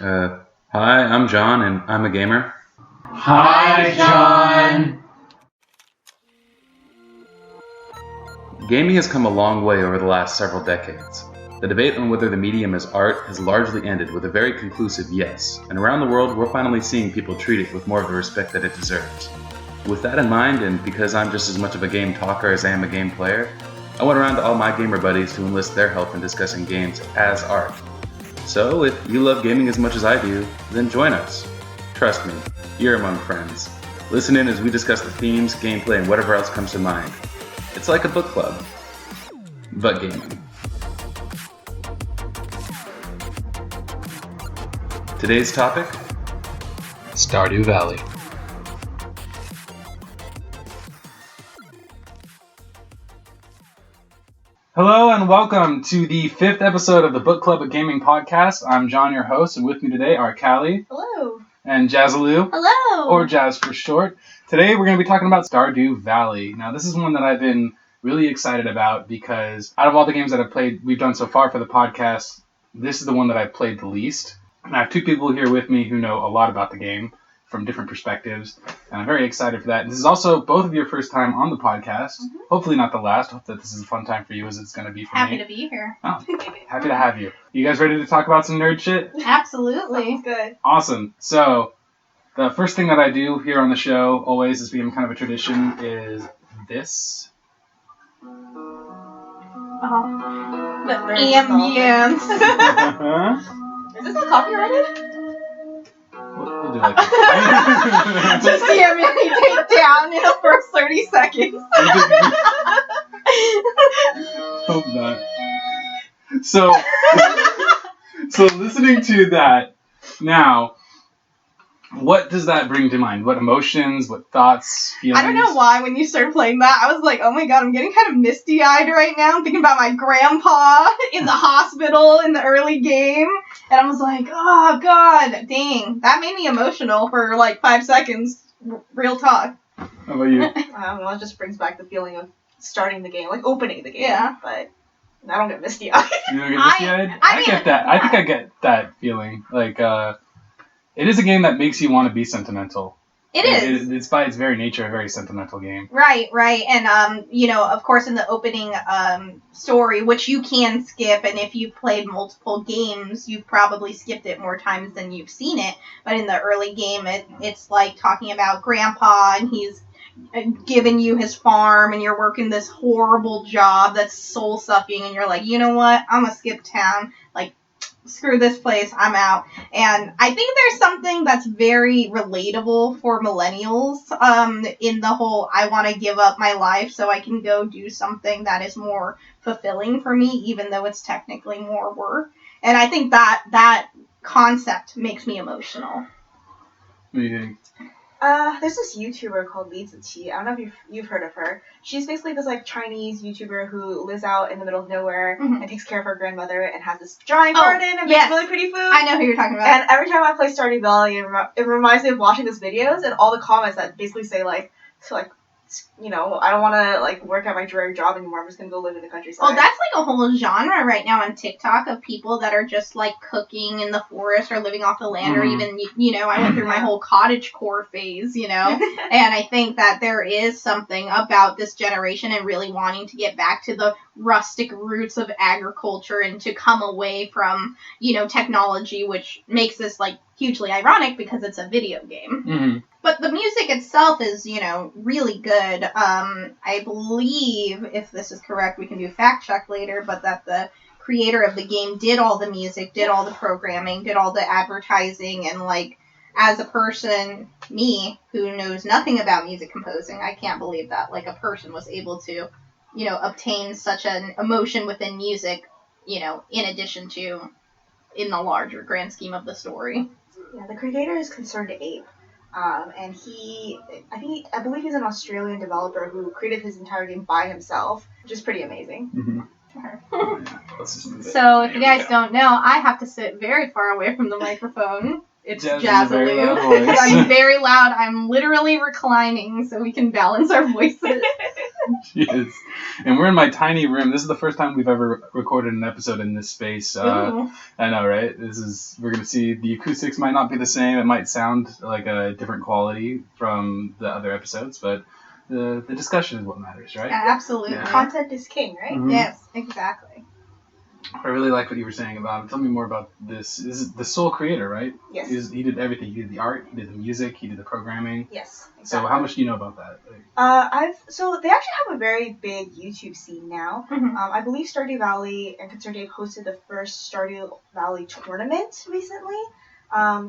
Hi, I'm John, and I'm a gamer. Hi, John! Gaming has come a long way over the last several decades. The debate on whether the medium is art has largely ended with a very conclusive yes, and around the world we're finally seeing people treat it with more of the respect that it deserves. With that in mind, and because I'm just as much of a game talker as I am a game player, I went around to all my gamer buddies to enlist their help in discussing games as art. So, if you love gaming as much as I do, then join us. Trust me, you're among friends. Listen in as we discuss the themes, gameplay, and whatever else comes to mind. It's like a book club, but gaming. Today's topic? Stardew Valley. Hello and welcome to the 5th episode of the Book Club of Gaming podcast. I'm John, your host, and with me today are Callie. Hello. And Jazaloo. Hello. Or Jazz for short. Today we're going to be talking about Stardew Valley. Now this is one that I've been really excited about because out of all the games that we've done so far for the podcast, this is the one that I've played the least. And I have two people here with me who know a lot about the game from different perspectives, and I'm very excited for that. And this is also both of your first time on the podcast. Mm-hmm. Hopefully not the last. Hope that this is a fun time for you as it's going to be for me. Happy to be here. Oh, happy to have you. You guys ready to talk about some nerd shit? Absolutely. Sounds good. Awesome. So, the first thing that I do here on the show, always has become kind of a tradition, is this. The ambience. Is this not copyrighted? We'll do like Just the ambience take down in the first 30 seconds. Hope not. So listening to that now, what does that bring to mind? What emotions, what thoughts, feelings? I don't know why when you started playing that, I was like, oh my god, I'm getting kind of misty-eyed right now. I'm thinking about my grandpa in the hospital in the early game. And I was like, oh god, dang. That made me emotional for like 5 seconds. Real talk. How about you? Well, it just brings back the feeling of starting the game, like opening the game. Yeah. But I don't get misty-eyed. You don't get misty-eyed? I get that. I think I get that feeling. Like, it is a game that makes you want to be sentimental. It is. It's by its very nature a very sentimental game. Right. And, of course in the opening story, which you can skip, and if you've played multiple games, you've probably skipped it more times than you've seen it. But in the early game, it's like talking about Grandpa, and he's giving you his farm, and you're working this horrible job that's soul-sucking, and you're like, you know what, I'm gonna skip town. Like, screw this place, I'm out. And I think there's something that's very relatable for millennials in the whole I want to give up my life so I can go do something that is more fulfilling for me, even though it's technically more work. And I think that concept makes me emotional. What do you think? There's this YouTuber called Lisa T. I don't know if you've heard of her. She's basically this like Chinese YouTuber who lives out in the middle of nowhere and takes care of her grandmother and has this giant garden and makes really pretty food. I know who you're talking about. And every time I play Stardew Valley, it reminds me of watching those videos and all the comments that basically say like, I don't want to like work at my dreary job anymore. I'm just gonna go live in the countryside. Well, that's like a whole genre right now on TikTok of people that are just like cooking in the forest or living off the land, or even I went through my whole cottagecore phase, and I think that there is something about this generation and really wanting to get back to the rustic roots of agriculture and to come away from technology, which makes this like hugely ironic because it's a video game. Mm-hmm. But the music itself is, really good. I believe, if this is correct, we can do a fact check later, but that the creator of the game did all the music, did all the programming, did all the advertising, and, like, as a person, me, who knows nothing about music composing, I can't believe that, like, a person was able to, obtain such an emotion within music, in addition to in the larger grand scheme of the story. Yeah, the creator is Concerned Ape. And I believe he's an Australian developer who created his entire game by himself, which is pretty amazing. Mm-hmm. So, if you guys don't know, I have to sit very far away from the microphone It's Jazz is a very loud Jazaloo. voice. I'm very loud. I'm literally reclining so we can balance our voices. Jeez. And we're in my tiny room. This is the first time we've ever recorded an episode in this space. Ooh. I know, right? We're going to see the acoustics might not be the same. It might sound like a different quality from the other episodes, but the discussion is what matters, right? Absolutely. Yeah. Content is king, right? Mhm. Yes, exactly. I really like what you were saying about him. Tell me more about this. This is the sole creator, right? Yes. He did everything. He did the art, he did the music, he did the programming. Yes. Exactly. So how much do you know about that? So they actually have a very big YouTube scene now. Mhm. I believe Stardew Valley and Concerned Ape hosted the first Stardew Valley tournament recently,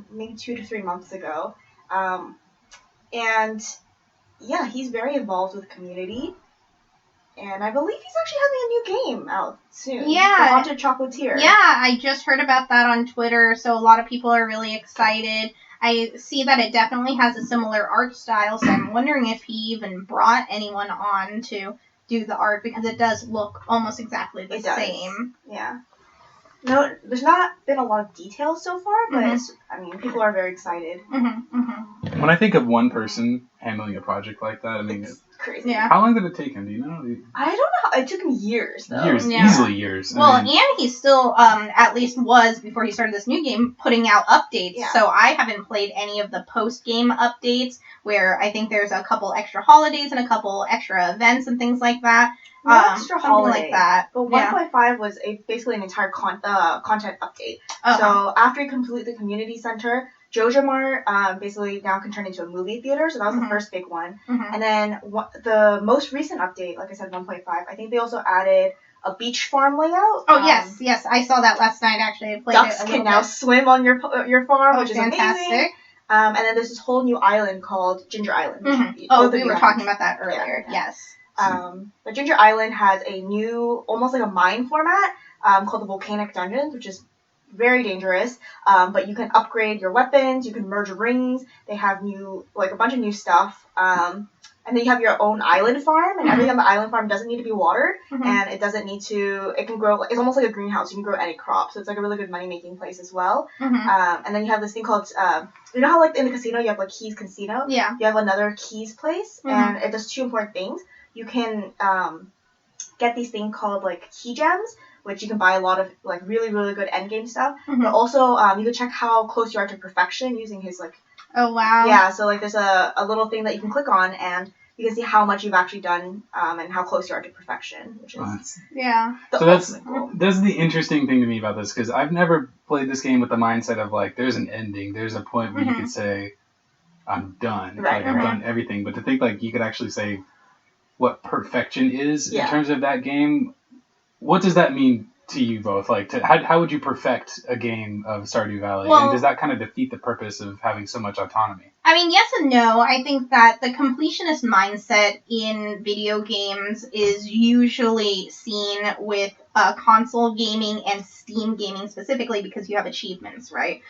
maybe 2 to 3 months ago. And yeah, he's very involved with the community. And I believe he's actually having a new game out soon. Yeah. The Haunted Chocolatier. Yeah, I just heard about that on Twitter, so a lot of people are really excited. I see that it definitely has a similar art style, so I'm wondering if he even brought anyone on to do the art, because it does look almost exactly the It does. same. Yeah. No, there's not been a lot of details so far, but I mean, people are very excited. When I think of one person handling a project like that, I mean, It's crazy. Yeah. how long did it take him? Do you know? I don't know how. It took him years, though. Years, Yeah. easily years. Well, I mean, and he still, at least was, before he started this new game, putting out updates. Yeah. So I haven't played any of the post-game updates, where I think there's a couple extra holidays and a couple extra events and things like that. No extra something holiday. like that. But Yeah. 1.5 was basically an entire content update. Uh-huh. So after you complete the community center, Joja Mart basically now can turn into a movie theater. So that was the first big one. Mhm. And then the most recent update, like I said, 1.5, I think they also added a beach farm layout. Oh, yes, I saw that last night, actually. I played Ducks it a can little now bit. swim on your farm, which is amazing. Fantastic. And then there's this whole new island called Ginger Island. Mhm. Both Oh, of we you were have talking it. about that earlier, Yeah. yes. But Ginger Island has a new, almost like a mine format called the Volcanic Dungeons, which is very dangerous. But you can upgrade your weapons, you can merge rings. They have a bunch of new stuff. And then you have your own island farm, and everything on the island farm doesn't need to be watered, and it doesn't need to. It can grow. It's almost like a greenhouse. You can grow any crop, so it's like a really good money making place as well. And then you have this thing called, you know how like in the casino you have like Keys Casino. Yeah. You have another Keys place, and it does two important things. You can get these things called like key gems, which you can buy a lot of like really really good end game stuff. But also you can check how close you are to perfection using his like. Oh, wow. Yeah, so like there's a little thing that you can click on, and you can see how much you've actually done and how close you are to perfection, which is Yeah. the ultimate goal. that's the interesting thing to me about this, because I've never played this game with the mindset of like there's an ending, there's a point where you could say I'm done, Right, like I've done everything. But to think like you could actually say what perfection is in Yeah. terms of that game, what does that mean to you both? Like, how would you perfect a game of Stardew Valley? Well- and does that kind of defeat the purpose of having so much autonomy? I mean, yes and no. I think that the completionist mindset in video games is usually seen with console gaming and Steam gaming specifically, because you have achievements, right?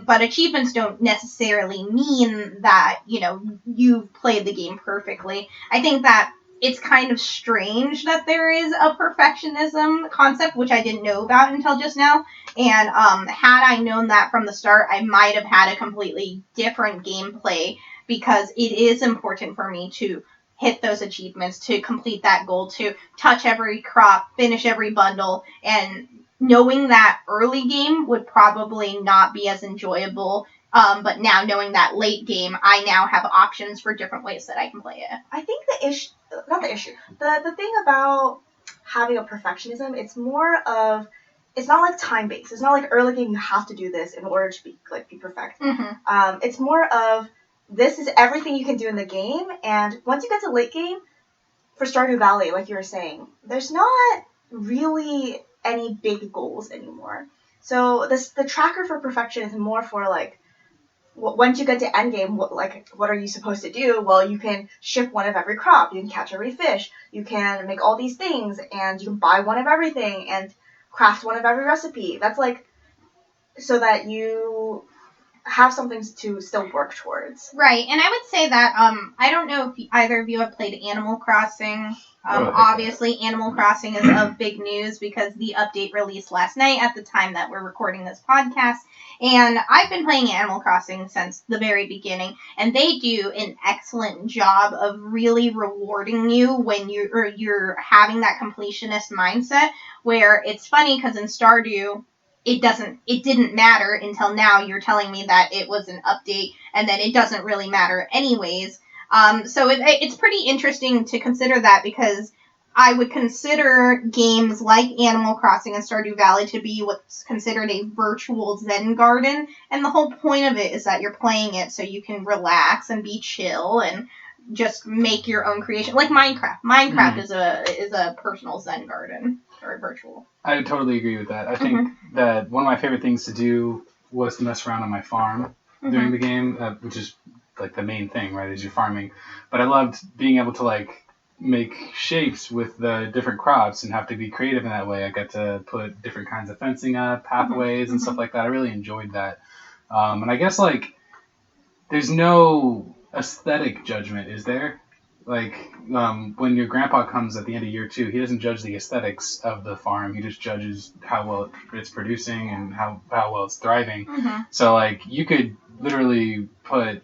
But achievements don't necessarily mean that, you've played the game perfectly. I think that it's kind of strange that there is a perfectionism concept, which I didn't know about until just now. And had I known that from the start, I might have had a completely different gameplay, because it is important for me to hit those achievements, to complete that goal, to touch every crop, finish every bundle, and knowing that early game would probably not be as enjoyable. But now knowing that late game, I now have options for different ways that I can play it. I think the thing about having a perfectionism, it's not like time based. It's not like early game you have to do this in order to be perfect. It's more of this is everything you can do in the game, and once you get to late game, for Stardew Valley, like you were saying, there's not really any big goals anymore. So the tracker for perfection is more for like, once you get to endgame, what are you supposed to do? Well, you can ship one of every crop, you can catch every fish, you can make all these things, and you can buy one of everything, and craft one of every recipe. That's like, so that you have something to still work towards. Right, and I would say that, I don't know if either of you have played Animal Crossing. Obviously, Animal Crossing is of big news because the update released last night at the time that we're recording this podcast. And I've been playing Animal Crossing since the very beginning, and they do an excellent job of really rewarding you when you're having that completionist mindset, where it's funny because in Stardew, it didn't matter until now. You're telling me that it was an update, and then it doesn't really matter anyways. So it's pretty interesting to consider that, because I would consider games like Animal Crossing and Stardew Valley to be what's considered a virtual Zen garden, and the whole point of it is that you're playing it so you can relax and be chill and just make your own creation, like Minecraft. Minecraft is a personal Zen garden, or virtual. I totally agree with that. I think that one of my favorite things to do was to mess around on my farm during the game, which is like the main thing, right, is you're farming. But I loved being able to like make shapes with the different crops and have to be creative in that way. I got to put different kinds of fencing up, pathways and stuff like that. I really enjoyed that. And I guess like there's no aesthetic judgment, is there? Like when your grandpa comes at the end of year 2, he doesn't judge the aesthetics of the farm. He just judges how well it's producing and how well it's thriving. So like you could literally put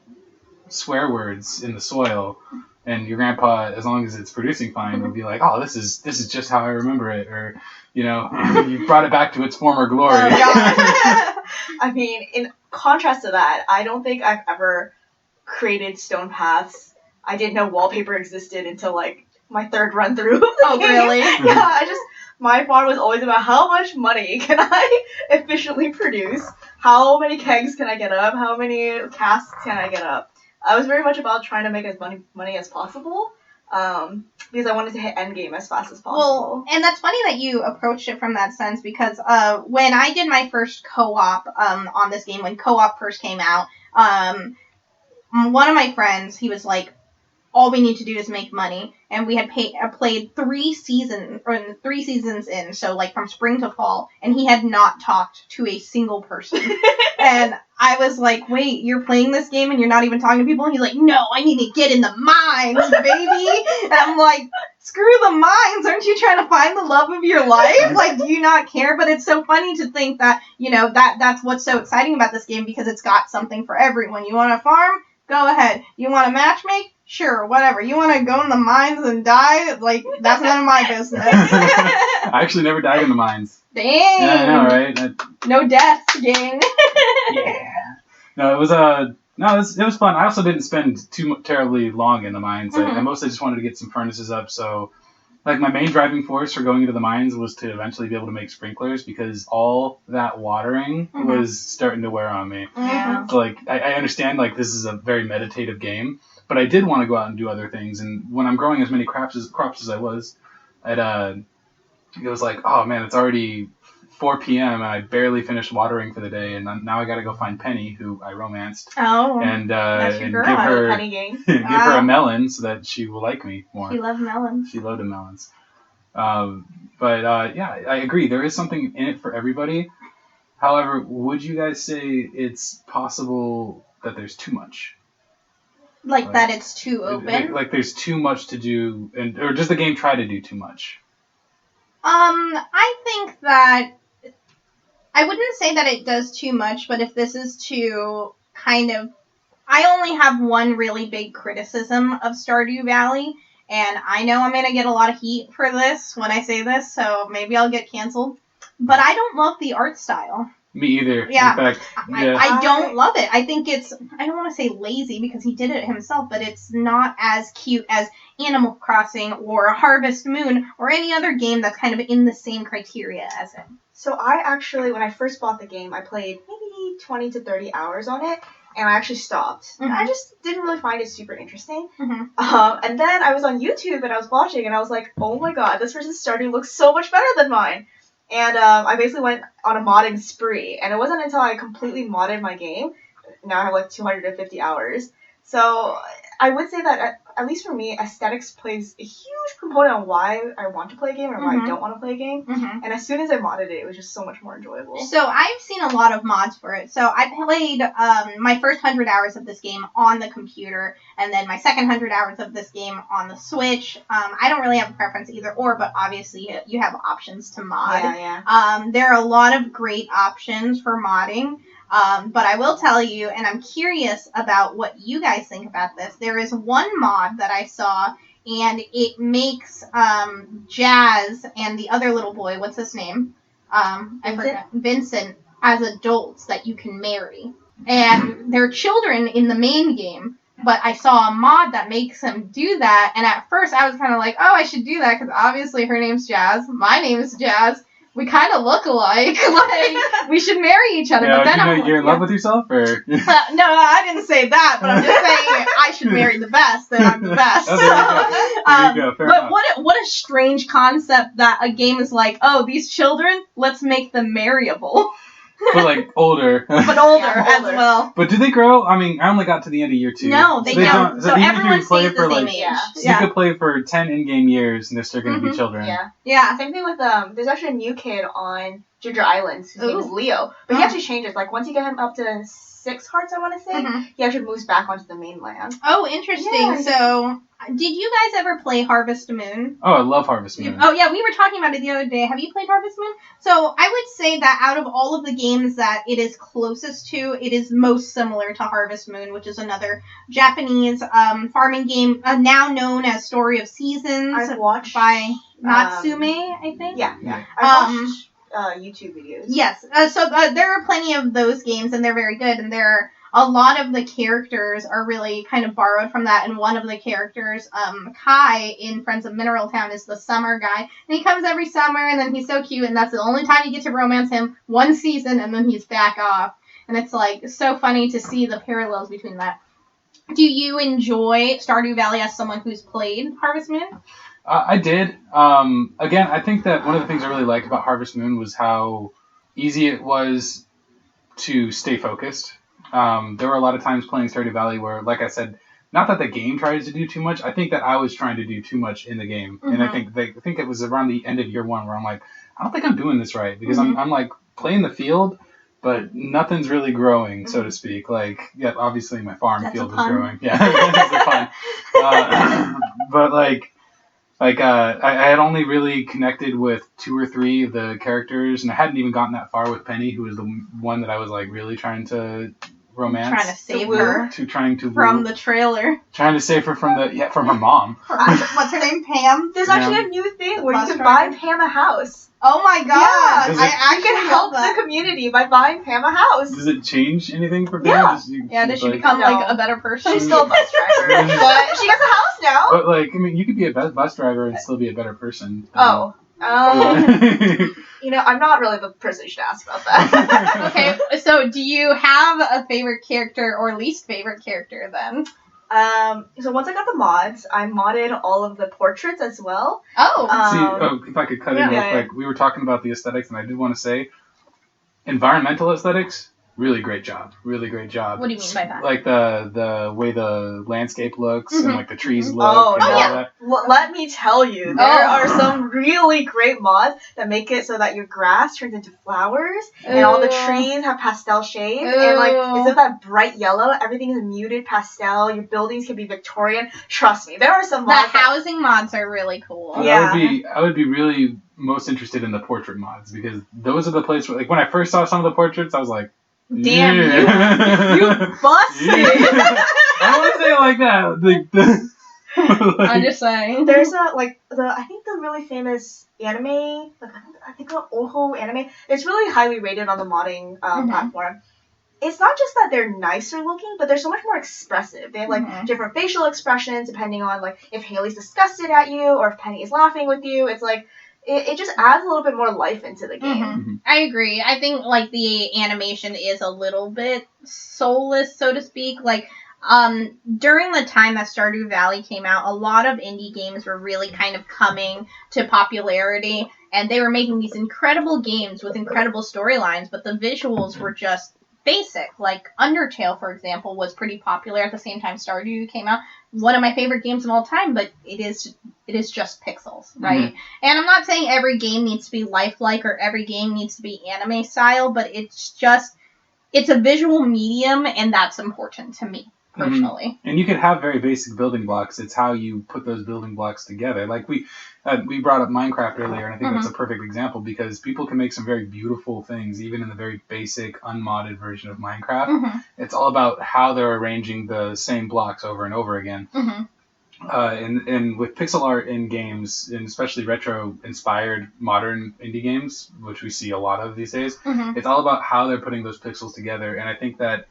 swear words in the soil, and your grandpa, as long as it's producing fine, would be like, oh, this is just how I remember it, or you brought it back to its former glory. I mean, in contrast to that, I don't think I've ever created stone paths. I didn't know wallpaper existed until like my 3rd run through. Oh, really? Yeah, my farm was always about how much money can I efficiently produce, how many kegs can I get up, how many casks can I get up. I was very much about trying to make as much money as possible, because I wanted to hit endgame as fast as possible. Well, and that's funny that you approached it from that sense, because when I did my first co-op on this game, when co-op first came out, one of my friends, he was like, all we need to do is make money, and we had played 3 seasons in, so like from spring to fall, and he had not talked to a single person. And I was like, wait, you're playing this game and you're not even talking to people? And he's like, no, I need to get in the mines, baby. And I'm like, screw the mines, aren't you trying to find the love of your life? Like, do you not care? But it's so funny to think that, that's what's so exciting about this game, because it's got something for everyone. You want to farm? Go ahead. You want to matchmake? Sure, whatever. You want to go in the mines and die? Like, that's none of my business. I actually never died in the mines. Dang. Yeah, I know, right? No deaths, gang. Yeah. No, it was fun. I also didn't spend too terribly long in the mines. I mostly just wanted to get some furnaces up. So, like, my main driving force for going into the mines was to eventually be able to make sprinklers, because all that watering was starting to wear on me. Yeah. So, like, I understand, like, this is a very meditative game, but I did want to go out and do other things. And when I'm growing as many crops as I was, it was like, oh man, it's already 4 p.m. and I barely finished watering for the day, and now I got to go find Penny, who I romanced, that's and your girl. give her Penny gang. give her a melon so that she will like me more. She loved melons. She loved the melons. But yeah, I agree. There is something in it for everybody. However, would you guys say it's possible that there's too much? Like that it's too open? Like there's too much to do, or does the game try to do too much? I think that I wouldn't say that it does too much, but if this is to kind of... I only have one really big criticism of Stardew Valley, and I know I'm going to get a lot of heat for this when I say this, so maybe I'll get canceled. But I don't love the art style. Me either. Yeah. In fact, I don't love it. I think it's, I don't want to say lazy because he did it himself, but it's not as cute as Animal Crossing or Harvest Moon or any other game that's kind of in the same criteria as it. So I actually, when I first bought the game, I played maybe 20 to 30 hours on it, and I actually stopped. Mm-hmm. I just didn't really find it super interesting. Mm-hmm. And then I was on YouTube, and I was watching, and I was like, oh my god, this person's Stardew looks so much better than mine. And I basically went on a modding spree, and it wasn't until I completely modded my game, now I have like 250 hours. So I would say that, at least for me, aesthetics plays a huge component on why I want to play a game or why I don't want to play a game. Mm-hmm. And as soon as I modded it was just so much more enjoyable. So I've seen a lot of mods for it. So I played my first 100 hours of this game on the computer, and then my second 100 hours of this game on the Switch. I don't really have a preference either or, but obviously you have options to mod. Yeah. There are a lot of great options for modding. But I will tell you, and I'm curious about what you guys think about this. There is one mod that I saw, and it makes Jazz and the other little boy, what's his name? I forgot. Vincent, as adults that you can marry. And they're children in the main game, but I saw a mod that makes them do that, and at first I was kind of like, oh, I should do that, because obviously her name's Jazz, my name is Jazz. We kind of look alike. Like, we should marry each other. Yeah, but then you're in love with yourself, or? No, I didn't say that. But I'm just saying I should marry the best, and I'm the best. Oh, there you go. Fair enough. What a strange concept that a game is like, oh, these children, let's make them marryable. But like older. But older as well. But do they grow? I mean, I only got to the end of year 2. No, they don't. So even everyone if you play stays the for same like, age. so you could play for 10 in-game years, and they're still going to be children. Yeah. Same thing with there's actually a new kid on Ginger Islands whose name is Leo, but he actually changes. Like once you get him up to 6 hearts, I want to say, he actually moves back onto the mainland. Oh, interesting. Yeah. So, did you guys ever play Harvest Moon? Oh, I love Harvest Moon. Oh, yeah, we were talking about it the other day. Have you played Harvest Moon? So, I would say that out of all of the games that it is closest to, it is most similar to Harvest Moon, which is another Japanese farming game, now known as Story of Seasons. I've watched by Natsume, I think. Yeah. I've watched YouTube videos. Yes. So there are plenty of those games, and they're very good, and there are a lot of the characters are really kind of borrowed from that, and one of the characters, Kai in Friends of Mineral Town, is the summer guy, and he comes every summer, and then he's so cute, and that's the only time you get to romance him, one season, and then he's back off, and it's like so funny to see the parallels between that. Do you enjoy Stardew Valley as someone who's played Harvest Moon? I did. Again, I think that one of the things I really liked about Harvest Moon was how easy it was to stay focused. There were a lot of times playing Stardew Valley where, like I said, not that the game tries to do too much. I think that I was trying to do too much in the game, and I think it was around the end of year 1 where I'm like, I don't think I'm doing this right, because I'm like playing the field, but nothing's really growing, so to speak. Like, yeah, obviously my farm field is growing. Yeah, that's a pun. But I had only really connected with 2 or 3 of the characters, and I hadn't even gotten that far with Penny, who was the one that I was like really trying to romance. Trying to save her. Trying to from the trailer. Trying to save her from her mom. What's her name? Pam? There's actually a new thing where you can buy Pam a house. Oh my god! Yeah. You can help the community by buying Pam a house. Does it change anything for Pam? Yeah. Does she become like a better person? She's still a bus driver, but she has a house now. But like, I mean, you could be a bus driver and still be a better person. You know, I'm not really the person you should ask about that. Okay, so do you have a favorite character or least favorite character then? So once I got the mods, I modded all of the portraits as well. If I could cut in real quick, we were talking about the aesthetics, and I did want to say, environmental aesthetics, really great job. Really great job. What do you mean by that? Like the way the landscape looks and like the trees look and all that. Let me tell you, there are some really great mods that make it so that your grass turns into flowers and all the trees have pastel shades and like instead of that bright yellow, everything is muted pastel. Your buildings can be Victorian. Trust me, there are some mods. The housing mods are really cool. Yeah. I would be really most interested in the portrait mods, because those are the places where, like, when I first saw some of the portraits, I was like, damn, you busted. I don't want to say it like that. I'm just saying. There's I think the really famous anime, I think the Oho anime, it's really highly rated on the modding platform. It's not just that they're nicer looking, but they're so much more expressive. They have like different facial expressions depending on like if Haley's disgusted at you or if Penny is laughing with you. It's like it just adds a little bit more life into the game. I agree. I think like the animation is a little bit soulless, so to speak. Like during the time that Stardew Valley came out, a lot of indie games were really kind of coming to popularity, and they were making these incredible games with incredible storylines, but the visuals were just basic. Like Undertale, for example, was pretty popular at the same time Stardew came out. One of my favorite games of all time, but it is just pixels, right? And I'm not saying every game needs to be lifelike or every game needs to be anime style, but it's a visual medium, and that's important to me personally. And you could have very basic building blocks. It's how you put those building blocks together. Like we brought up Minecraft earlier, and I think that's a perfect example because people can make some very beautiful things even in the very basic unmodded version of Minecraft. It's all about how they're arranging the same blocks over and over again. And with pixel art in games, and especially retro-inspired modern indie games, which we see a lot of these days, it's all about how they're putting those pixels together. And I think that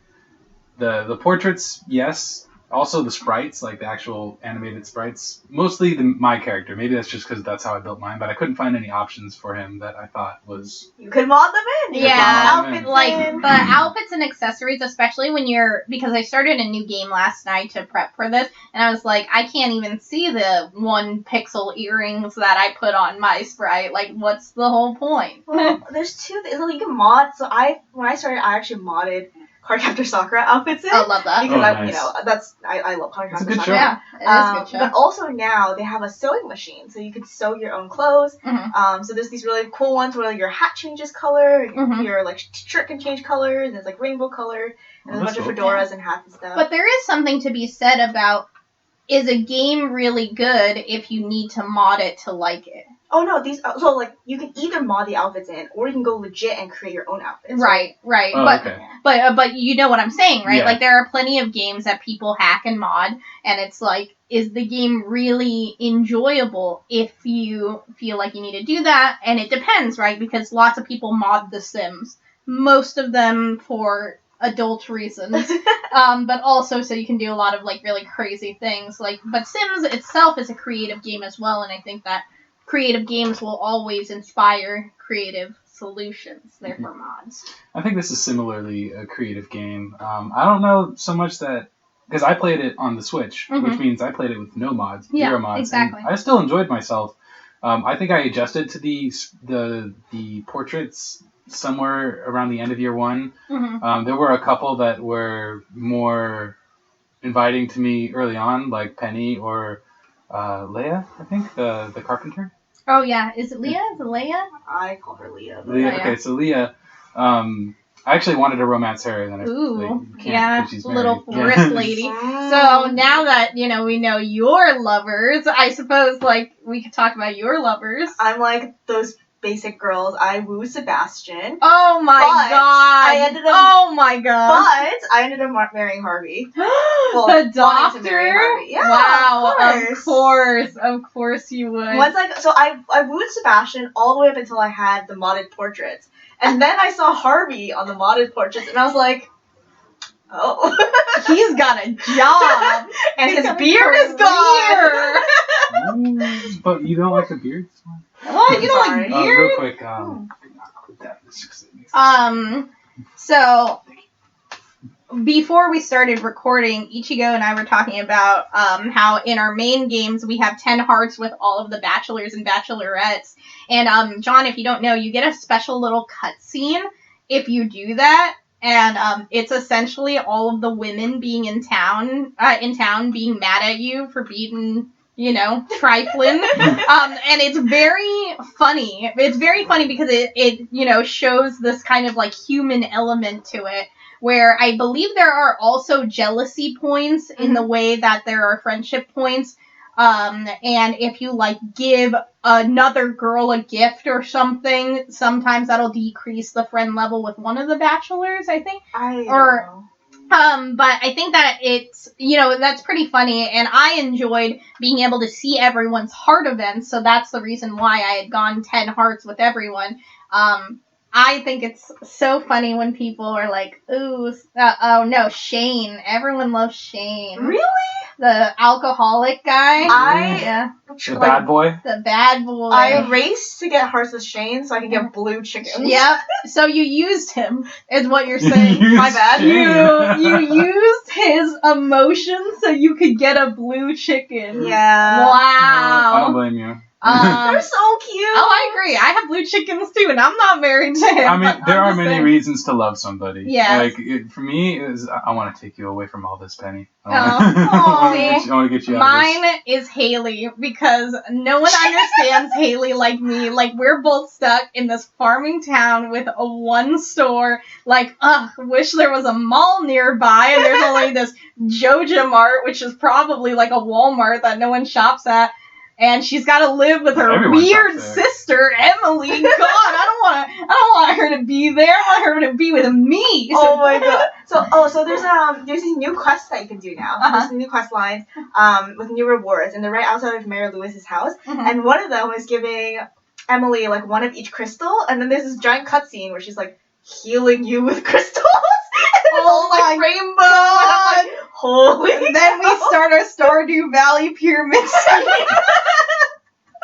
the portraits, yes. Also the sprites, like the actual animated sprites. Mostly my character. Maybe that's just because that's how I built mine, but I couldn't find any options for him that I thought was... You could mod them in. The outfits and accessories, especially because I started a new game last night to prep for this, and I was like, I can't even see the 1 pixel earrings that I put on my sprite. Like, what's the whole point? Well, there's 2 things. You can mod. So when I started, I actually modded Cardcaptor Sakura outfits in. I love that. Because nice. I love Cardcaptor Sakura. It's a good show. Yeah, it is a good show. But also now they have a sewing machine, so you could sew your own clothes. So there's these really cool ones where your hat changes color, your shirt can change colors, and it's like rainbow color, and there's a bunch of fedoras and hats and stuff. But there is something to be said about, is a game really good if you need to mod it to like it? Oh no, you can either mod the outfits in, or you can go legit and create your own outfits. Right. Oh, But you know what I'm saying, right? Yeah. Like there are plenty of games that people hack and mod, and it's like, is the game really enjoyable if you feel like you need to do that? And it depends, right? Because lots of people mod The Sims, most of them for adult reasons, but also so you can do a lot of really crazy things. But Sims itself is a creative game as well, and I think that creative games will always inspire creative solutions, therefore mods. I think this is similarly a creative game. I don't know so much that... Because I played it on the Switch, which means I played it with no mods, 0 mods. Exactly. And I still enjoyed myself. I think I adjusted to the portraits somewhere around the end of year 1. There were a couple that were more inviting to me early on, like Penny or Leia, I think, the carpenter. Oh, yeah. Is it Leah? Is it Leia? I call her Leah. Okay, so Leah, I actually wanted to romance her, and then she's little married. wrist lady. So now that, we know your lovers, I suppose, we could talk about your lovers. I'm like those basic girls. I wooed Sebastian. Oh my god. Oh my god. But I ended up marrying Harvey. The doctor? To marry Harvey. Yeah, wow, of course you would. I wooed Sebastian all the way up until I had the modded portraits. And then I saw Harvey on the modded portraits, and I was like, oh. He's got a job. And his beard is gone. But you don't like the beard? What? You don't like beard? Real quick. So before we started recording, Ichigo and I were talking about how in our main games we have 10 hearts with all of the bachelors and bachelorettes. And John, if you don't know, you get a special little cutscene if you do that. And it's essentially all of the women being in town being mad at you for being, trifling. And it's very funny. It's very funny because it shows this kind of human element to it, where I believe there are also jealousy points in the way that there are friendship points. And if you give another girl a gift or something, sometimes that'll decrease the friend level with one of the bachelors, I think. I don't know. But I think that it's, that's pretty funny, and I enjoyed being able to see everyone's heart events, so that's the reason why I had gone 10 hearts with everyone. I think it's so funny when people are like, ooh, oh no, Shane. Everyone loves Shane. Really? The alcoholic guy. The bad boy. The bad boy. I raced to get hearts with Shane so I could get blue chickens. Yep. So you used him, is what you're saying. My bad. You used his emotions so you could get a blue chicken. Yeah. Wow. No, I don't blame you. They're so cute. Oh, I agree. I have blue chickens too, and I'm not married to him. I mean, there are many reasons to love somebody. Yes. Like, for me, I want to take you away from all this, Penny. I want to get you out Mine of this. is Haley, because no one understands Haley like me. Like, we're both stuck in this farming town with a one store. Like, wish there was a mall nearby, and there's only this Joja Mart, which is probably like a Walmart that no one shops at. And she's got to live with her Everyone weird shops there. sister, Emily. God, I don't want her to be there. I want her to be with me. Oh my god. So there's these new quests that you can do now. There's new quest lines with new rewards, and they're right outside of Mayor Lewis's house. And one of them is giving Emily like one of each crystal, and then there's this giant cutscene where she's like healing you with crystals. Oh my rainbow! I'm like, holy. Then we start our Stardew Valley pyramid scheme.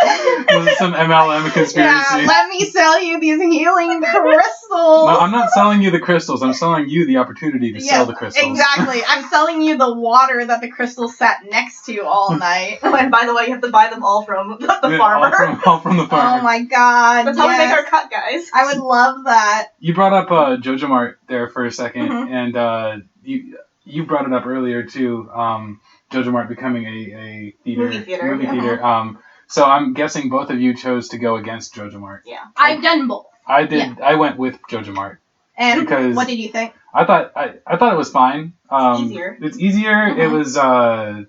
Was it some MLM conspiracy? Yeah, let me sell you these healing crystals. No, I'm not selling you the crystals. I'm selling you the opportunity to sell the crystals. Exactly. I'm selling you the water that the crystals sat next to all night. And by the way, you have to buy them all from the farmer. All from the farmer. Oh my god. That's how we make our cut, guys. I would love that. You brought up Joja Mart there for a second, and you brought it up earlier too. Joja Mart becoming a movie theater. So I'm guessing both of you chose to go against Joja Mart. Yeah. I've done both. I did. Yeah. I went with Joja Mart. And because what did you think? I thought it was fine. It's easier. It was for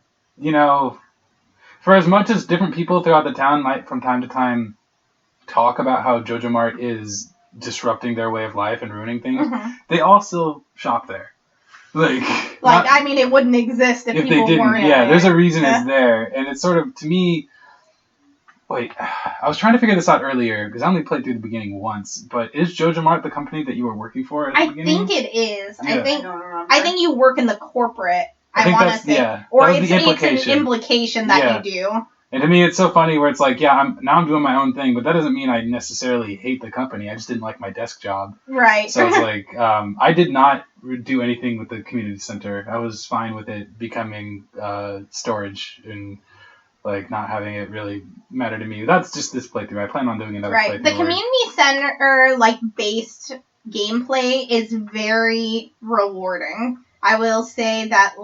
as much as different people throughout the town might from time to time talk about how Joja Mart is disrupting their way of life and ruining things, they all still shop there. I mean, it wouldn't exist if people they didn't. weren't. Yeah, there's a reason it's there, and it's sort of, to me. Wait, I was trying to figure this out earlier because I only played through the beginning once. But is Joja Mart the company that you were working for at the beginning? I think it is. Yeah. I think you work in the corporate. I want to say, or it's an implication that you do. And to me, it's so funny where it's like, I'm doing my own thing, but that doesn't mean I necessarily hate the company. I just didn't like my desk job. Right. So it's like, I did not do anything with the community center. I was fine with it becoming storage and not having it really matter to me. That's just this playthrough. I plan on doing another playthrough. The community center based gameplay is very rewarding. I will say that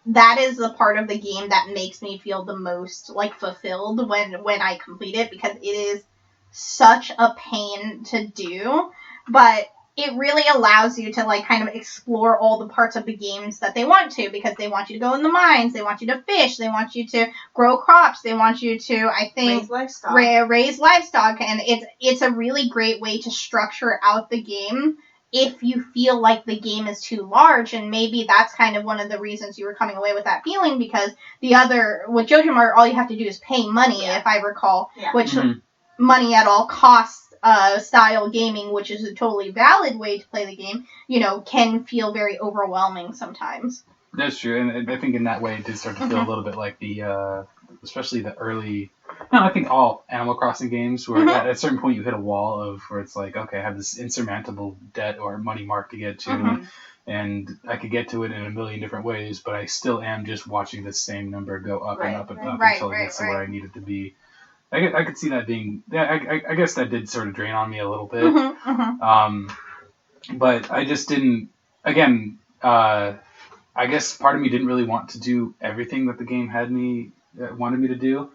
that is the part of the game that makes me feel the most fulfilled when I complete it, because it is such a pain to do, but it really allows you to kind of explore all the parts of the games that they want to, because they want you to go in the mines, they want you to fish, they want you to grow crops, they want you to, I think, raise livestock, and it's a really great way to structure out the game if you feel like the game is too large. And maybe that's kind of one of the reasons you were coming away with that feeling, because with Joja Mart, all you have to do is pay money, if I recall, which money at all costs style gaming, which is a totally valid way to play the game, can feel very overwhelming sometimes. That's true, and I think in that way it did start to feel a little bit like the, especially the early, I think all Animal Crossing games, where at a certain point you hit a wall of where it's like, okay, I have this insurmountable debt or money mark to get to, and I could get to it in a million different ways, but I still am just watching the same number go up and up and up until it gets to where I need it to be. I could see that being, I guess that did sort of drain on me a little bit. But I just didn't, again, I guess part of me didn't really want to do everything that the game wanted me to do.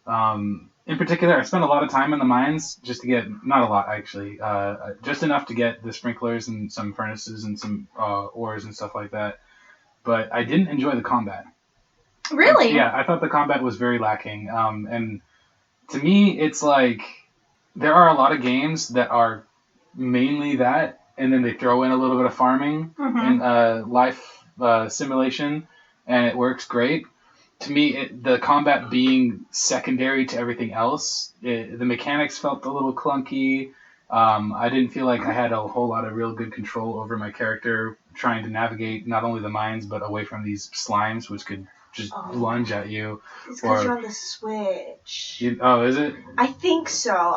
In particular, I spent a lot of time in the mines just to get, not a lot actually, just enough to get the sprinklers and some furnaces and some ores and stuff like that. But I didn't enjoy the combat. Really? Yeah, I thought the combat was very lacking. And to me, it's like there are a lot of games that are mainly that, and then they throw in a little bit of farming and life simulation, and it works great. To me, the combat being secondary to everything else, the mechanics felt a little clunky. I didn't feel like I had a whole lot of real good control over my character trying to navigate not only the mines, but away from these slimes, which could just lunge at you. It's because you're on the Switch. Is it? I think so.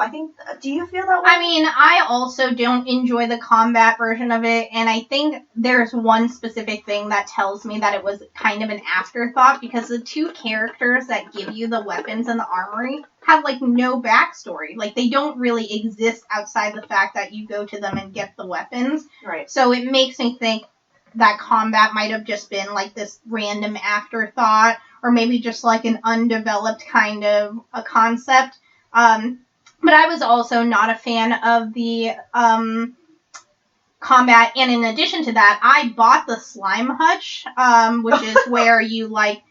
Do you feel that way? I mean, I also don't enjoy the combat version of it, and I think there's one specific thing that tells me that it was kind of an afterthought, because the two characters that give you the weapons and the armory have, like, no backstory. Like, they don't really exist outside the fact that you go to them and get the weapons. Right. So it makes me think that combat might have just been, like, this random afterthought, or maybe just, like, an undeveloped kind of a concept. But I was also not a fan of the combat, and in addition to that, I bought the slime hutch, which is where you, like,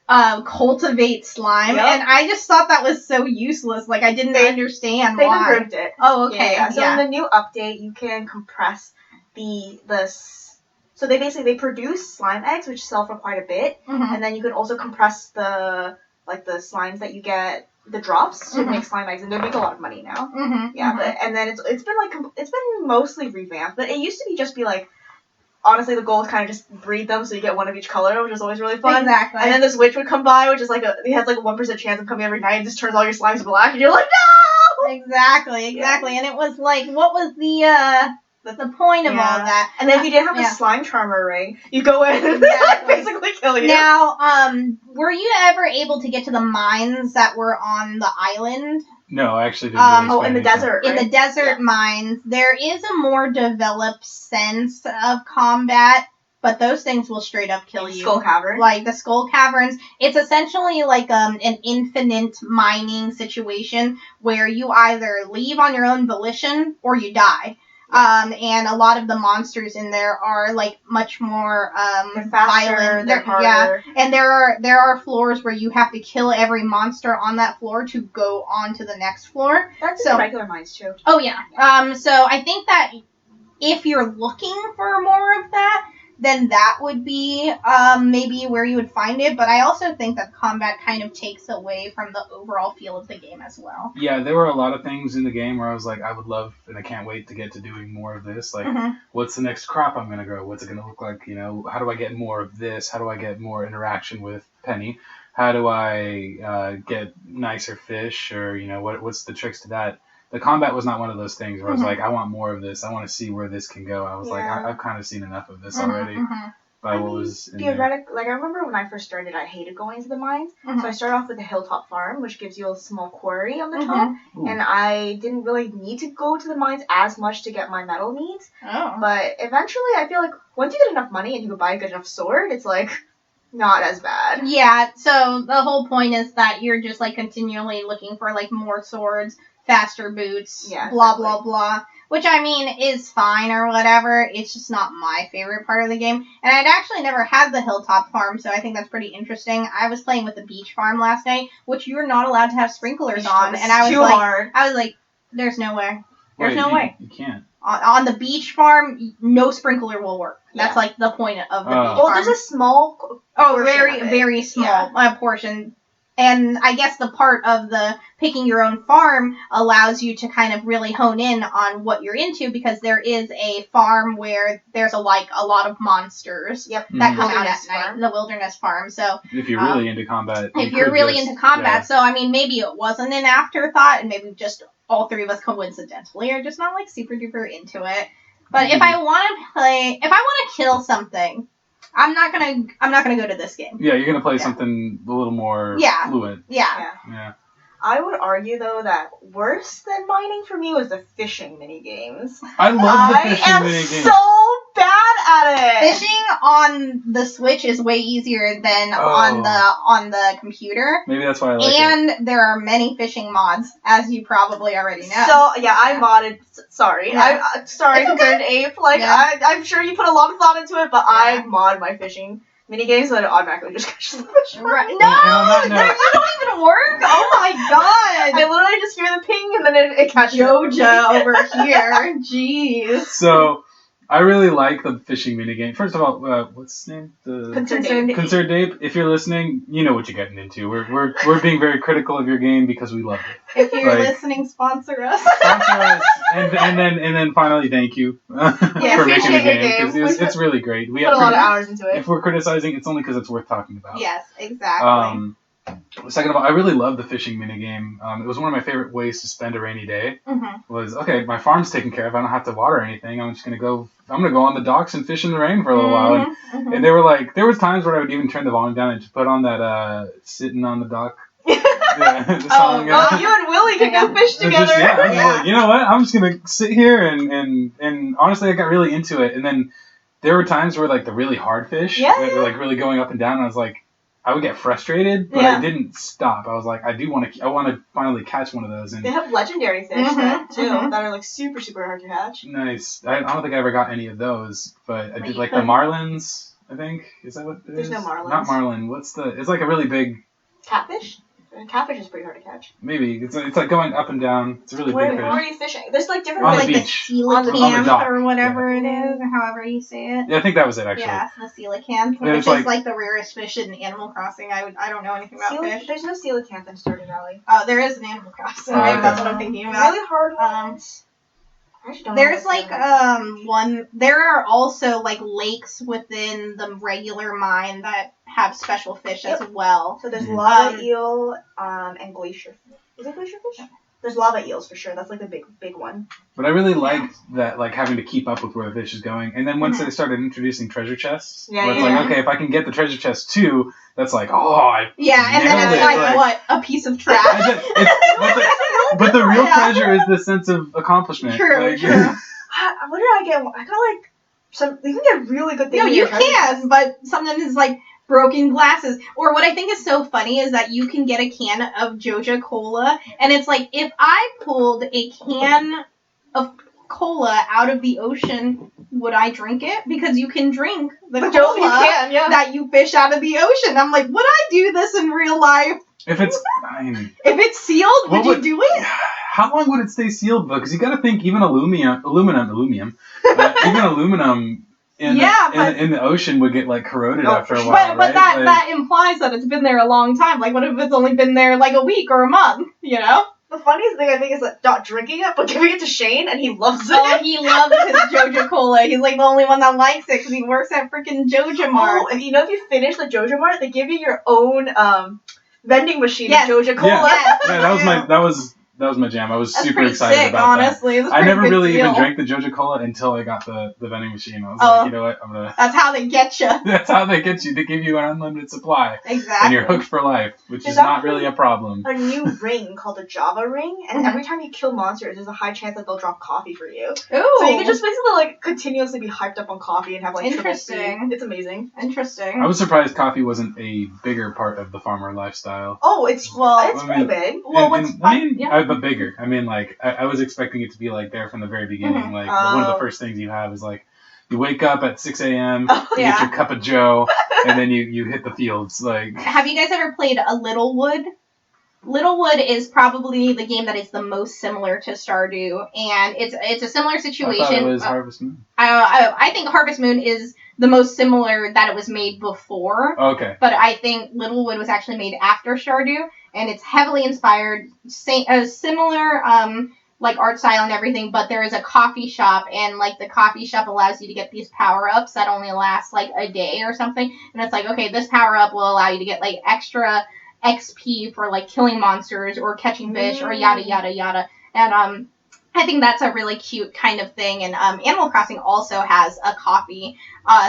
cultivate slime, and I just thought that was so useless. Like, I didn't understand why. They improved it. Oh, okay. Yeah. So in the new update, you can compress so they produce slime eggs, which sell for quite a bit, and then you can also compress the slimes that you get, the drops, to make slime eggs, and they make a lot of money now. But and then it's been mostly revamped, but it used to just be like, honestly, the goal is kind of just breed them so you get one of each color, which is always really fun. Exactly. And then this witch would come by, which is like it has like a 1% chance of coming every night, and just turns all your slimes black, and you're like, no! Exactly. Yeah. And it was like, what was the point of all that? And then if you didn't have a slime charmer ring, you go in and basically kill you. Now, were you ever able to get to the mines that were on the island? No, I actually didn't. In the desert. Right? In the desert mines, there is a more developed sense of combat, but those things will straight up kill you. Skull Cavern. Like the Skull Caverns, it's essentially like an infinite mining situation where you either leave on your own volition or you die. And a lot of the monsters in there are like much more they're faster, violent. They're harder. Yeah, and there are floors where you have to kill every monster on that floor to go on to the next floor. That's in regular mines too. Oh yeah. So I think that if you're looking for more of that, then that would be maybe where you would find it. But I also think that combat kind of takes away from the overall feel of the game as well. Yeah, there were a lot of things in the game where I was like, I would love, and I can't wait to get to doing more of this. Like, what's the next crop I'm going to grow? What's it going to look like? You know, how do I get more of this? How do I get more interaction with Penny? How do I get nicer fish? Or, you know, what's the tricks to that? The combat was not one of those things where I was like, I want more of this. I want to see where this can go. I was like, I've kind of seen enough of this already. By what was in there. Like, I remember when I first started, I hated going to the mines. So I started off with the Hilltop Farm, which gives you a small quarry on the top. And I didn't really need to go to the mines as much to get my metal needs. But eventually, I feel like once you get enough money and you can buy a good enough sword, it's like not as bad. Yeah, so the whole point is that you're just like continually looking for like more swords, faster boots, blah, blah, blah. Which, I mean, is fine or whatever. It's just not my favorite part of the game. And I'd actually never had the Hilltop Farm, so I think that's pretty interesting. I was playing with the Beach Farm last night, which you're not allowed to have sprinklers on. And I was like, there's no way. There's no way. You can't. On the Beach Farm, no sprinkler will work. That's like the point of the Beach Farm. Well, there's a small very small portion. And I guess the part of the picking your own farm allows you to kind of really hone in on what you're into, because there is a farm where there's a lot of monsters that come out at night, the Wilderness Farm. So if you're really into combat, so I mean, maybe it wasn't an afterthought, and maybe just all three of us coincidentally are just not like super duper into it. But if I want to kill something, I'm not gonna go to this game. Yeah, you're gonna play something a little more fluid. Yeah. I would argue though that worse than mining for me was the fishing mini games. I love the fishing mini games. So bad at it. Fishing on the Switch is way easier than on the computer. Maybe that's why I like it. And there are many fishing mods, as you probably already know. So I modded. Sorry, I'm sorry, compared to Ape. Like I'm sure you put a lot of thought into it, but I mod my fishing minigames so that it automatically just catches the fish. Right. No, you don't even work. Oh my god! I literally just hear the ping and then it catches Joja over here. Jeez. So I really like the fishing minigame. First of all, what's his name? The Concerned Ape. If you're listening, you know what you're getting into. We're being very critical of your game because we love it. If you're listening, sponsor us. Sponsor us, and then finally, thank you for making the game because it's really great. We put a lot of hours into it. If we're criticizing, it's only because it's worth talking about. Yes, exactly. Second of all, I really love the fishing minigame. It was one of my favorite ways to spend a rainy day. Was okay, my farm's taken care of. I don't have to water anything. I'm gonna go on the docks and fish in the rain for a little while. And there were times where I would even turn the volume down and just put on that "Sitting on the Dock." The song. You and Willie can go fish together. Like, you know what? I'm just gonna sit here and honestly, I got really into it. And then there were times where like the really hard fish, were like really going up and down. And I was like, I would get frustrated, but I didn't stop. I was like, I want to finally catch one of those. And they have legendary fish that are like super, super hard to catch. Nice. I don't think I ever got any of those, but I did like the marlins, I think. Is that what it is? There's no marlins. Not marlin. It's like a really big... Catfish? Catfish is pretty hard to catch. Maybe. It's like going up and down. It's a really big fish. Where are you fishing? There's like different... On like the beach. The coelacanth or whatever it is, or however you say it. Yeah, I think that was it, actually. Yeah, the coelacanth, which is like the rarest fish in Animal Crossing. I don't know anything about fish. There's no coelacanth in Stardew Valley. Oh, there is an Animal Crossing. Maybe that's what I'm thinking about. Really hard ones. There's like there are also like lakes within the regular mine that have special fish as well. So there's lava eel and glacier. Is it glacier fish? There's lava eels for sure. That's like the big one. But I really liked that, like having to keep up with where the fish is going. And then once they started introducing treasure chests, where it's like, okay, if I can get the treasure chest too, that's like, and then it's like what, a piece of trash. But the real treasure is the sense of accomplishment. True. What did I get? I got like some. You can get really good things. No, you can, but something is like broken glasses. Or what I think is so funny is that you can get a can of Joja Cola, and it's like, if I pulled a can of cola out of the ocean, would I drink it? Because you can drink the cola that you fish out of the ocean. I'm like, would I do this in real life? If it's sealed, would you do it? How long would it stay sealed, though? Because you got to think, even aluminum, even aluminum in the ocean would get like corroded after a while. But that implies that it's been there a long time. Like, what if it's only been there like a week or a month? You know. The funniest thing I think is like not drinking it, but giving it to Shane, and he loves it. Oh, he loves his Joja Cola. He's like the only one that likes it because he works at freaking Joja Mart. Oh, and you know, if you finish the Joja Mart, they give you your own vending machine of Joja Cola. That was my jam. I was That's super excited sick, about honestly. that. I never really even drank the Joja Cola until I got the vending machine. I was like, you know what? That's how they get you. That's how they get you. They give you an unlimited supply. Exactly. And you're hooked for life, which is not really a problem. A new ring called the Java ring, and every time you kill monsters, there's a high chance that they'll drop coffee for you. Ooh. So you can just basically like continuously be hyped up on coffee and have like Interesting. triple speed. It's amazing. Interesting. I was surprised coffee wasn't a bigger part of the farmer lifestyle. Oh, it's pretty big. Well, but bigger. I mean, like, I was expecting it to be, like, there from the very beginning. Like, one of the first things you have is, like, you wake up at 6 a.m., you get your cup of joe, and then you hit the fields. Like, have you guys ever played a Littlewood? Littlewood is probably the game that is the most similar to Stardew, and it's a similar situation. I thought it was Harvest Moon. I think Harvest Moon is the most similar that it was made before. Okay. But I think Littlewood was actually made after Stardew, and it's heavily inspired, similar like art style and everything, but there is a coffee shop, and like the coffee shop allows you to get these power-ups that only last like a day or something, and it's like, okay, this power-up will allow you to get like extra XP for like killing monsters or catching fish or yada yada yada. And I think that's a really cute kind of thing. And Animal Crossing also has a coffee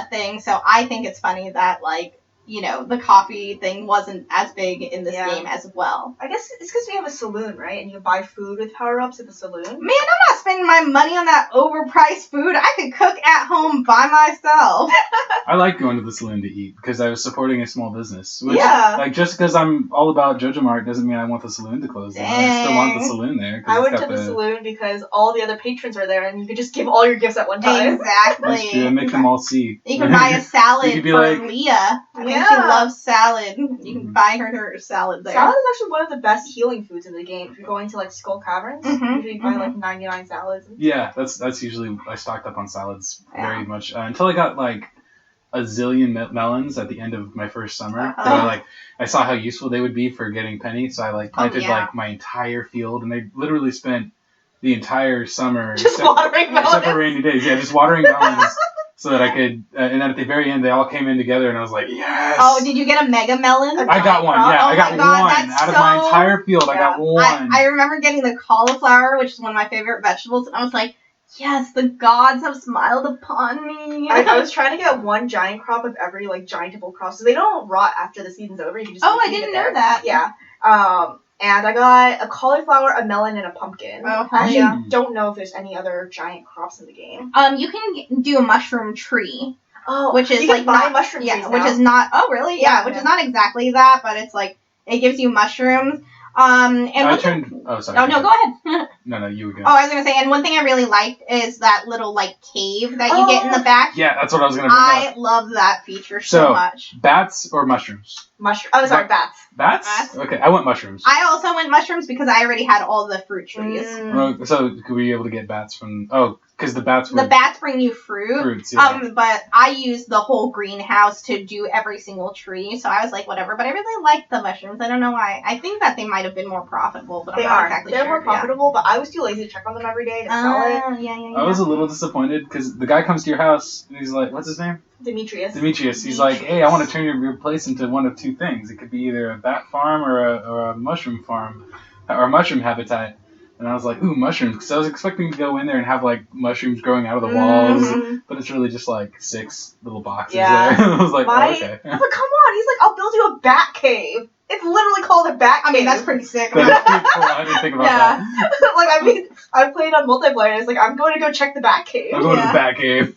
thing, so I think it's funny that like, you know, the coffee thing wasn't as big in this game as well. I guess it's because we have a saloon, right? And you buy food with power-ups at the saloon. Man, I'm not spending my money on that overpriced food. I could cook at home by myself. I like going to the saloon to eat because I was supporting a small business. Which, like, just because I'm all about Joja Mart doesn't mean I want the saloon to close down. I still want the saloon there. I went to the saloon because all the other patrons were there, and you could just give all your gifts at one time. Exactly. That's true. And make them all see. You can buy a salad for Leah. She loves salad. You can buy her salad there. Salad is actually one of the best healing foods in the game. If you're going to like Skull Caverns, usually you buy like 99 salads. Yeah, that's usually I stocked up on salads very much until I got like a zillion melons at the end of my first summer. So I saw how useful they would be for getting penny, so I like planted like my entire field, and I literally spent the entire summer watering melons. Except for rainy days, just watering melons. So that I could, and then at the very end, they all came in together, and I was like, yes! Oh, did you get a mega melon? I got one, I got one. Out of my entire field, I got one. I remember getting the cauliflower, which is one of my favorite vegetables, and I was like, yes, the gods have smiled upon me. I was trying to get one giant crop of every, like, giantable crop, so they don't rot after the season's over. You can just I didn't know that. Yeah. And I got a cauliflower, a melon, and a pumpkin. Oh, I don't know if there's any other giant crops in the game. You can do a mushroom tree. Oh, which is you like can buy not, mushroom trees now. Which is not. Oh, really? Yeah, which is not exactly that, but it's like it gives you mushrooms. And Oh, sorry. Oh no, go ahead. No, you were good. Oh, I was gonna say, and one thing I really liked is that little like cave that you get in the back. Yeah, that's what I was gonna bring I up. love that feature so much. Bats or mushrooms? Bats. Bats? Okay, I went mushrooms. I also went mushrooms because I already had all the fruit trees. So could we be able to get bats from? Oh, because the bats. The bats bring you fruits. Yeah. But I used the whole greenhouse to do every single tree, so I was like, whatever. But I really liked the mushrooms. I don't know why. I think that they might have been more profitable, but I'm not exactly sure. They're more profitable, but I was too lazy to check on them every day to sell it. Yeah. I was a little disappointed because the guy comes to your house and he's like, "What's his name?" Demetrius. He's like, "Hey, I want to turn your place into one of two things. It could be either a bat farm or a mushroom farm, or a mushroom habitat." And I was like, "Ooh, mushrooms!" Because I was expecting to go in there and have like mushrooms growing out of the walls, but it's really just like 6 little boxes there. I was like, okay. But come on, he's like, "I'll build you a bat cave." It's literally called a bat cave. I mean, that's pretty sick. That's pretty cool. I didn't think about that. Like, I mean, I played on multiplayer, and it's like, I'm going to go check the bat cave. I'm going to the bat cave.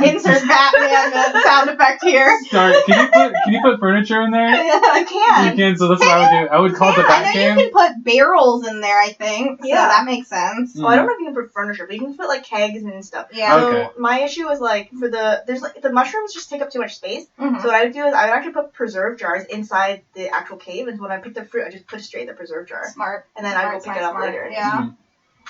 Insert Batman sound effect here. Sorry, can you put furniture in there? Yeah, I can. You can, so that's what I would do. I would call it the bat cave. I know you can put barrels in there, I think. So that makes sense. Well, I don't know if you can put furniture, but you can put, like, kegs and stuff. Yeah. So my issue is, like, the mushrooms just take up too much space. So what I would do is I would actually put preserve jars inside the actual cave, and when I pick the fruit, I just put it straight in the preserve jar. Smart. And then I go pick it up later. Yeah.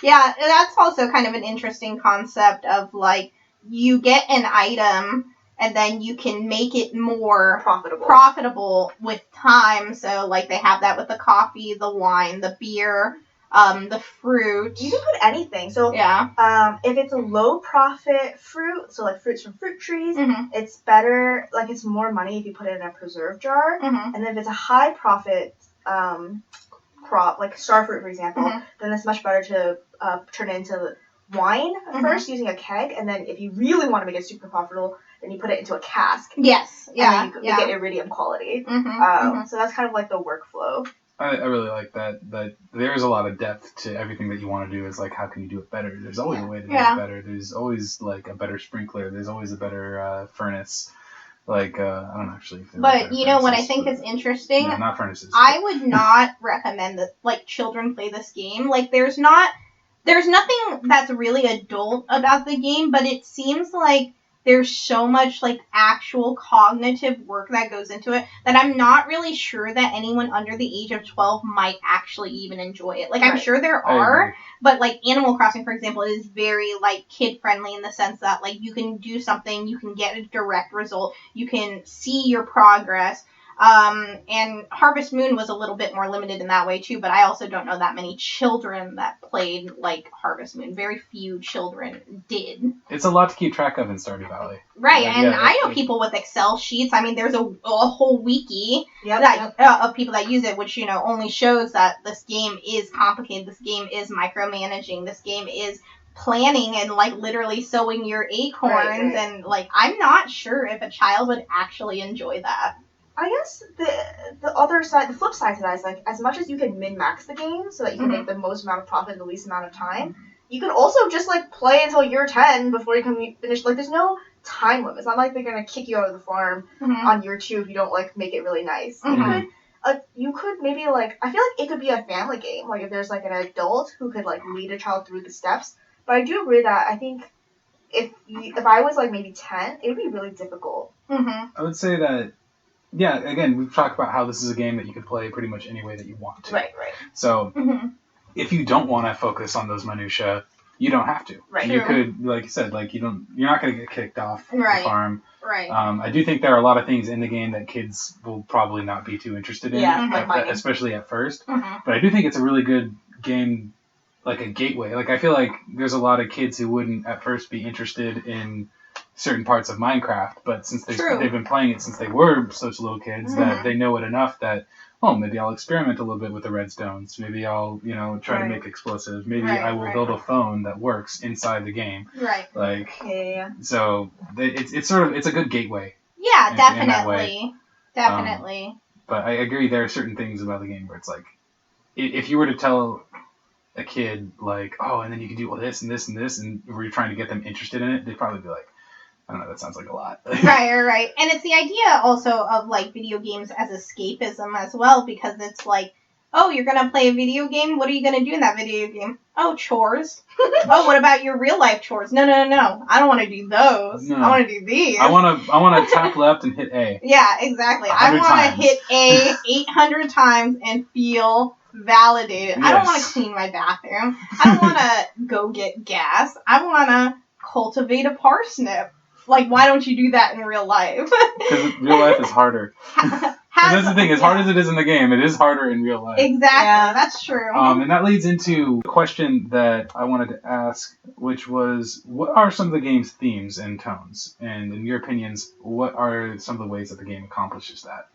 Yeah, that's also kind of an interesting concept of, like, you get an item, and then you can make it more profitable with time. So, like, they have that with the coffee, the wine, the beer, the fruit. You can put anything. So, if it's a low profit fruit, so like fruits from fruit trees, it's better, like it's more money if you put it in a preserve jar. And then if it's a high profit crop, like starfruit, for example, then it's much better to turn it into wine first using a keg, and then if you really want to make it super profitable, then you put it into a cask. Yes. Yeah. And then you get iridium quality. So that's kind of like the workflow. I really like that there's a lot of depth to everything that you want to do. Is like, how can you do it better? There's always a way to do it better. There's always like a better sprinkler. There's always a better furnace. Like, I don't actually. If but you know what I think is interesting? No, not furnaces. I would not recommend that like children play this game. Like, there's nothing that's really adult about the game, but it seems like there's so much like actual cognitive work that goes into it that I'm not really sure that anyone under the age of 12 might actually even enjoy it. Like, I'm sure there are, but like Animal Crossing, for example, is very like kid friendly in the sense that like you can do something, you can get a direct result, you can see your progress. And Harvest Moon was a little bit more limited in that way too, but I also don't know that many children that played like Harvest Moon. Very few children did. It's a lot to keep track of in Stardew Valley. Right, and I know people with Excel sheets. I mean, there's a whole wiki of people that use it, which, you know, only shows that this game is complicated, this game is micromanaging, this game is planning and like literally sowing your acorns, and like I'm not sure if a child would actually enjoy that. I guess the other side, the flip side to that is, like, as much as you can min-max the game so that you can make the most amount of profit in the least amount of time, you can also just, like, play until you're 10 before you can finish. Like, there's no time limit. It's not like they're going to kick you out of the farm on year 2 if you don't, like, make it really nice. You could maybe, like, I feel like it could be a family game. Like, if there's, like, an adult who could, like, lead a child through the steps. But I do agree that I think if I was, like, maybe 10, it would be really difficult I would say that, yeah, again, we've talked about how this is a game that you could play pretty much any way that you want to. Right. So, if you don't want to focus on those minutiae, you don't have to. Right. You could, like you said, you're not going to get kicked off the farm. Right. I do think there are a lot of things in the game that kids will probably not be too interested in, especially at first. But I do think it's a really good game, like a gateway. Like, I feel like there's a lot of kids who wouldn't at first be interested in certain parts of Minecraft, but since they've been playing it since they were such little kids, that they know it enough that, oh, maybe I'll experiment a little bit with the redstones. Maybe I'll, try to make explosives. Maybe I will build a phone that works inside the game. Right. So it's a good gateway. Yeah, definitely. Definitely. But I agree, there are certain things about the game where it's like, if you were to tell a kid, like, oh, and then you can do all this and this and this, and we're trying to get them interested in it, they'd probably be like, I don't know, that sounds like a lot. Right. And it's the idea also of, video games as escapism as well, because it's like, oh, you're going to play a video game? What are you going to do in that video game? Oh, chores. Oh, what about your real life chores? No. I don't want to do those. No. I want to do these. I want to tap left and hit A. Yeah, exactly. I want to hit A 800 times and feel validated. Yes. I don't want to clean my bathroom. I don't want to go get gas. I want to cultivate a parsnip. Like, why don't you do that in real life? Because real life is harder. That's the thing. As hard as it is in the game, it is harder in real life. Exactly. Yeah, that's true. And that leads into a question that I wanted to ask, which was, what are some of the game's themes and tones? And in your opinions, what are some of the ways that the game accomplishes that?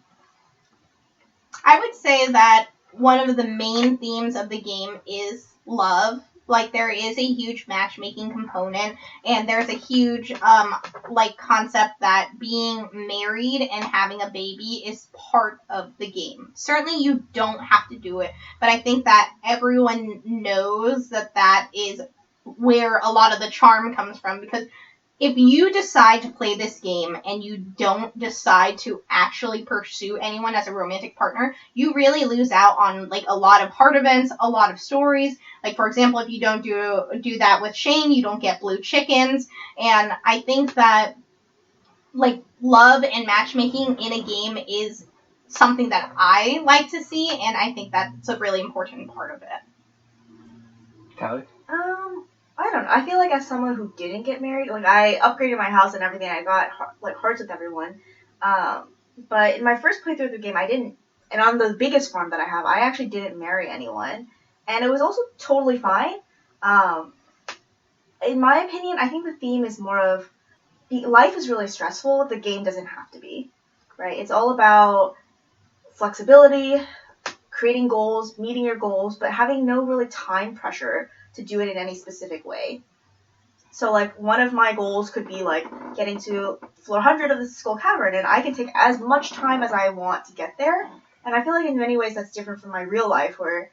I would say that one of the main themes of the game is love. Like, there is a huge matchmaking component, and there's a huge, concept that being married and having a baby is part of the game. Certainly, you don't have to do it, but I think that everyone knows that is where a lot of the charm comes from, because if you decide to play this game and you don't decide to actually pursue anyone as a romantic partner, you really lose out on, a lot of heart events, a lot of stories. Like, for example, if you don't do that with Shane, you don't get blue chickens. And I think that, love and matchmaking in a game is something that I like to see, and I think that's a really important part of it. Callie? I don't know. I feel like as someone who didn't get married, I upgraded my house and everything. I got hearts with everyone. But in my first playthrough of the game, I didn't. And on the biggest farm that I have, I actually didn't marry anyone, and it was also totally fine. In my opinion, I think the theme is more of life is really stressful. The game doesn't have to be, right? It's all about flexibility, creating goals, meeting your goals, but having no really time pressure to do it in any specific way. So, one of my goals could be, getting to floor 100 of the Skull Cavern, and I can take as much time as I want to get there. And I feel like in many ways that's different from my real life, where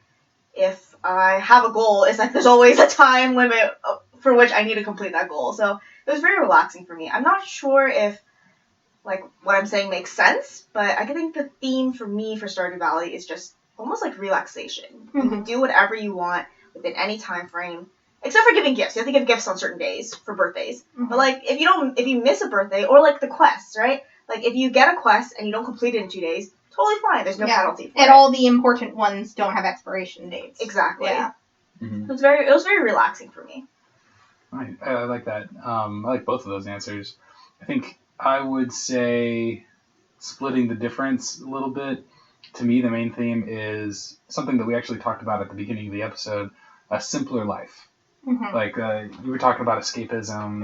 if I have a goal, it's there's always a time limit for which I need to complete that goal. So it was very relaxing for me. I'm not sure if, what I'm saying makes sense, but I think the theme for me for Stardew Valley is just almost like relaxation. Mm-hmm. You can do whatever you want within any time frame, except for giving gifts. You have to give gifts on certain days for birthdays. Mm-hmm. But if you miss a birthday, or the quests, right? If you get a quest and you don't complete it in 2 days, totally fine. There's no penalty for it. And all the important ones don't have expiration dates. Exactly. Yeah. Mm-hmm. It was very relaxing for me. I like that. I like both of those answers. I think I would say splitting the difference a little bit. To me, the main theme is something that we actually talked about at the beginning of the episode, a simpler life. Mm-hmm. You were talking about escapism.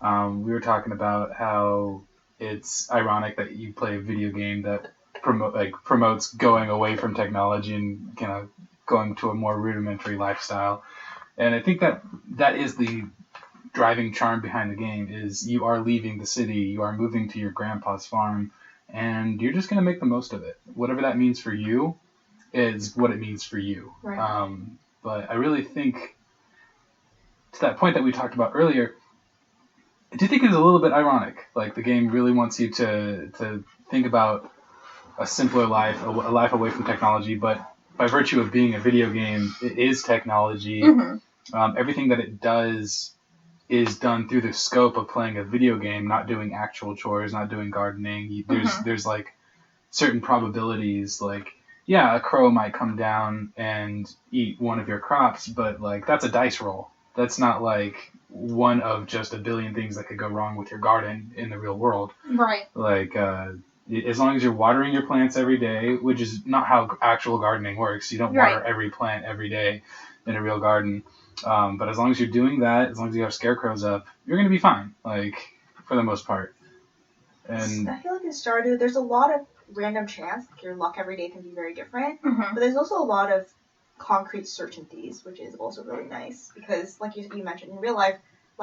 Mm-hmm. We were talking about how it's ironic that you play a video game that promotes going away from technology and kind of going to a more rudimentary lifestyle. And I think that is the driving charm behind the game, is you are leaving the city, you are moving to your grandpa's farm, and you're just going to make the most of it. Whatever that means for you is what it means for you. Right. But I really think, to that point that we talked about earlier, I do think it's a little bit ironic. The game really wants you to think about a simpler life, a life away from technology, but by virtue of being a video game, it is technology. Mm-hmm. Everything that it does is done through the scope of playing a video game, not doing actual chores, not doing gardening. There's like certain probabilities, like, yeah, a crow might come down and eat one of your crops, but like that's a dice roll. That's not like one of just a billion things that could go wrong with your garden in the real world. Right. Like, as long as you're watering your plants every day, which is not how actual gardening works. You don't water every plant every day in a real garden. But as long as you're doing that, as long as you have scarecrows up, you're going to be fine, like, for the most part. And I feel like in Stardew, there's a lot of random chance. Like your luck every day can be very different. Mm-hmm. But there's also a lot of concrete certainties, which is also really nice. Because, like you mentioned, in real life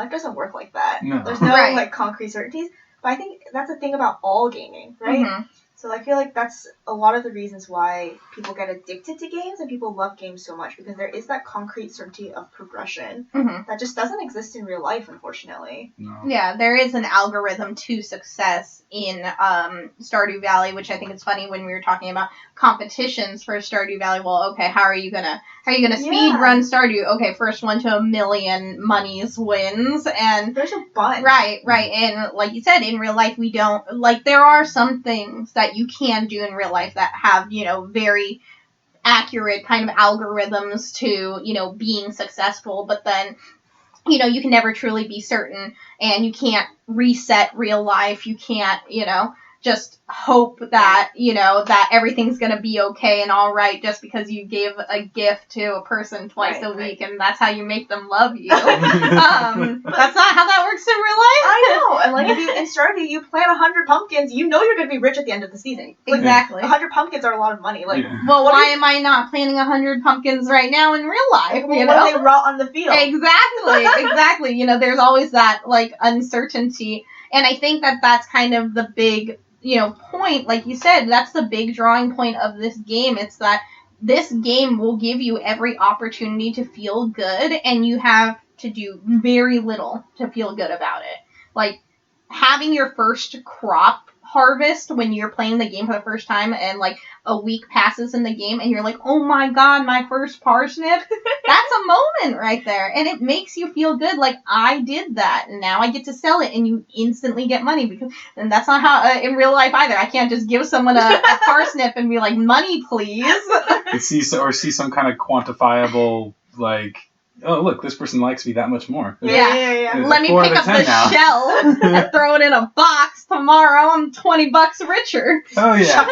doesn't work like that. No. There's no, Right. like, concrete certainties. But I think that's the thing about all gaming, right? Mm-hmm. So I feel like that's a lot of the reasons why people get addicted to games and people love games so much, because there is that concrete certainty of progression Mm-hmm. that just doesn't exist in real life, unfortunately. no. Yeah, there is an algorithm to success in Stardew Valley, which I think is funny when we were talking about competitions for Stardew Valley. Well, okay, how are you gonna speed run Stardew? Okay, first one to 1 million monies wins, and There's a bunch. right, and like you said, in real life we don't, like, there are some things that you can do in real life that have, very accurate kind of algorithms to, being successful, but then, you can never truly be certain, and you can't reset real life. You can't, just hope that, that everything's going to be okay and all right just because you gave a gift to a person twice a week, and that's how you make them love you. That's not how that works in real life. I know, and like if you in Stardew you plant 100 pumpkins, you know you're gonna be rich at the end of the season. Like, Exactly. 100 pumpkins are a lot of money. Like, Well, why am I not planting 100 pumpkins right now in real life? well, what if they rot on the field? Exactly. There's always that, like, uncertainty, and I think that that's kind of the big, point. Like you said, that's the big drawing point of this game. It's that this game will give you every opportunity to feel good, and you have to do very little to feel good about it. Like, having your first crop harvest when you're playing the game for the first time, and like a week passes in the game and you're like, oh my god, my first parsnip. That's a moment right there, and it makes you feel good. Like, I did that, and now I get to sell it, and you instantly get money, and that's not how in real life either. I can't just give someone a parsnip and be like, money please. see some kind of quantifiable, like, oh, look, this person likes me that much more. Yeah. Let me pick up the shell and throw it in a box. Tomorrow I'm $20 richer. Oh, yeah.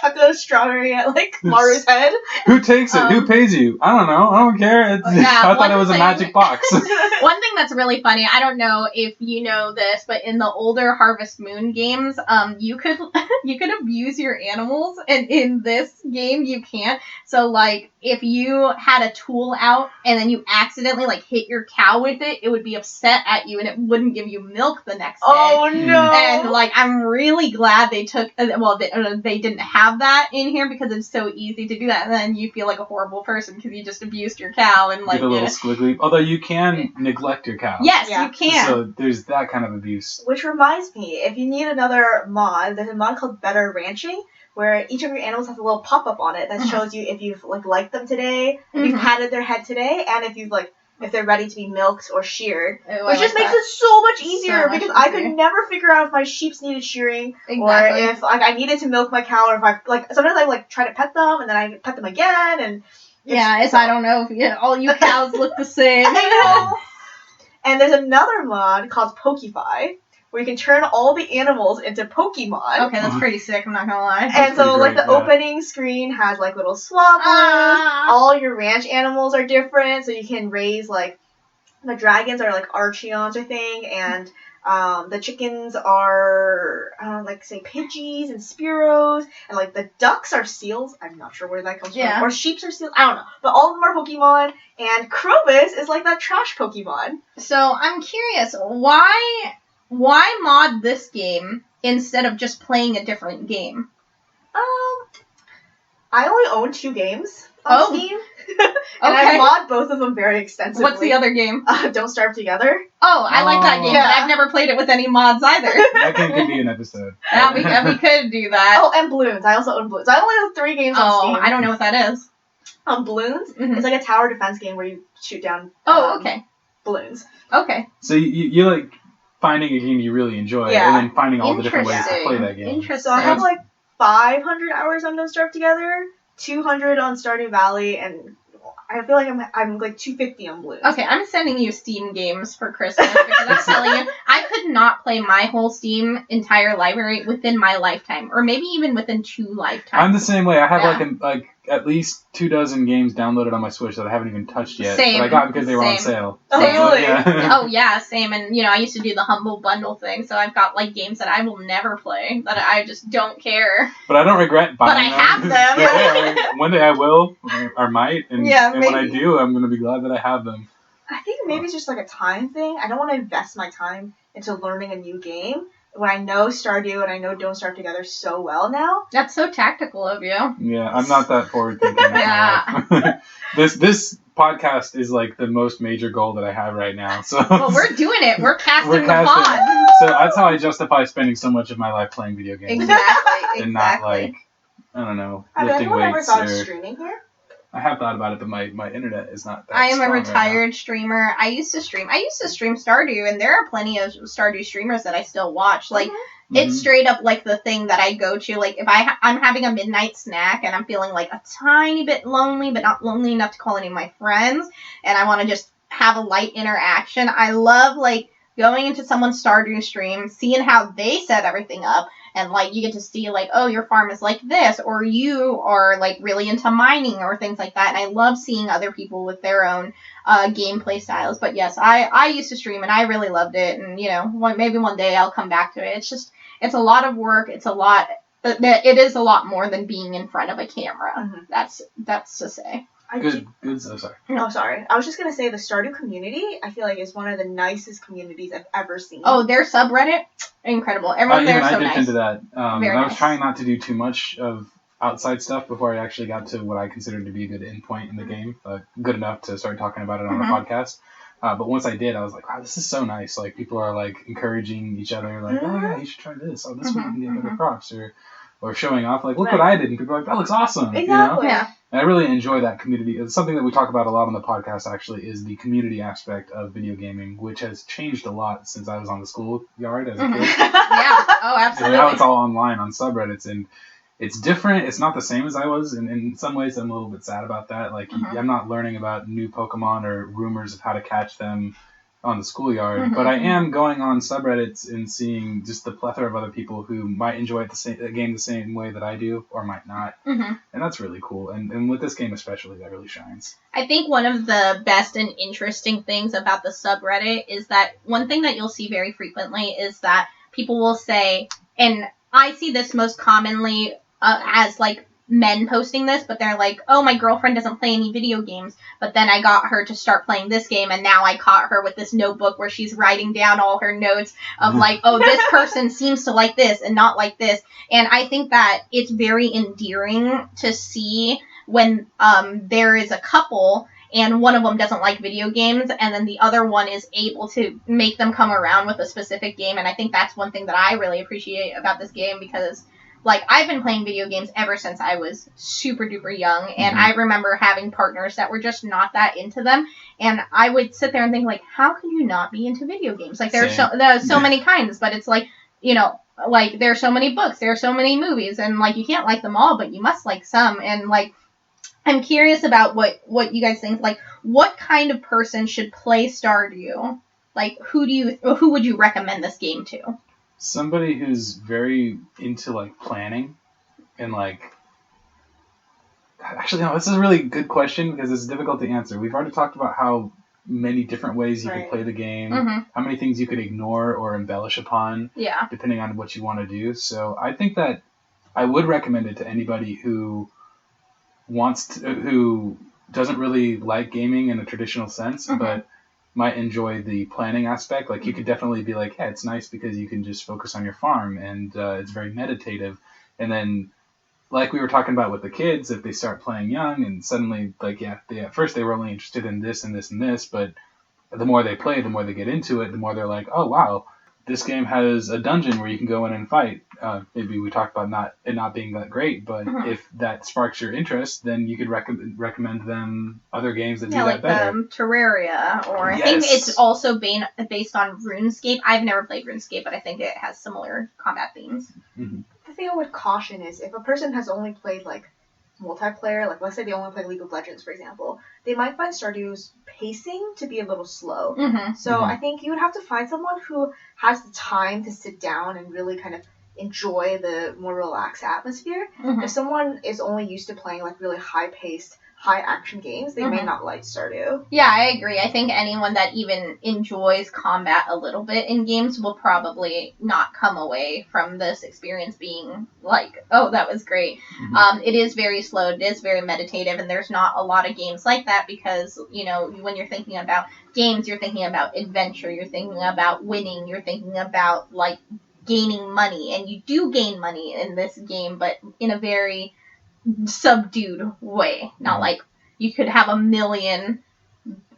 Chuck a strawberry at, like, Maru's head. Who takes it? Who pays you? I don't know. I don't care. I thought it was a magic box. One thing that's really funny, I don't know if you know this, but in the older Harvest Moon games, you could abuse your animals, and in this game you can't. So, like, if you had a tool out and then you accidentally, like, hit your cow with it, it would be upset at you and it wouldn't give you milk the next day. Oh, no. And, like, I'm really glad they took, they didn't have that in here, because it's so easy to do that, and then you feel like a horrible person because you just abused your cow, and, like, Get a little squiggly. Although you can neglect your cow. Yes, Yeah. you can. So there's that kind of abuse. Which reminds me, if you need another mod, there's a mod called Better Ranching, where each of your animals has a little pop-up on it that shows you if you've, like, liked them today, if you've patted their head today, and if you've, like, if they're ready to be milked or sheared. Which just makes it so much easier, because I could never figure out if my sheeps needed shearing, or if, like, I needed to milk my cow, or if I, like, sometimes I, like, try to pet them, and then I pet them again, and... I don't know if all you cows look the same. I know! And there's another mod called Pokify, where you can turn all the animals into Pokemon. Okay, that's pretty sick, I'm not gonna lie. And so, like, great, the opening screen has, like, little swabblers. All your ranch animals are different, so you can raise, like, the dragons are, like, Archeons, I think, and the chickens are, like, say, Pidgeys and Spearows, and, like, the ducks are seals. I'm not sure where that comes from. Or sheeps are seals. I don't know. But all of them are Pokemon, and Krobus is, like, that trash Pokemon. So, I'm curious, why mod this game instead of just playing a different game? I only own 2 games on Steam. And I mod both of them very extensively. What's the other game? Don't Starve Together. Oh, I like that game, but I've never played it with any mods either. That game could be an episode. Yeah, we could do that. Oh, and Bloons. I also own Bloons. I only have 3 games on Steam. I don't know what that is. Bloons? It's like a tower defense game where you shoot down... okay. balloons. Okay. So you like finding a game you really enjoy, Yeah. and then finding all the different ways to play that game. Interesting. So I have like 500 hours on Don't Starve Together, 200 on Stardew Valley, and I feel like I'm like 250 on Blues. Okay, I'm sending you Steam games for Christmas because I'm telling you, I could not play my whole Steam entire library within my lifetime, or maybe even within 2 lifetimes. I'm the same way. I have like at least 24 games downloaded on my Switch that I haven't even touched yet. Same. That I got because they were on sale. Oh, really? Yeah. Oh yeah, same. And I used to do the Humble Bundle thing, so I've got like games that I will never play that I just don't care. But I don't regret buying them. But I have them. Yeah, one day I will, or might, and when I maybe. do, I'm going to be glad that I have them. I think maybe it's just like a time thing. I don't want to invest my time into learning a new game when I know Stardew and I know Don't Starve Together so well now. That's so tactical of you. Yeah, I'm not that forward thinking. Yeah. This podcast is like the most major goal that I have right now. So Well, we're doing it. We're casting the casting. pod. So that's how I justify spending so much of my life playing video games. Exactly. And not like, I don't know, Have lifting anyone ever weights thought of or... streaming here? I have thought about it, but my internet is not that I am a strong retired streamer. I used to stream Stardew, and there are plenty of Stardew streamers that I still watch. Like, it's straight up like the thing that I go to. Like, if I'm having a midnight snack and I'm feeling like a tiny bit lonely, but not lonely enough to call any of my friends, and I want to just have a light interaction, I love, like, going into someone's Stardew stream, seeing how they set everything up, and, like, you get to see, like, oh, your farm is like this, or you are, like, really into mining, or things like that, and I love seeing other people with their own gameplay styles. But yes, I used to stream, and I really loved it, and, maybe one day I'll come back to it. It's just, it's a lot of work, it is a lot more than being in front of a camera. Mm-hmm. That's to say. Good. Oh, sorry. Oh, sorry. I was just going to say the Stardew community, I feel like, is one of the nicest communities I've ever seen. Oh, their subreddit? Incredible. Everyone there is so I dipped nice. into that. Very I was nice. trying not to do too much of outside stuff before I actually got to what I considered to be a good endpoint in the game. Good enough to start talking about it on the podcast. But once I did, I was like, wow, this is so nice. Like, people are, like, encouraging each other, like, oh, yeah, you should try this. Oh, this one you can get better crops. Or showing off, like, look what I did. And people are like, that looks awesome. Exactly. Yeah. And I really enjoy that community. It's something that we talk about a lot on the podcast, actually, is the community aspect of video gaming, which has changed a lot since I was on the schoolyard as a kid. Yeah. Oh, absolutely. Now it's all online on subreddits, and it's different. It's not the same as I was, and in some ways I'm a little bit sad about that. Like, I'm not learning about new Pokemon or rumors of how to catch them on the schoolyard, but I am going on subreddits and seeing just the plethora of other people who might enjoy the game the same way that I do, or might not, and that's really cool. And with this game especially, that really shines. I think one of the best and interesting things about the subreddit is that one thing that you'll see very frequently is that people will say, and I see this most commonly as, like, men posting this, but they're like, oh, my girlfriend doesn't play any video games, but then I got her to start playing this game, and now I caught her with this notebook where she's writing down all her notes of, like, oh, this person seems to like this and not like this. And I think that it's very endearing to see when there is a couple and one of them doesn't like video games, and then the other one is able to make them come around with a specific game. And I think that's one thing that I really appreciate about this game, because, like, I've been playing video games ever since I was super duper young, and I remember having partners that were just not that into them, and I would sit there and think, like, how can you not be into video games? Like, there's so many kinds, but it's like, like, there are so many books, there are so many movies, and, like, you can't like them all, but you must like some. And, like, I'm curious about what you guys think. Like, what kind of person should play Stardew? Like, who would you recommend this game to? Somebody who's very into, like, planning and, like... Actually, no, this is a really good question because it's difficult to answer. We've already talked about how many different ways you could play the game, how many things you could ignore or embellish upon, depending on what you want to do. So I think that I would recommend it to anybody who who doesn't really like gaming in a traditional sense, but might enjoy the planning aspect. Like, you could definitely be like, yeah, it's nice because you can just focus on your farm, and it's very meditative. And then, like we were talking about with the kids, if they start playing young and suddenly, like, at first they were only interested in this and this and this, but the more they play, the more they get into it, the more they're like, oh, wow, this game has a dungeon where you can go in and fight. Maybe we talked about it not being that great, but if that sparks your interest, then you could recommend them other games that do that better. Terraria, or I think it's also based on RuneScape. I've never played RuneScape, but I think it has similar combat themes. Mm-hmm. The thing I would caution is if a person has only played like multiplayer, like let's say they only play League of Legends, for example, they might find Stardew's pacing to be a little slow. So I think you would have to find someone who has the time to sit down and really kind of enjoy the more relaxed atmosphere. If someone is only used to playing like really high-paced, high-action games, they may not like Stardew. Yeah, I agree. I think anyone that even enjoys combat a little bit in games will probably not come away from this experience being like, oh, that was great. It is very slow, it is very meditative, and there's not a lot of games like that because, you know, when you're thinking about games, you're thinking about adventure, you're thinking about winning, you're thinking about, like, gaining money, and you do gain money in this game, but in a very subdued way. Not like you could have a million,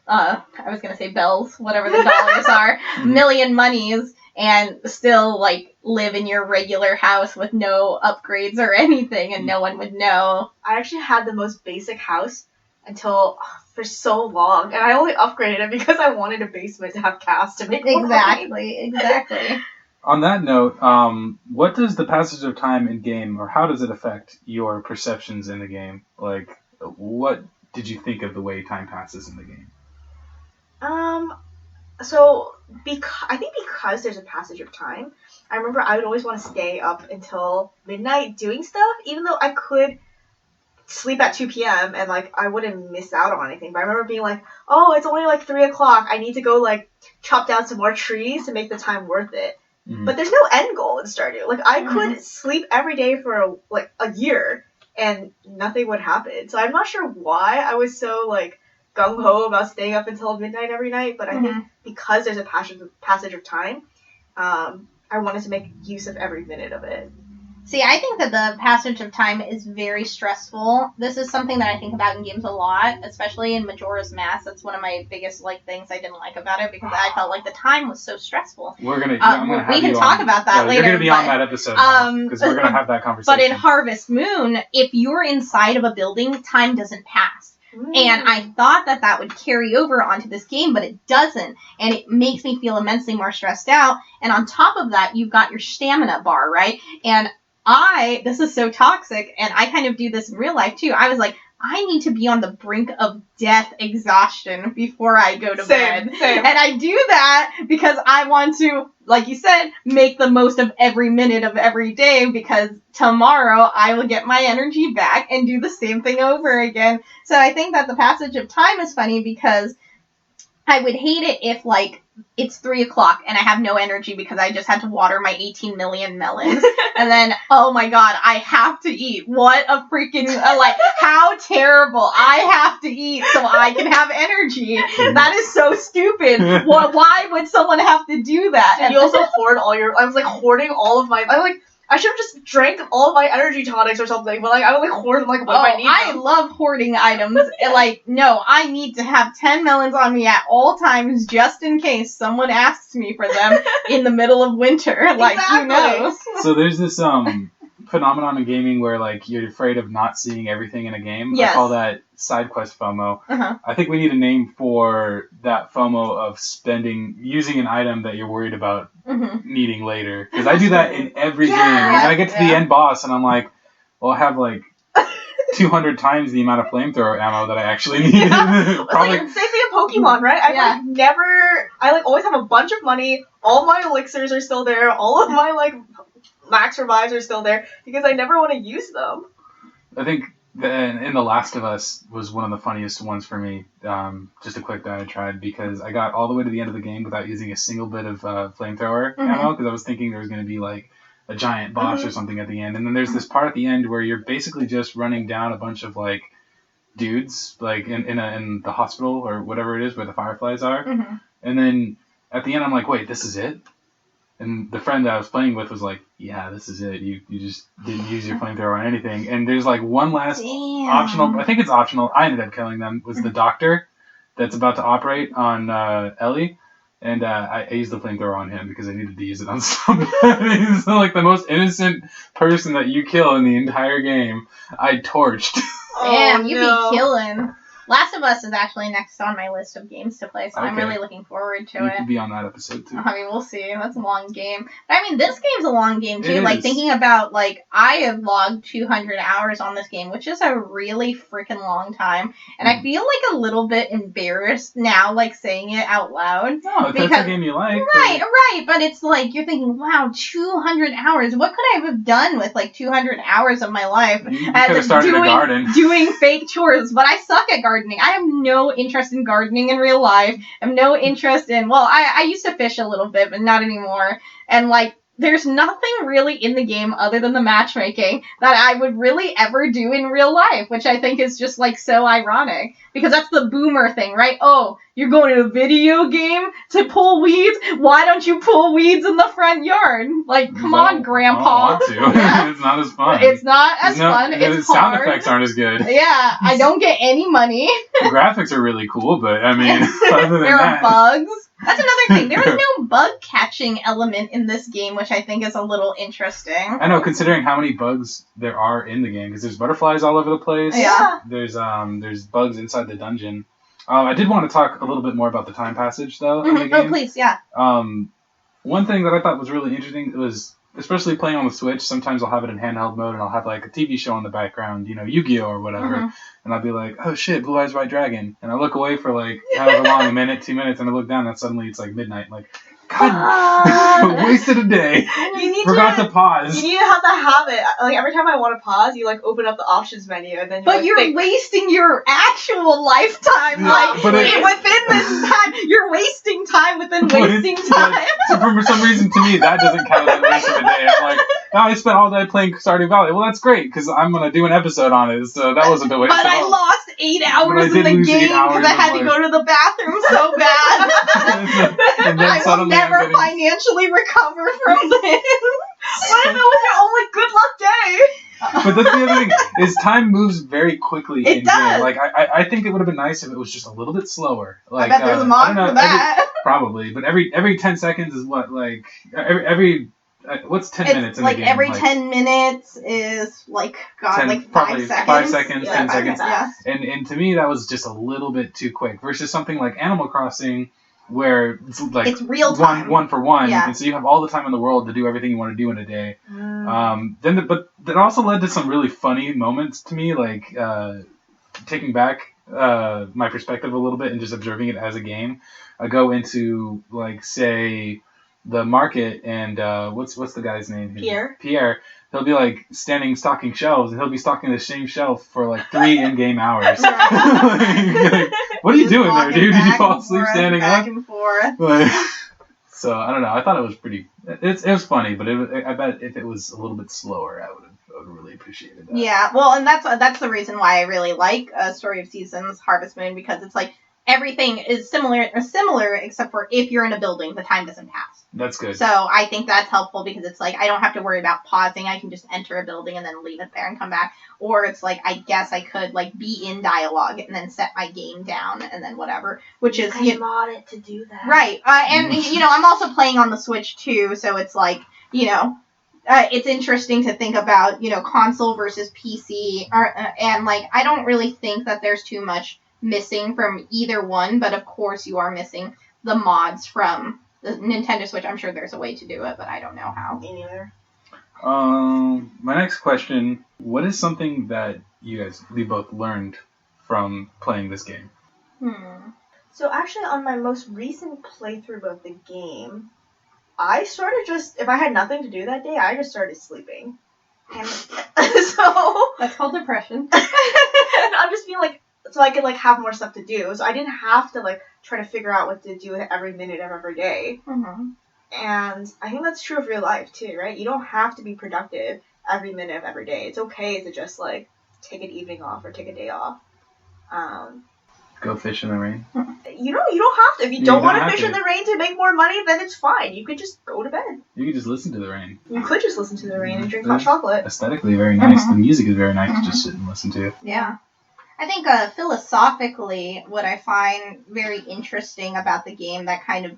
I was going to say bells, whatever the dollars are, million monies, and still, like, live in your regular house with no upgrades or anything, and no one would know. I actually had the most basic house until for so long, and I only upgraded it because I wanted a basement to have gas to make more money. Exactly. On that note, what does the passage of time in game, or how does it affect your perceptions in the game? Like, what did you think of the way time passes in the game? So I think because there's a passage of time, I remember I would always want to stay up until midnight doing stuff, even though I could sleep at 2 p.m. and, like, I wouldn't miss out on anything. But I remember being like, oh, it's only, like, 3 o'clock. I need to go, like, chop down some more trees to make the time worth it. But there's no end goal in Stardew. Like, I could sleep every day for, a year, and nothing would happen. So I'm not sure why I was so, like, gung-ho about staying up until midnight every night, but I think because there's a passage of time, I wanted to make use of every minute of it. See, I think that the passage of time is very stressful. This is something that I think about in games a lot, especially in Majora's Mask. That's one of my biggest things I didn't like about it because I felt like the time was so stressful. We can talk about that later. You're going to be on that episode because we're going to have that conversation. But in Harvest Moon, if you're inside of a building, time doesn't pass. And I thought that would carry over onto this game, but it doesn't. And it makes me feel immensely more stressed out. And on top of that, you've got your stamina bar, right? And this is so toxic, and I kind of do this in real life too. I was like, I need to be on the brink of death exhaustion before I go to bed. Same. And I do that because I want to, like you said, make the most of every minute of every day because tomorrow I will get my energy back and do the same thing over again. So I think that the passage of time is funny because I would hate it if, like, it's 3 o'clock and I have no energy because I just had to water my 18 million melons. And then, oh my god, I have to eat. What a freaking, how terrible. I have to eat so I can have energy. That is so stupid. Why would someone have to do that? And you also hoard I was, like, hoarding all of my, I should have just drank all of my energy tonics or something, but, like, I would, like, hoard them, like, what if I need them? I love hoarding items. No, I need to have 10 melons on me at all times just in case someone asks me for them in the middle of winter. Who knows? So there's this phenomenon in gaming where, like, you're afraid of not seeing everything in a game. Yes. I call that side quest FOMO. I think we need a name for that FOMO of using an item that you're worried about needing later. Because I do that in every game. And I get to the end boss and I'm like, well, I have, like, 200 times the amount of flamethrower ammo that I actually need. Probably. Same thing in Pokemon, right? I always have a bunch of money, all my elixirs are still there, all of my, like, max revives are still there, because I never want to use them. I think in The Last of Us was one of the funniest ones for me. Just a quick that I tried, because I got all the way to the end of the game without using a single bit of flamethrower ammo, because I was thinking there was going to be, like, a giant boss or something at the end. And then there's this part at the end where you're basically just running down a bunch of, like, dudes, like, in the hospital or whatever it is where the fireflies are. And then at the end I'm like, wait, this is it? And the friend that I was playing with was like, yeah, this is it. You just didn't use your flamethrower on anything. And there's, like, one last optional, I think it's optional, I ended up killing them, was the doctor that's about to operate on Ellie. And I used the flamethrower on him because I needed to use it on somebody. He's like the most innocent person that you kill in the entire game. I torched. Damn, you be killing. Last of Us is actually next on my list of games to play, so I'm really looking forward to it. You could be on that episode, too. I mean, we'll see. That's a long game. But, I mean, this game's a long game, too. It Like, is. thinking about, like, I have logged 200 hours on this game, which is a really freaking long time. And I feel, like, a little bit embarrassed now, like, saying it out loud. No, if that's a game you like. Right. But it's like, you're thinking, wow, 200 hours. What could I have done with, like, 200 hours of my life? You could have started a garden. Doing fake chores. But I suck at gardening. I have no interest in gardening in real life. I have no interest in, well, I used to fish a little bit, but not anymore. And, like, there's nothing really in the game other than the matchmaking that I would really ever do in real life, which I think is just, like, so ironic. Because that's the boomer thing, right? Oh, you're going to a video game to pull weeds? Why don't you pull weeds in the front yard? Like, come on, Grandpa. I don't want to. Yeah. It's not as fun. It's not as fun. It's sound hard. effects aren't as good. Yeah, I don't get any money. The graphics are really cool, but, I mean, other than there that... are bugs. That's another thing. There is no bug-catching element in this game, which I think is a little interesting. I know, considering how many bugs there are in the game, because there's butterflies all over the place. Yeah. There's bugs inside the dungeon. I did want to talk a little bit more about the time passage, though, in the game. Oh, please, yeah. One thing that I thought was really interesting was, especially playing on the Switch, sometimes I'll have it in handheld mode and I'll have like a TV show in the background, you know, Yu-Gi-Oh! Or whatever, and I'll be like, oh shit, Blue Eyes White Dragon, and I look away for like however long, a minute, 2 minutes, and I look down and suddenly it's like midnight. I'm like, God, wasted a day. Forgot to pause. You need to have that habit. Like, every time I want to pause, you, like, open up the options menu, and then you're wasting your actual lifetime. Yeah, like, but within this time, you're wasting time within wasting time. So for some reason, to me, that doesn't count as a waste of a day. I'm like, oh, I spent all day playing Stardew Valley. Well, that's great, because I'm going to do an episode on it, so that wasn't a waste. But I lost 8 hours in the game because I had to go to the bathroom so bad. And then I will never financially recover from this. What if it was your only good luck day? But that's the other thing, is time moves very quickly in game. Like, I think it would have been nice if it was just a little bit slower. Like, I bet there's a mod for that. Probably, but every 10 seconds is what, like, every what's 10 minutes in the game? Like, every 10 minutes is, like, 5 seconds. 5 seconds, yeah, 10 seconds. Yeah. And to me, that was just a little bit too quick, versus something like Animal Crossing, where it's like it's real time. one for one, yeah. And so you have all the time in the world to do everything you want to do in a day. But that also led to some really funny moments to me, like taking back my perspective a little bit and just observing it as a game. I go into, like, say, the market, and what's the guy's name? Pierre. He'll be like stocking shelves, and he'll be stocking the same shelf for like 3 in-game hours. like, what are you doing there, dude? Did you fall asleep standing up? Back and forth. Like, so I don't know. I thought it was pretty. It was funny, but I bet if it was a little bit slower, I would have really appreciated that. Yeah, well, and that's the reason why I really like Story of Seasons, Harvest Moon, because it's like everything is similar except for if you're in a building, the time doesn't pass. That's good. So I think that's helpful because it's like I don't have to worry about pausing. I can just enter a building and then leave it there and come back. Or it's like I guess I could like be in dialogue and then set my game down and then whatever, which is you mod it to do that. Right. And you know, I'm also playing on the Switch too, so it's like, you know, it's interesting to think about, you know, console versus PC, and like I don't really think that there's too much missing from either one, but of course you are missing the mods from the Nintendo Switch. I'm sure there's a way to do it, but I don't know how. Me neither. My next question, what is something that we both learned from playing this game? So actually on my most recent playthrough of the game, I sort of just, if I had nothing to do that day, I just started sleeping. And so... That's called depression. I'm just feeling like, so I could like have more stuff to do. So I didn't have to like try to figure out what to do with every minute of every day. And I think that's true of real life too, right? You don't have to be productive every minute of every day. It's okay to just like take an evening off or take a day off. Go fish in the rain. You don't have to. If you don't want to fish in the rain to make more money, then it's fine. You could just go to bed. You could just listen to the rain. You could just listen to the rain and drink hot chocolate. Aesthetically very nice. The music is very nice to just sit and listen to. Yeah. I think philosophically, what I find very interesting about the game that kind of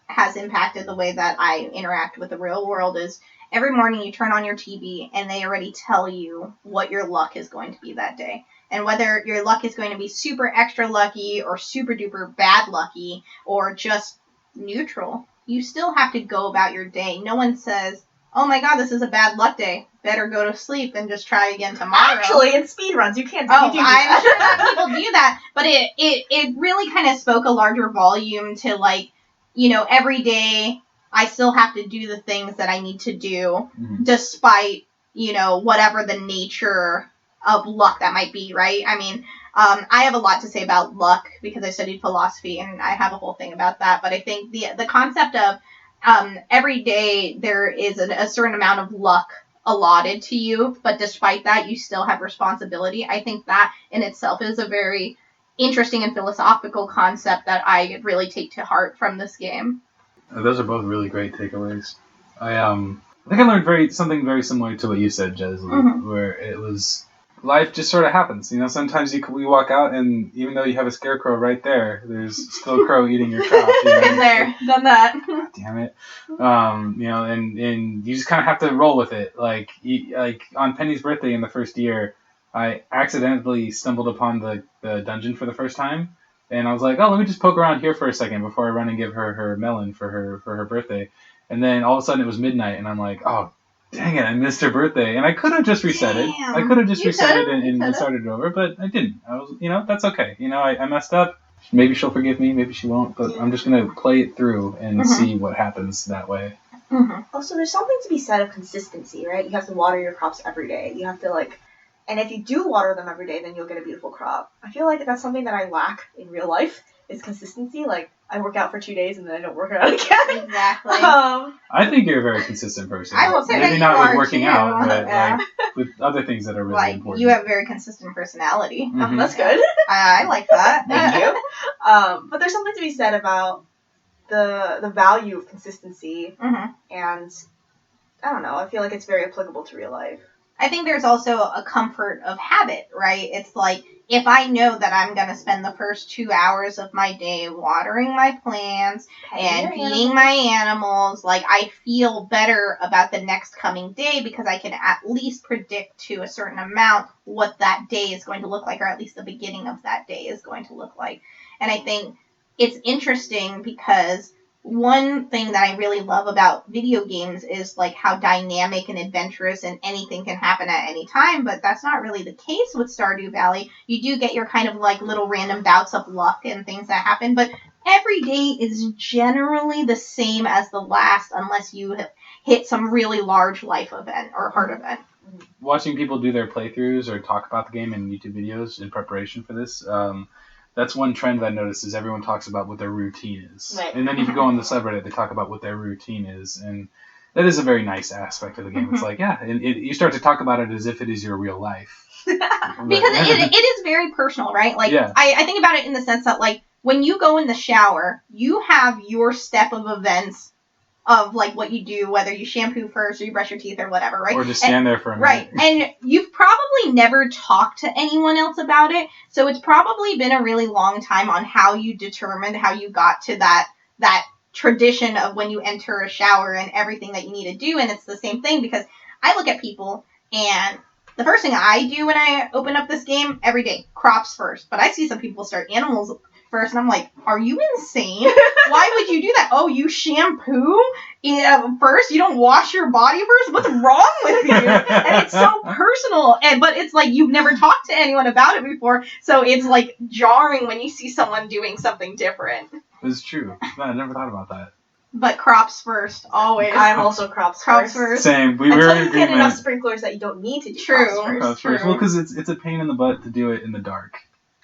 has impacted the way that I interact with the real world is every morning you turn on your TV and they already tell you what your luck is going to be that day. And whether your luck is going to be super extra lucky or super duper bad lucky or just neutral, you still have to go about your day. No one says, oh my god, this is a bad luck day. Better go to sleep and just try again tomorrow. Actually, in speedruns, you can't. I'm sure that people do that, but it really kind of spoke a larger volume to, like, you know, every day I still have to do the things that I need to do, despite, you know, whatever the nature of luck that might be, right? I mean, I have a lot to say about luck because I studied philosophy and I have a whole thing about that, but I think the concept of every day there is a certain amount of luck allotted to you, but despite that, you still have responsibility. I think that in itself is a very interesting and philosophical concept that I really take to heart from this game. Those are both really great takeaways. I think I learned something very similar to what you said, Jazaloo, where it was life just sort of happens. You know, sometimes we walk out and even though you have a scarecrow right there, there's still a crow eating your crop. You know? Been there, done that. God damn it. You know, and you just kind of have to roll with it. Like on Penny's birthday in the first year, I accidentally stumbled upon the dungeon for the first time, and I was like, oh, let me just poke around here for a second before I run and give her melon for her birthday. And then all of a sudden it was midnight, and I'm like, oh, dang it, I missed her birthday. And I could have just reset it. I could have just reset it and started it over, but I didn't. I was, you know, that's okay. You know, I messed up. Maybe she'll forgive me, maybe she won't, but I'm just going to play it through and see what happens that way. Also, there's something to be said of consistency, right? You have to water your crops every day. You have to, like, and if you do water them every day, then you'll get a beautiful crop. I feel like that's something that I lack in real life, is consistency. Like, I work out for 2 days and then I don't work out again. Exactly. I think you're a very consistent person. I will say maybe that not with working out, but yeah. like with other things that are really important. You have a very consistent personality. That's good. I like that. Thank you. But there's something to be said about the value of consistency, and I don't know. I feel like it's very applicable to real life. I think there's also a comfort of habit, right? It's like, if I know that I'm going to spend the first 2 hours of my day watering my plants and feeding my animals, like, I feel better about the next coming day because I can at least predict to a certain amount what that day is going to look like, or at least the beginning of that day is going to look like. And I think it's interesting because one thing that I really love about video games is, like, how dynamic and adventurous and anything can happen at any time, but that's not really the case with Stardew Valley. You do get your kind of, like, little random bouts of luck and things that happen, but every day is generally the same as the last unless you hit some really large life event or hard event. Watching people do their playthroughs or talk about the game in YouTube videos in preparation for this, that's one trend that I noticed is everyone talks about what their routine is. Right. And then if you go on the subreddit, they talk about what their routine is. And that is a very nice aspect of the game. It's like, yeah, you start to talk about it as if it is your real life. Because it is very personal, right? Like, yeah. I think about it in the sense that, like, when you go in the shower, you have your step of events of, like, what you do, whether you shampoo first or you brush your teeth or whatever, right? Or just stand there for a minute. Right. And you've probably never talked to anyone else about it, so it's probably been a really long time on how you determined how you got to that tradition of when you enter a shower and everything that you need to do, and it's the same thing because I look at people and the first thing I do when I open up this game every day, crops first, but I see some people start animals first, and I'm like, are you insane? Why would you do that? Oh, you shampoo first? You don't wash your body first? What's wrong with you? And it's so personal, but it's like you've never talked to anyone about it before, so it's like jarring when you see someone doing something different. It's true. Man, I never thought about that. But crops first, always. I'm also crops first. Same. We were in agreement. Until you get enough agreement. sprinklers that you don't need to do Crops first. Well, because it's a pain in the butt to do it in the dark.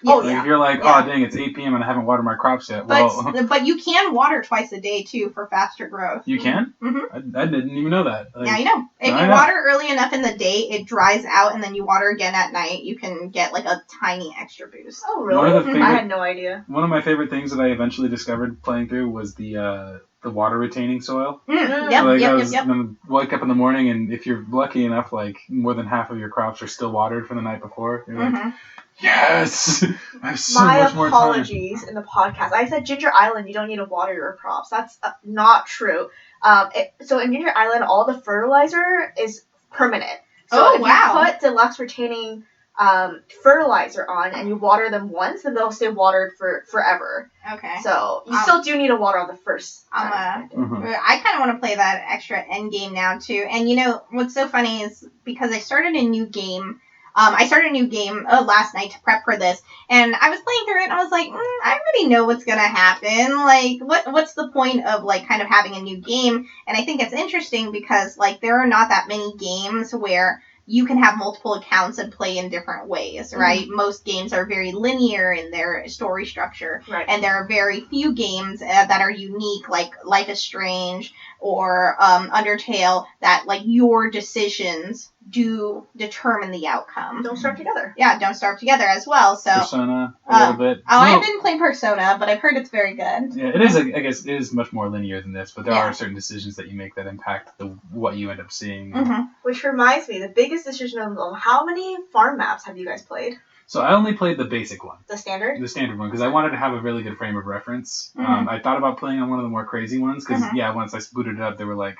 Oh, like, if you're like, oh, dang, it's 8 p.m. and I haven't watered my crops yet. But you can water twice a day, too, for faster growth. You can? Mm-hmm. I didn't even know that. Like, yeah, you know. If you water early enough in the day, it dries out, and then you water again at night, you can get, like, a tiny extra boost. Oh, really? I had no idea. One of my favorite things that I eventually discovered playing through was the the water retaining soil. Yep, Like yep. Then wake up in the morning, and if you're lucky enough, like more than half of your crops are still watered from the night before. You're like, yes, I have so much more time. My apologies in the podcast. I said Ginger Island, you don't need to water your crops. That's not true. So in Ginger Island, all the fertilizer is permanent. So if you put deluxe retaining fertilizer on and you water them once, then they'll stay watered for forever. Okay. So you still do need to water on the first time. I kind of want to play that extra end game now too. And you know what's so funny is because I started a new game. I started a new game last night to prep for this, and I was playing through it, and I was like, I already know what's gonna happen. Like, what's the point of like kind of having a new game? And I think it's interesting because like there are not that many games where you can have multiple accounts and play in different ways, right? Most games are very linear in their story structure, right. And there are very few games that are unique, like Life is Strange or Undertale, that like your decisions do determine the outcome. Don't starve together. Yeah, don't starve together as well. So Persona, a little bit. I haven't been playing Persona, but I've heard it's very good. Yeah, it is. I guess it is much more linear than this, but there are certain decisions that you make that impact what you end up seeing. Which reminds me, the biggest decision of them. How many farm maps have you guys played? So I only played the basic one. The standard? The standard one, because I wanted to have a really good frame of reference. I thought about playing on one of the more crazy ones, because, once I booted it up, there were like,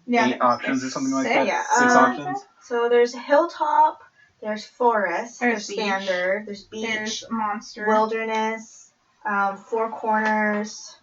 8 options or something like that? Yeah. 6 options? So there's Hilltop, there's Forest, there's beach. Standard, there's Beach, there's Monster, Wilderness, Four Corners.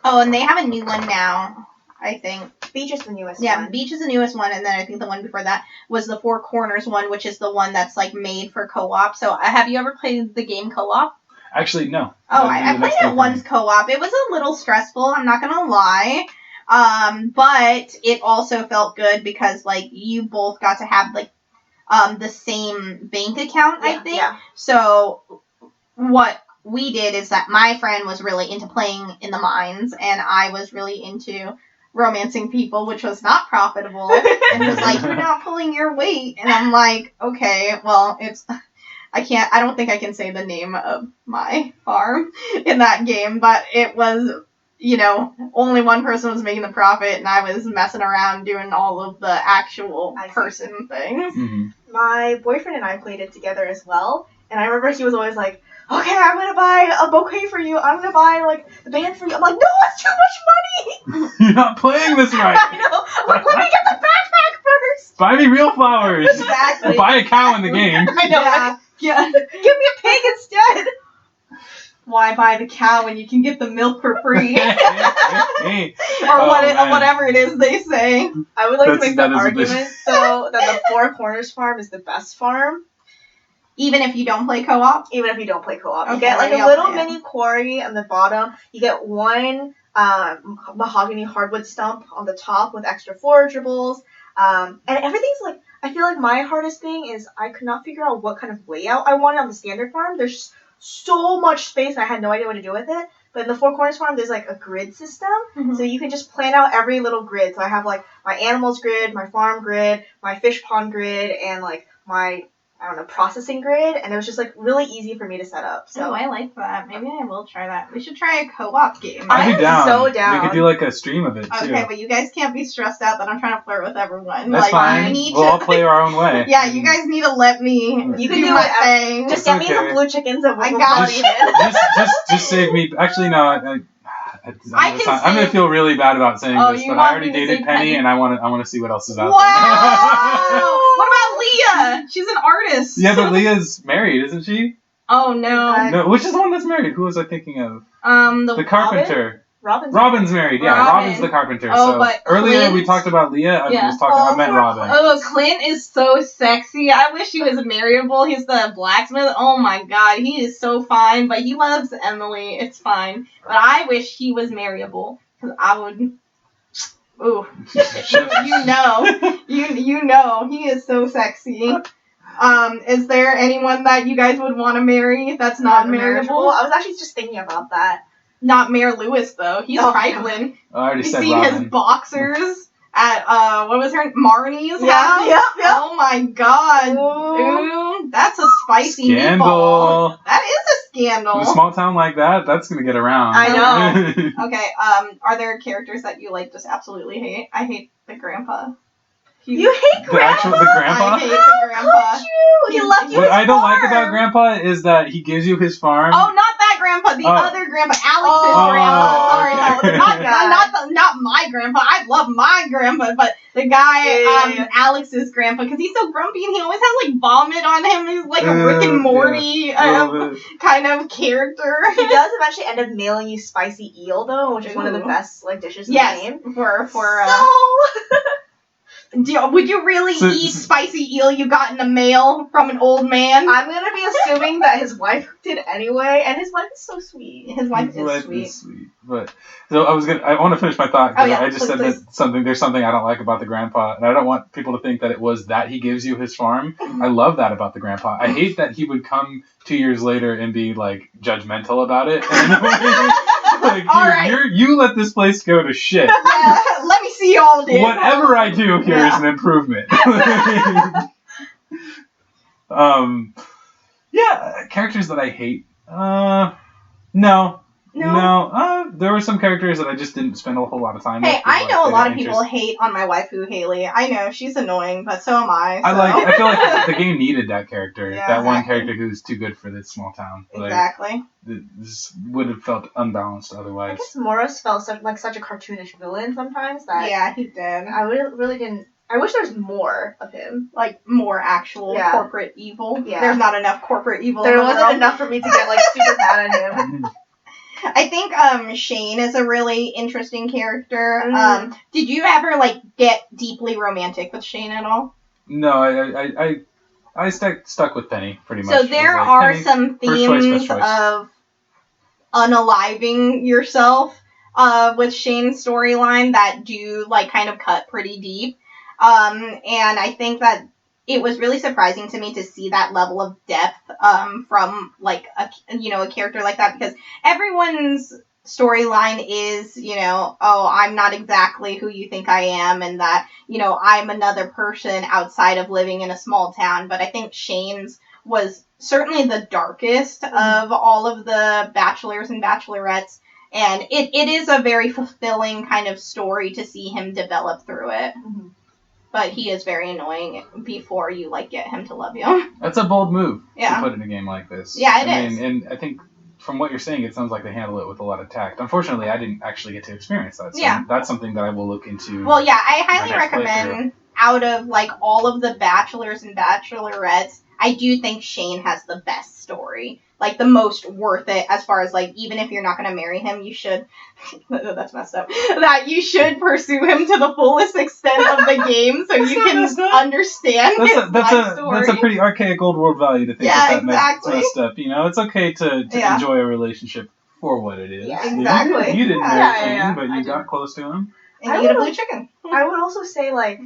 Oh, and they have a new one now, I think. Beach is the newest one. Yeah, Beach is the newest one, and then I think the one before that was the Four Corners one, which is the one that's like made for co-op. So have you ever played the game co-op? Actually, no. Oh, I played it once co-op. It was a little stressful, I'm not gonna lie. But it also felt good because like you both got to have like the same bank account, I think. Yeah. So what we did is that my friend was really into playing in the mines, and I was really into romancing people, which was not profitable, and was like, you're not pulling your weight. And I'm like, okay, well, I don't think I can say the name of my farm in that game, but it was, only one person was making the profit, and I was messing around doing all of the actual person things. My boyfriend and I played it together as well, and I remember he was always like, okay, I'm going to buy a bouquet for you. I'm going to buy, like, the band for you. I'm like, no, it's too much money. You're not playing this right. I know. I'm like, let me get the backpack first. Buy me real flowers. Exactly. Buy a cow in the game. I know. Yeah. Give me a pig instead. Why buy the cow when you can get the milk for free? Or whatever it is they say. I would like to make the argument, though, that the Four Corners farm is the best farm. Even if you don't play co-op? Even if you don't play co-op. Okay, you get like a little mini quarry on the bottom. You get one mahogany hardwood stump on the top with extra forageables. And everything's like, I feel like my hardest thing is I could not figure out what kind of layout I wanted on the standard farm. There's so much space and I had no idea what to do with it. But in the Four Corners farm, there's like a grid system. So you can just plan out every little grid. So I have like my animals grid, my farm grid, my fish pond grid, and like my processing grid, and it was just like really easy for me to set up. So I like that. Maybe I will try that. We should try a co-op game. I'd be down. So down. We could do like a stream of it too. Okay, but you guys can't be stressed out that I'm trying to flirt with everyone. That's fine. We'll all play our own way. Yeah, you guys need to let me. You can do my thing. Just get me some blue chickens and I got it. Just save me. Actually, no. I'm gonna feel really bad about saying this, but I already dated Penny, and I want to see what else is out there. Wow! What about Leah? She's an artist. Yeah, but Leah's married, isn't she? Oh no. No, which is the one that's married? Who was I thinking of? The carpenter. Robin's married. Yeah, Robin's the carpenter. Oh, so but earlier we talked about Leah. I meant Robin. Oh, Clint is so sexy. I wish he was marriable. He's the blacksmith. Oh my god, he is so fine. But he loves Emily. It's fine. But I wish he was marriable because I would. Ooh, you know, he is so sexy. Is there anyone that you guys would want to marry that's not marriable? I was actually just thinking about that. Not Mayor Lewis, though. He's trifling. I already said seen Robin. His boxers at, what was her, Marnie's house? Yep. Oh my god. Ooh. That's a spicy Scandal. meatball. That is a scandal. In a small town like that's gonna get around. I know. Okay, are there characters that you like just absolutely hate? I hate the grandpa. You hate the Grandpa? grandpa? I hate the grandpa. He left you What his I don't like farm. about Grandpa is that he gives you his farm. Oh, not that grandpa, the other grandpa, Alex's grandpa. Sorry, okay. not my grandpa. I love my grandpa, but the guy, Yeah. Alex's grandpa, because he's so grumpy and he always has like vomit on him. He's like a Rick and Morty kind of character. He does eventually end up mailing you spicy eel though, which is one of the best like dishes in the game. Would you really eat spicy eel you got in the mail from an old man? I'm gonna be assuming that his wife did anyway, and his wife is so sweet. His wife is sweet. But so I want to finish my thought because I just said please. that there's something I don't like about the grandpa, and I don't want people to think that it was that he gives you his farm. I love that about the grandpa. I hate that he would come 2 years later and be like judgmental about it. Like, you let this place go to shit. Let me see all this. Whatever I do here is an improvement. Characters that I hate. No. There were some characters that I just didn't spend a whole lot of time with. Hey, I know a lot of people hate on my waifu Haley. I know she's annoying, but so am I. So. I feel like the game needed that character. Yeah, that one character who's too good for this small town. Exactly. This would have felt unbalanced otherwise. I guess Moros felt such a cartoonish villain sometimes that. Yeah, he did. I really didn't. I wish there was more of him. Like, more actual corporate evil. Yeah. There's not enough corporate evil. There wasn't enough for me to get, like, super mad at him. I think Shane is a really interesting character. Did you ever, like, get deeply romantic with Shane at all? No, I stuck with Penny, pretty much. So there are Penny, some themes of unaliving yourself with Shane's storyline that do, like, kind of cut pretty deep. And I think that it was really surprising to me to see that level of depth from, like, a character like that, because everyone's storyline is, I'm not exactly who you think I am, and that, I'm another person outside of living in a small town. But I think Shane's was certainly the darkest of all of the bachelors and bachelorettes, and it is a very fulfilling kind of story to see him develop through it. Mm-hmm. But he is very annoying before you, like, get him to love you. That's a bold move to put in a game like this. Yeah, it is. And I think from what you're saying, it sounds like they handle it with a lot of tact. Unfortunately, I didn't actually get to experience that. So that's something that I will look into. Well, yeah, I highly recommend, out of, like, all of the bachelors and bachelorettes, I do think Shane has the best story. Like, the most worth it, as far as, like, even if you're not going to marry him, you should, that's messed up, that you should pursue him to the fullest extent of the game so you can understand his life story. That's a pretty archaic old world value to think that's messed up. It's okay to enjoy a relationship for what it is. Yeah, exactly. You didn't marry Shane, but you got close to him. And you get a blue chicken. I would also say, like,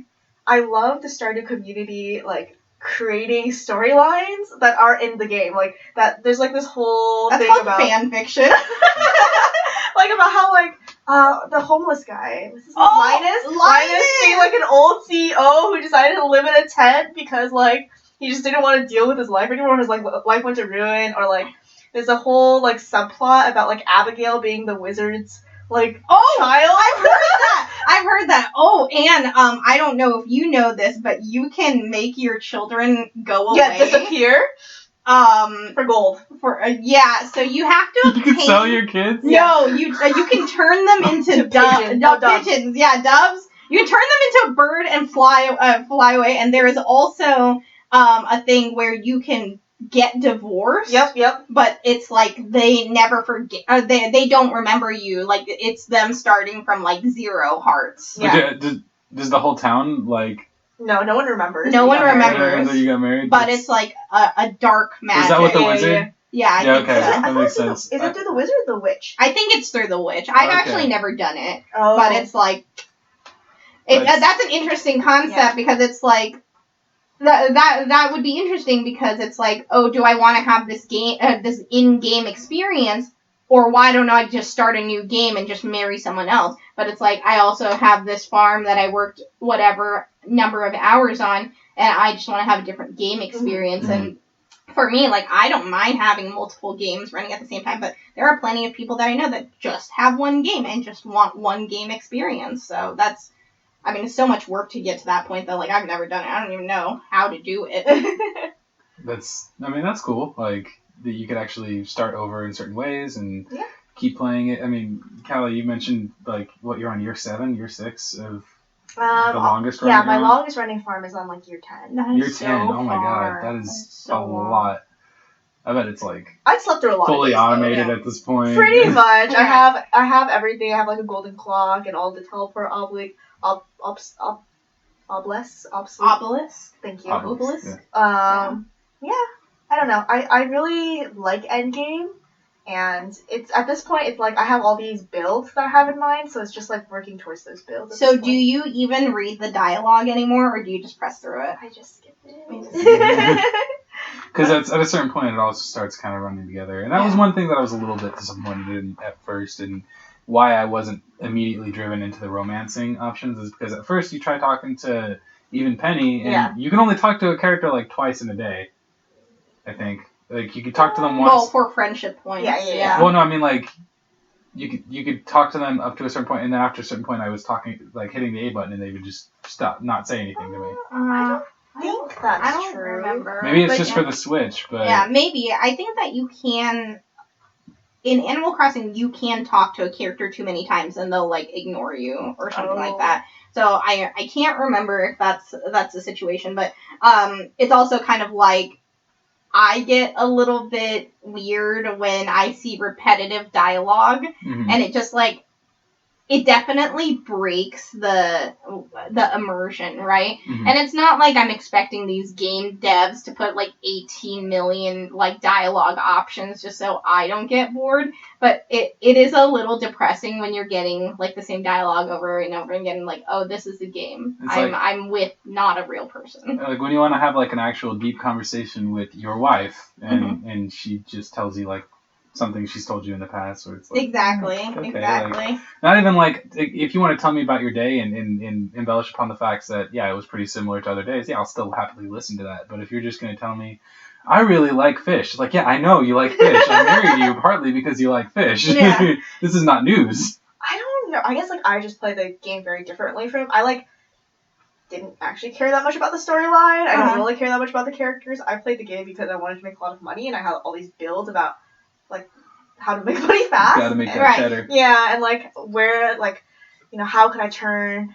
I love the Stardew community, like, creating storylines that are in the game, like that. There's like this whole thing about fan fiction, like about how the homeless guy, was his name? Linus being like an old CEO who decided to live in a tent because like he just didn't want to deal with his life anymore. His like life went to ruin, or like there's a whole like subplot about like Abigail being the wizard's like child. I've heard that. Oh, and I don't know if you know this, but you can make your children go away. Yeah, disappear. For gold. So you have to obtain... You can sell your kids? No, you can turn them into pigeons. Yeah, doves. You can turn them into a bird and fly away, and there is also a thing where you can get divorced. Yep. But it's like they never forget. They don't remember you. Like it's them starting from like 0 hearts. Yeah. Does the whole town like? No one remembers. No one remembers that you got married. But it's like a dark magic. Is that what the wizard? Yeah, I think so. That makes sense. Is it through the wizard or the witch? I think it's through the witch. I've actually never done it. But it's like that's an interesting concept because it's like. That would be interesting because it's like, do I want to have this game, this in-game experience, or why don't I just start a new game and just marry someone else? But it's like I also have this farm that I worked whatever number of hours on, and I just want to have a different game experience. Mm-hmm. And for me, like, I don't mind having multiple games running at the same time, but there are plenty of people that I know that just have one game and just want one game experience. So that's, I mean, it's so much work to get to that point that, like, I've never done it. I don't even know how to do it. That's cool. Like, that you could actually start over in certain ways and keep playing it. I mean, Callie, you mentioned, like, what, you're on year 7, year 6 of the longest running? Yeah, my longest running farm is on, like, year 10. Year 10, oh my god, that is so a lot. I bet it's, like, I slept through a lot fully of days, automated at this point. Pretty much. I have everything. I have, like, a golden clock and all the teleport obelisk. Thank you. Obelisk. Yeah. I don't know. I really like Endgame, and it's at this point it's like I have all these builds that I have in mind, so it's just like working towards those builds. So do you even read the dialogue anymore, or do you just press through it? I just skip it. Because at a certain point it all starts kind of running together, and that was one thing that I was a little bit disappointed in at first, and why I wasn't immediately driven into the romancing options is because at first you try talking to even Penny, and you can only talk to a character like twice in a day. I think, like, you could talk to them once. Well, for friendship points. Yeah. Well, no, I mean, like, you could talk to them up to a certain point, and then after a certain point, I was talking, like, hitting the A button, and they would just stop, not say anything to me. I don't think that's I don't true. remember. Maybe it's just for the Switch, but yeah, maybe. I think that you can. In Animal Crossing, you can talk to a character too many times, and they'll, like, ignore you or something like that. So I can't remember if that's the situation, but it's also kind of like. I get a little bit weird when I see repetitive dialogue, and it just, like, it definitely breaks the immersion, right? Mm-hmm. And it's not like I'm expecting these game devs to put, like, 18 million, like, dialogue options just so I don't get bored, but it is a little depressing when you're getting, like, the same dialogue over and over again, like, oh, this is the game. I'm with not a real person. Like, when you want to have, like, an actual deep conversation with your wife, and she just tells you, like, something she's told you in the past, or it's like exactly. Like, not even like if you want to tell me about your day and embellish upon the facts that it was pretty similar to other days, I'll still happily listen to that. But if you're just going to tell me I really like fish, like, I know you like fish. I married you partly because you like fish. Yeah. This is not news. I don't know. I guess, like, I just play the game very differently from I, like, didn't actually care that much about the storyline. I don't really care that much about the characters. I played the game because I wanted to make a lot of money, and I had all these builds about, like, how to make money fast. Gotta make that cheddar. Yeah, and, like, where, like, you know, how can I turn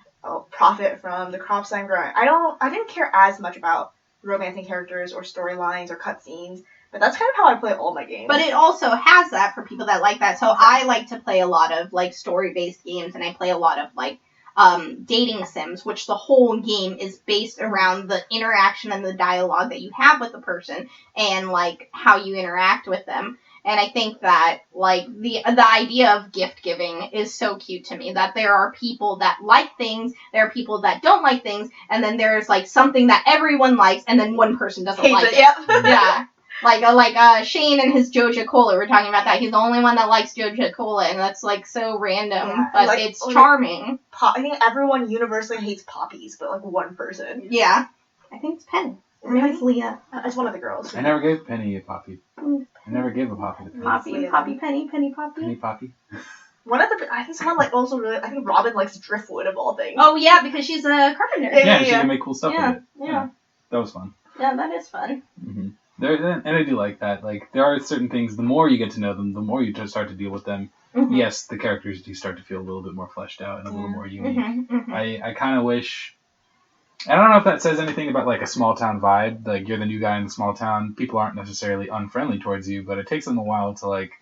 profit from the crops I'm growing? I didn't care as much about romancing characters or storylines or cutscenes, but that's kind of how I play all my games. But it also has that for people that like that. So I like to play a lot of, like, story-based games, and I play a lot of, like, dating sims, which the whole game is based around the interaction and the dialogue that you have with the person and, like, how you interact with them. And I think that, like, the idea of gift giving is so cute to me, that there are people that like things, there are people that don't like things, and then there's, like, something that everyone likes, and then one person doesn't like it. Yep. Yeah. Like Shane and his Joja Cola, we're talking about that. He's the only one that likes Joja Cola, and that's, like, so random, but like, it's charming. I think everyone universally hates poppies, but, like, one person. Yeah. I think it's Penny. Or maybe it's Leah. It's one of the girls. I never gave Penny a poppy. I never gave a poppy to Penny. Poppy, Penny, Poppy. Penny Poppy. I think someone, like, also really, I think Robin likes driftwood of all things. Oh, yeah, because she's a carpenter. Yeah, she can make cool stuff with it. Yeah. That was fun. Yeah, that is fun. Mm-hmm. And I do like that. Like, there are certain things, the more you get to know them, the more you just start to deal with them. Mm-hmm. Yes, the characters do start to feel a little bit more fleshed out and a little more unique. Mm-hmm. I kind of wish... I don't know if that says anything about, like, a small town vibe. Like, you're the new guy in the small town. People aren't necessarily unfriendly towards you, but it takes them a while to, like,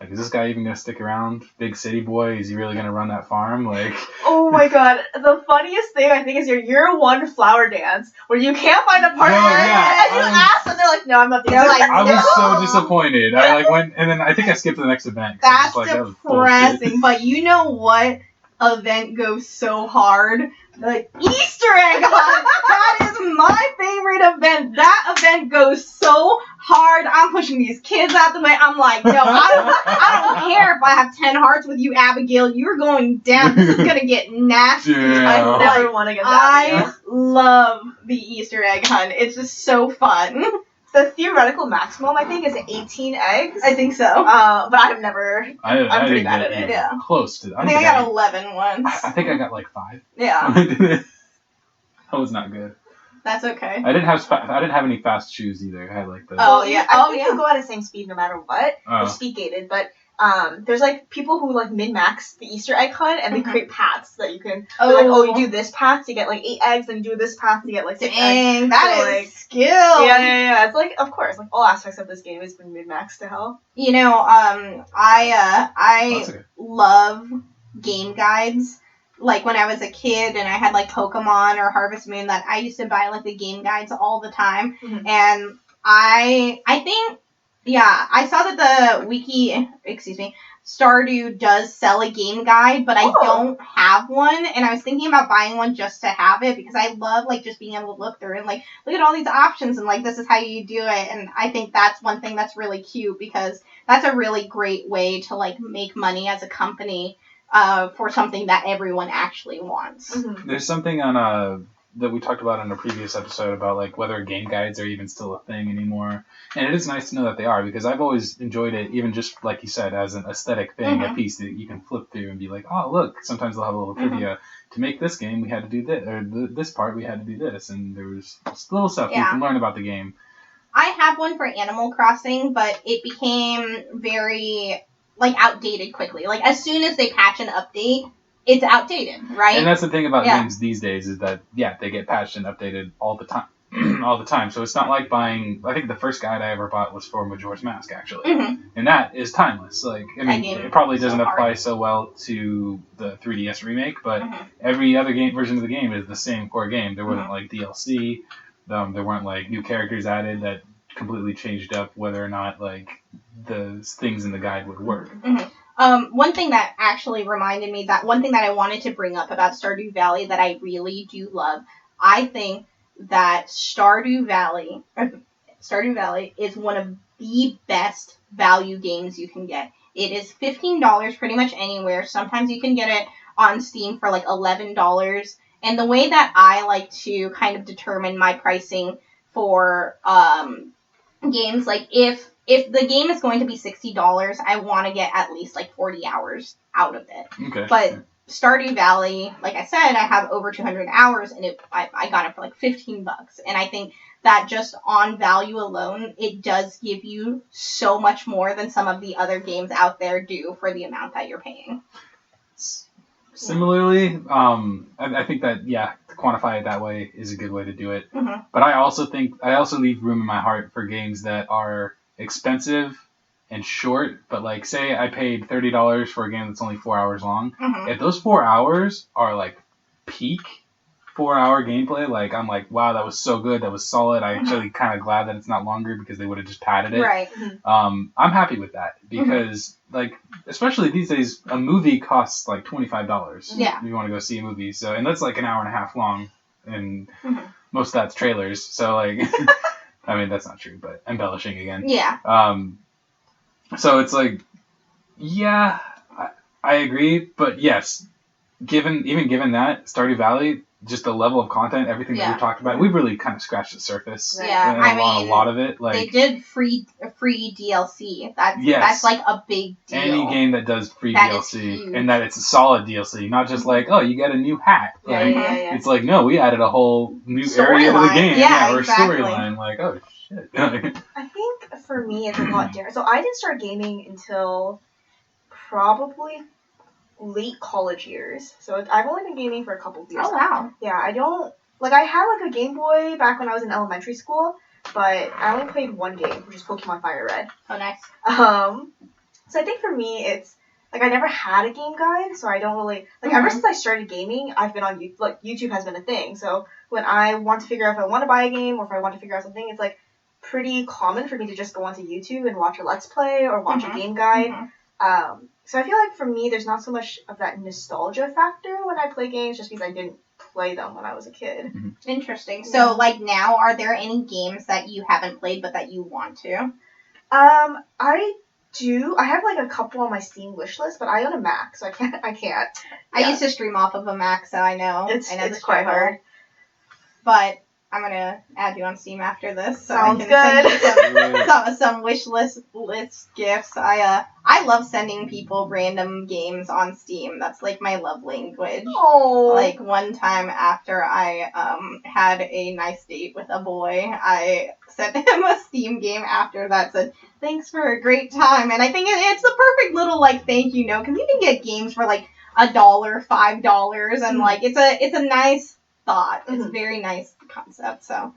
is this guy even going to stick around? Big city boy? Is he really going to run that farm? Like, oh my god. The funniest thing, I think, is your year one flower dance, where you can't find a partner, and you ask, and they're like, no, I'm not the like, I was so disappointed. I, like, went, and then I think I skipped the next event. That's like, depressing, but you know what event goes so hard? The Easter egg hunt! That is my favorite event. That event goes so hard. I'm pushing these kids out the way. I'm like, no, I don't care if I have 10 hearts with you, Abigail. You're going down. This is going to get nasty. Yeah. I never want to get that. I love the Easter egg hunt. It's just so fun. the theoretical maximum, I think, is 18 eggs. I think so. But I've never. I'm pretty bad at it. Yeah. Close to. I think I got 11 once. I think I got like 5. Yeah. That was not good. That's okay. I didn't have any fast shoes either. I had like the. Oh yeah. I think you go at the same speed no matter what. Oh. It's speed gated, but. There's like people who like min-max the Easter egg hunt and they create paths so that you can you do this path to get like 8 eggs, then you do this path to get like 6 eggs. Dang, that is like, skill. Yeah. It's like, of course, like all aspects of this game has been min-maxed to hell. You know, I love game guides. Like when I was a kid and I had like Pokemon or Harvest Moon, that I used to buy like the game guides all the time. Mm-hmm. And I think. Yeah, I saw that the Stardew does sell a game guide, but I don't have one, and I was thinking about buying one just to have it, because I love, like, just being able to look through and, like, look at all these options, and, like, this is how you do it, and I think that's one thing that's really cute, because that's a really great way to, like, make money as a company for something that everyone actually wants. Mm-hmm. There's something on that we talked about in a previous episode about like whether game guides are even still a thing anymore, and it is nice to know that they are, because I've always enjoyed it, even just like you said, as an aesthetic thing, a piece that you can flip through and be like, oh look, sometimes they'll have a little trivia. To make this game we had to do this, or this part we had to do this, and there was little stuff you can learn about the game. I have one for Animal Crossing, but it became very like outdated quickly. Like as soon as they patch an update, it's outdated, right? And that's the thing about games these days, is that they get patched and updated all the time. All the time. So it's not like buying. I think the first guide I ever bought was for Majora's Mask, actually, and that is timeless. Like, I mean, it probably doesn't apply so well to the 3DS remake, but every other version of the game is the same core game. There wasn't like DLC. There weren't like new characters added that completely changed up whether or not like the things in the guide would work. One thing that actually reminded me, that one thing that I wanted to bring up about Stardew Valley that I really do love, I think that Stardew Valley is one of the best value games you can get. It is $15 pretty much anywhere. Sometimes you can get it on Steam for like $11. And the way that I like to kind of determine my pricing for games, like if the game is going to be $60, I want to get at least like 40 hours out of it. Okay. But Stardew Valley, like I said, I have over 200 hours, and I got it for like $15. And I think that just on value alone, it does give you so much more than some of the other games out there do for the amount that you're paying. Similarly, I think that, to quantify it that way is a good way to do it. But I also leave room in my heart for games that are expensive and short, but like say I paid $30 for a game that's only 4 hours long. If those 4 hours are like peak 4-hour gameplay, like I'm like, wow, that was so good, that was solid. I'm actually kind of glad that it's not longer, because they would have just padded it. Right. I'm happy with that, because like especially these days, a movie costs like $25. Yeah. If you want to go see a movie, so, and that's like an hour and a half long, and most of that's trailers. So like, I mean that's not true, but embellishing again. Yeah. So it's like, I agree, but yes, given that, Stardew Valley, just the level of content, everything that we talked about, we've really kind of scratched the surface. Yeah, a lot of it. Like, they did free DLC. That's like a big deal. Any game that does free DLC, and that it's a solid DLC, not just like, oh, you get a new hat. Like, it's like, no, we added a whole new area to the game. Or exactly. storyline. Like, oh shit. I think for me it's a lot different. So I didn't start gaming until probably late college years. So I've only been gaming for a couple of years. Oh, wow. Yeah, I don't... Like, I had, like, a Game Boy back when I was in elementary school, but I only played one game, which is Pokemon Fire Red. Oh, nice. So I think for me, it's... Like, I never had a game guide, so I don't really... Like, ever since I started gaming, I've been on YouTube. Like, YouTube has been a thing. So when I want to figure out if I want to buy a game or if I want to figure out something, it's, like, pretty common for me to just go onto YouTube and watch a Let's Play or watch a game guide. So I feel like for me, there's not so much of that nostalgia factor when I play games, just because I didn't play them when I was a kid. Interesting. So, like, now, are there any games that you haven't played but that you want to? I do. I have, like, a couple on my Steam wish list, but I own a Mac, so I can't. I used to stream off of a Mac, so I know. It's quite hard. But I'm gonna add you on Steam after this. So Sounds I can send good. you some wish list gifts. I love sending people random games on Steam. That's like my love language. Oh. Like one time after I had a nice date with a boy, I sent him a Steam game after that said, "Thanks for a great time." And I think it's the perfect little like thank you note because you can get games for like $1, $5, and like it's a nice thought. It's a very nice concept. So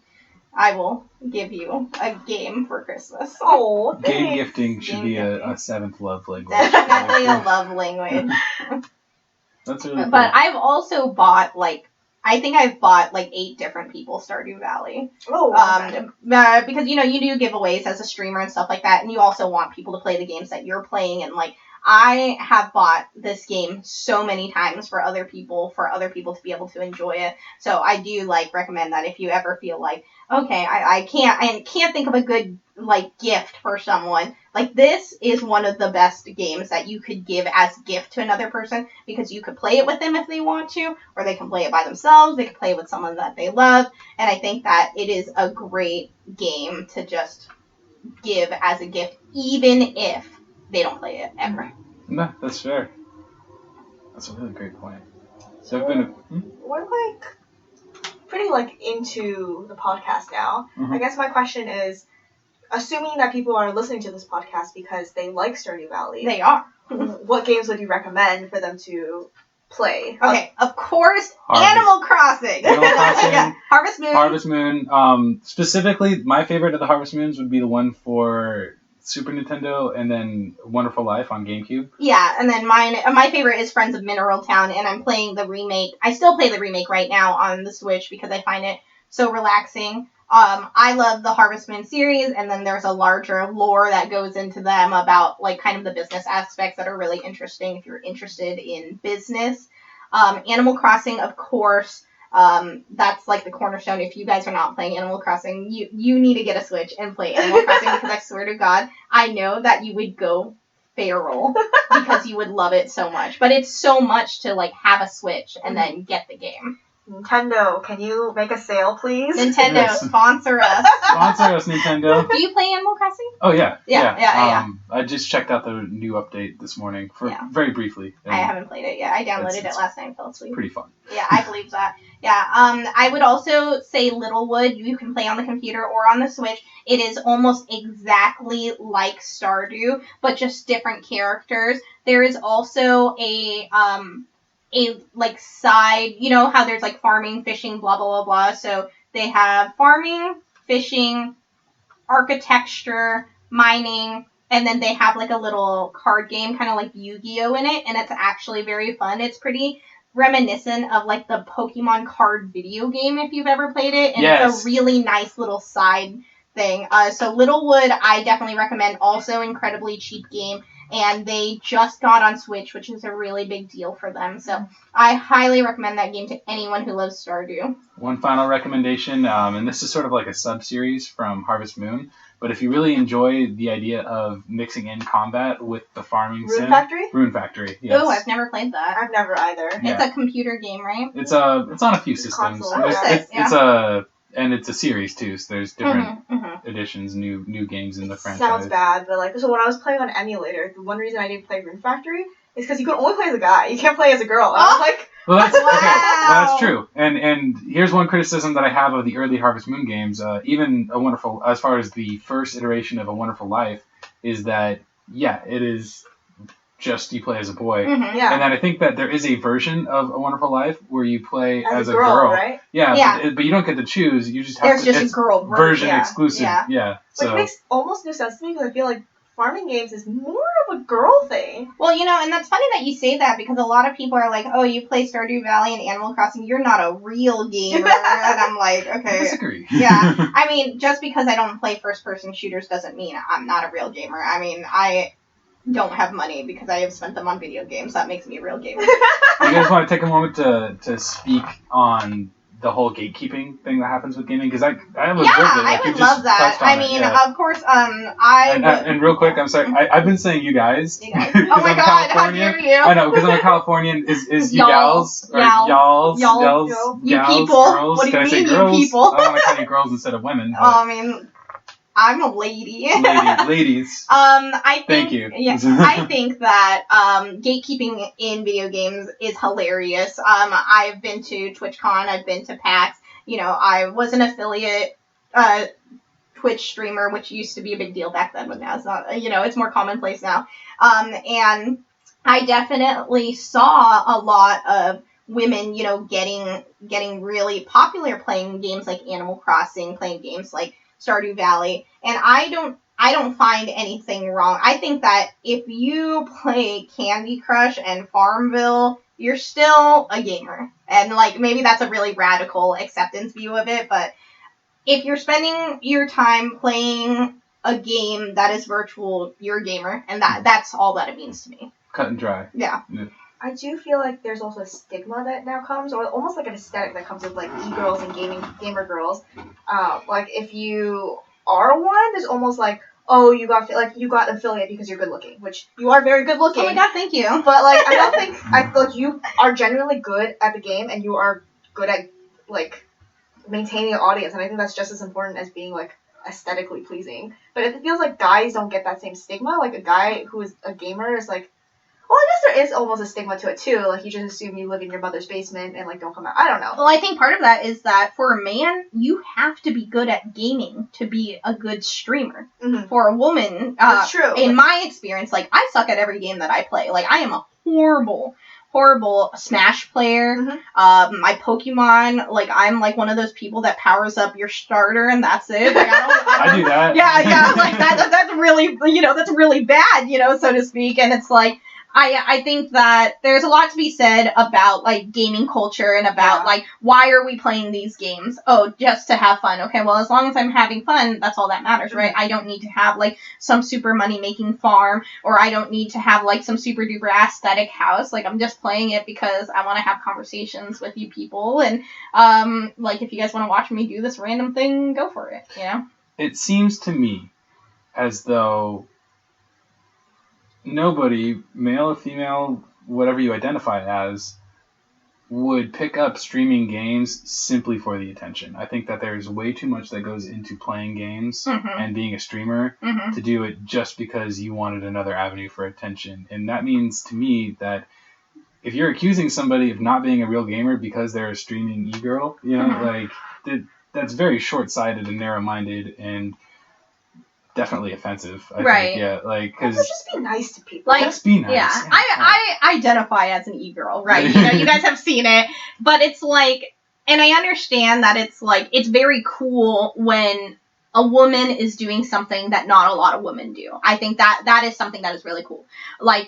I will give you a game for Christmas. Oh, thanks. Game gifting should Game be gifting. a seventh love language. Definitely a love language. That's really cool. But I've also bought I think I've bought 8 different people Stardew Valley. Oh. Because you do giveaways as a streamer and stuff like that, and you also want people to play the games that you're playing, and I have bought this game so many times for other people to be able to enjoy it. So I do recommend that if you ever feel like, okay, I can't think of a good gift for someone. This is one of the best games that you could give as gift to another person because you could play it with them if they want to, or they can play it by themselves. They can play it with someone that they love, and I think that it is a great game to just give as a gift, even if they don't play it ever. No, that's fair. That's a really great point. So I've been. We're pretty into the podcast now. Mhm. I guess my question is, assuming that people are listening to this podcast because they like Stardew Valley, They are. what games would you recommend for them to play? Okay, of course, Harvest. Animal Crossing. Animal Crossing. Yeah, Harvest Moon. Harvest Moon. Specifically, my favorite of the Harvest Moons would be the one for Super Nintendo, and then Wonderful Life on GameCube. Yeah, and then my favorite is Friends of Mineral Town, and I'm playing the remake. I still play the remake right now on the Switch because I find it so relaxing. I love the Harvest Moon series, and then there's a larger lore that goes into them about kind of the business aspects that are really interesting if you're interested in business. Animal Crossing, of course. That's the cornerstone. If you guys are not playing Animal Crossing, you need to get a Switch and play Animal Crossing because I swear to God, I know that you would go feral because you would love it so much. But it's so much to have a Switch and then get the game. Nintendo, can you make a sale, please? Nintendo, Yes. sponsor us. Sponsor us, Nintendo. Do you play Animal Crossing? Oh yeah. Yeah. I just checked out the new update this morning very briefly. I haven't played it yet. I downloaded it last night and fell asleep. Pretty fun. Yeah, I believe that. Yeah, I would also say Littlewood. You can play on the computer or on the Switch. It is almost exactly like Stardew, but just different characters. There is also a side, how there's farming, fishing, blah, blah, blah, blah. So they have farming, fishing, architecture, mining, and then they have a little card game, kind of like Yu-Gi-Oh! In it, and it's actually very fun. It's pretty reminiscent of the Pokemon card video game if you've ever played it, and It's a really nice little side thing. So Littlewood, I definitely recommend. Also incredibly cheap game, and they just got on Switch, which is a really big deal for them. So I highly recommend that game to anyone who loves Stardew. One final recommendation, and this is sort of like a sub-series from Harvest Moon, but if you really enjoy the idea of mixing in combat with the farming sim... Rune Factory, yes. Oh, I've never played that. I've never either. It's a computer game, right? It's on a few systems. Console, And it's a series too, so there's different editions, new games in the franchise. Sounds bad, but so when I was playing on emulator, the one reason I didn't play Rune Factory is because you can only play as a guy. You can't play as a girl. And I was well, that's Wow. okay. That's true. And here's one criticism that I have of the early Harvest Moon games. Even as far as the first iteration of A Wonderful Life, is that it is just you play as a boy. Yeah. And then I think that there is a version of A Wonderful Life where you play as a girl, right? Yeah. But you don't get to choose. You just have There's to. just It's a girl version exclusive. Yeah. Which So makes almost no sense to me because I feel like farming games is more of a girl thing. Well, and that's funny that you say that because a lot of people are like, oh, you play Stardew Valley and Animal Crossing, you're not a real gamer. And I'm like, I okay. disagree. Yeah. I mean, just because I don't play first-person shooters doesn't mean I'm not a real gamer. I mean, I don't have money because I have spent them on video games. That makes me a real gamer. You guys want to take a moment to speak on the whole gatekeeping thing that happens with gaming? Because I have observed it. I would love that. I mean, of course, And real quick, I'm sorry, I've been saying you guys. You guys. Oh my God, how dare you? I know, because I'm a Californian. Is you gals? Or y'all. You people. Girls? What do you Can I say mean, girls? you people? I want to call you girls instead of women. I mean, I'm a lady. Ladies. I think, Thank you. Yeah, I think that gatekeeping in video games is hilarious. I've been to TwitchCon, I've been to PAX. I was an affiliate Twitch streamer, which used to be a big deal back then, but now it's not. It's more commonplace now. And I definitely saw a lot of women, getting really popular playing games like Animal Crossing, playing games like Stardew Valley, and I don't find anything wrong. I think that if you play Candy Crush and Farmville, you're still a gamer. And maybe that's a really radical acceptance view of it, but if you're spending your time playing a game that is virtual, you're a gamer, and that's all that it means to me. Cut and dry. Yeah. I do feel like there's also a stigma that now comes, or almost like an aesthetic that comes with e-girls and gamer girls. If you are one, there's almost oh, you got affiliate because you're good looking, which you are very good looking. Oh my God, thank you. But I don't think I feel like you are genuinely good at the game, and you are good at maintaining an audience, and I think that's just as important as being aesthetically pleasing. But it feels like guys don't get that same stigma. A guy who is a gamer is well, I guess there is almost a stigma to it too. You just assume you live in your mother's basement and don't come out. I don't know. Well, I think part of that is that for a man, you have to be good at gaming to be a good streamer. Mm-hmm. For a woman, that's true. In my experience, I suck at every game that I play. I am a horrible Smash player. Mm-hmm. My Pokemon, I'm one of those people that powers up your starter and that's it. I do that. Yeah, that's really, that's really bad, so to speak. And it's I think that there's a lot to be said about gaming culture and about why are we playing these games? Oh, just to have fun. Okay, well, as long as I'm having fun, that's all that matters, right? I don't need to have some super money making farm, or I don't need to have some super duper aesthetic house. I'm just playing it because I want to have conversations with you people, and if you guys want to watch me do this random thing, go for it. It seems to me as though nobody, male or female, whatever you identify as, would pick up streaming games simply for the attention. I think that there's way too much that goes into playing games and being a streamer to do it just because you wanted another avenue for attention. And that means to me that if you're accusing somebody of not being a real gamer because they're a streaming e-girl, that's very short-sighted and narrow-minded and definitely offensive. I think, yeah, because just be nice to people. Just be nice. Yeah, I identify as an e-girl, right? You guys have seen it, but it's and I understand that it's very cool when a woman is doing something that not a lot of women do. I think that is something that is really cool.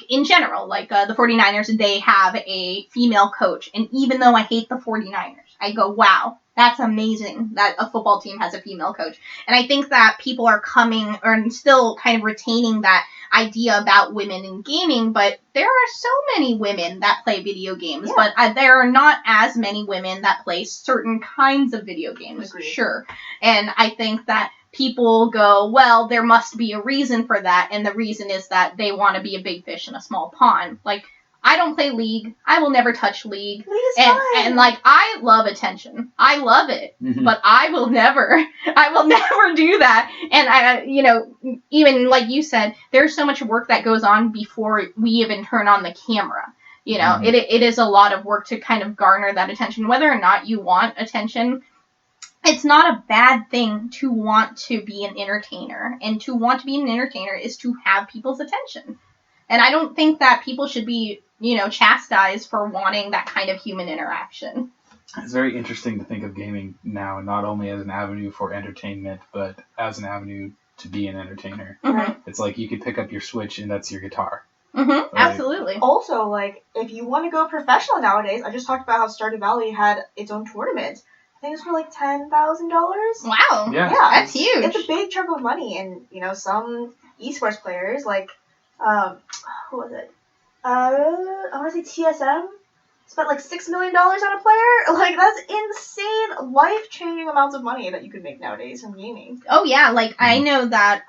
In general, the 49ers, they have a female coach, and even though I hate the 49ers, I go, wow, that's amazing that a football team has a female coach. And I think that people are coming or still kind of retaining that idea about women in gaming, but there are so many women that play video games, but there are not as many women that play certain kinds of video games. Agreed. Sure. And I think that people go, well, there must be a reason for that, and the reason is that they want to be a big fish in a small pond. I don't play League. I will never touch League. League is fun. And I love attention. I love it. But I will never do that. And I, even like you said, there's so much work that goes on before we even turn on the camera. It is a lot of work to kind of garner that attention. Whether or not you want attention, it's not a bad thing to want to be an entertainer. And to want to be an entertainer is to have people's attention. And I don't think that people should be, chastised for wanting that kind of human interaction. It's very interesting to think of gaming now not only as an avenue for entertainment, but as an avenue to be an entertainer. Mm-hmm. It's you could pick up your Switch and that's your guitar. Mm-hmm. Absolutely. Also, if you want to go professional nowadays, I just talked about how Stardew Valley had its own tournament. I think it's for $10,000. Wow. Yeah. That's huge. It's a big chunk of money, and some esports players who was it? I want to say TSM. spent like $6 million on a player. Like, that's insane, life-changing amounts of money that you could make nowadays from gaming. Oh yeah, like I know that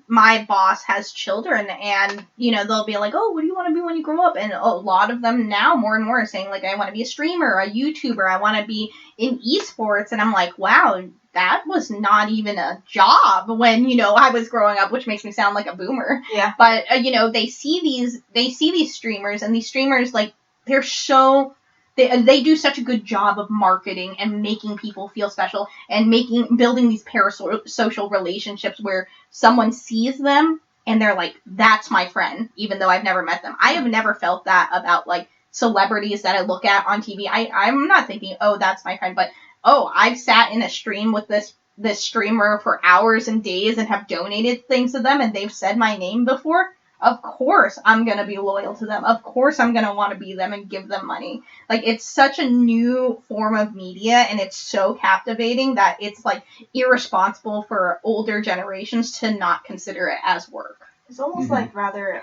my boss has children, and they'll be like, oh, what do you want to be when you grow up? And a lot of them now more and more are saying, like, I want to be a streamer, a YouTuber, I want to be in esports. And I'm like, wow, that was not even a job when I was growing up, which makes me sound like a boomer. Yeah. But they see these streamers, and these streamers, like, they're so they do such a good job of marketing and making people feel special and building these parasocial relationships where someone sees them and they're like, that's my friend, even though I've never met them. I have never felt that about, like, celebrities that I look at on TV. I'm not thinking, oh, that's my friend, but oh, I've sat in a stream with this streamer for hours and days and have donated things to them, and they've said my name before. Of course I'm going to be loyal to them. Of course I'm going to want to be them and give them money. Like, it's such a new form of media, and it's so captivating that it's, like, irresponsible for older generations to not consider it as work. It's almost like rather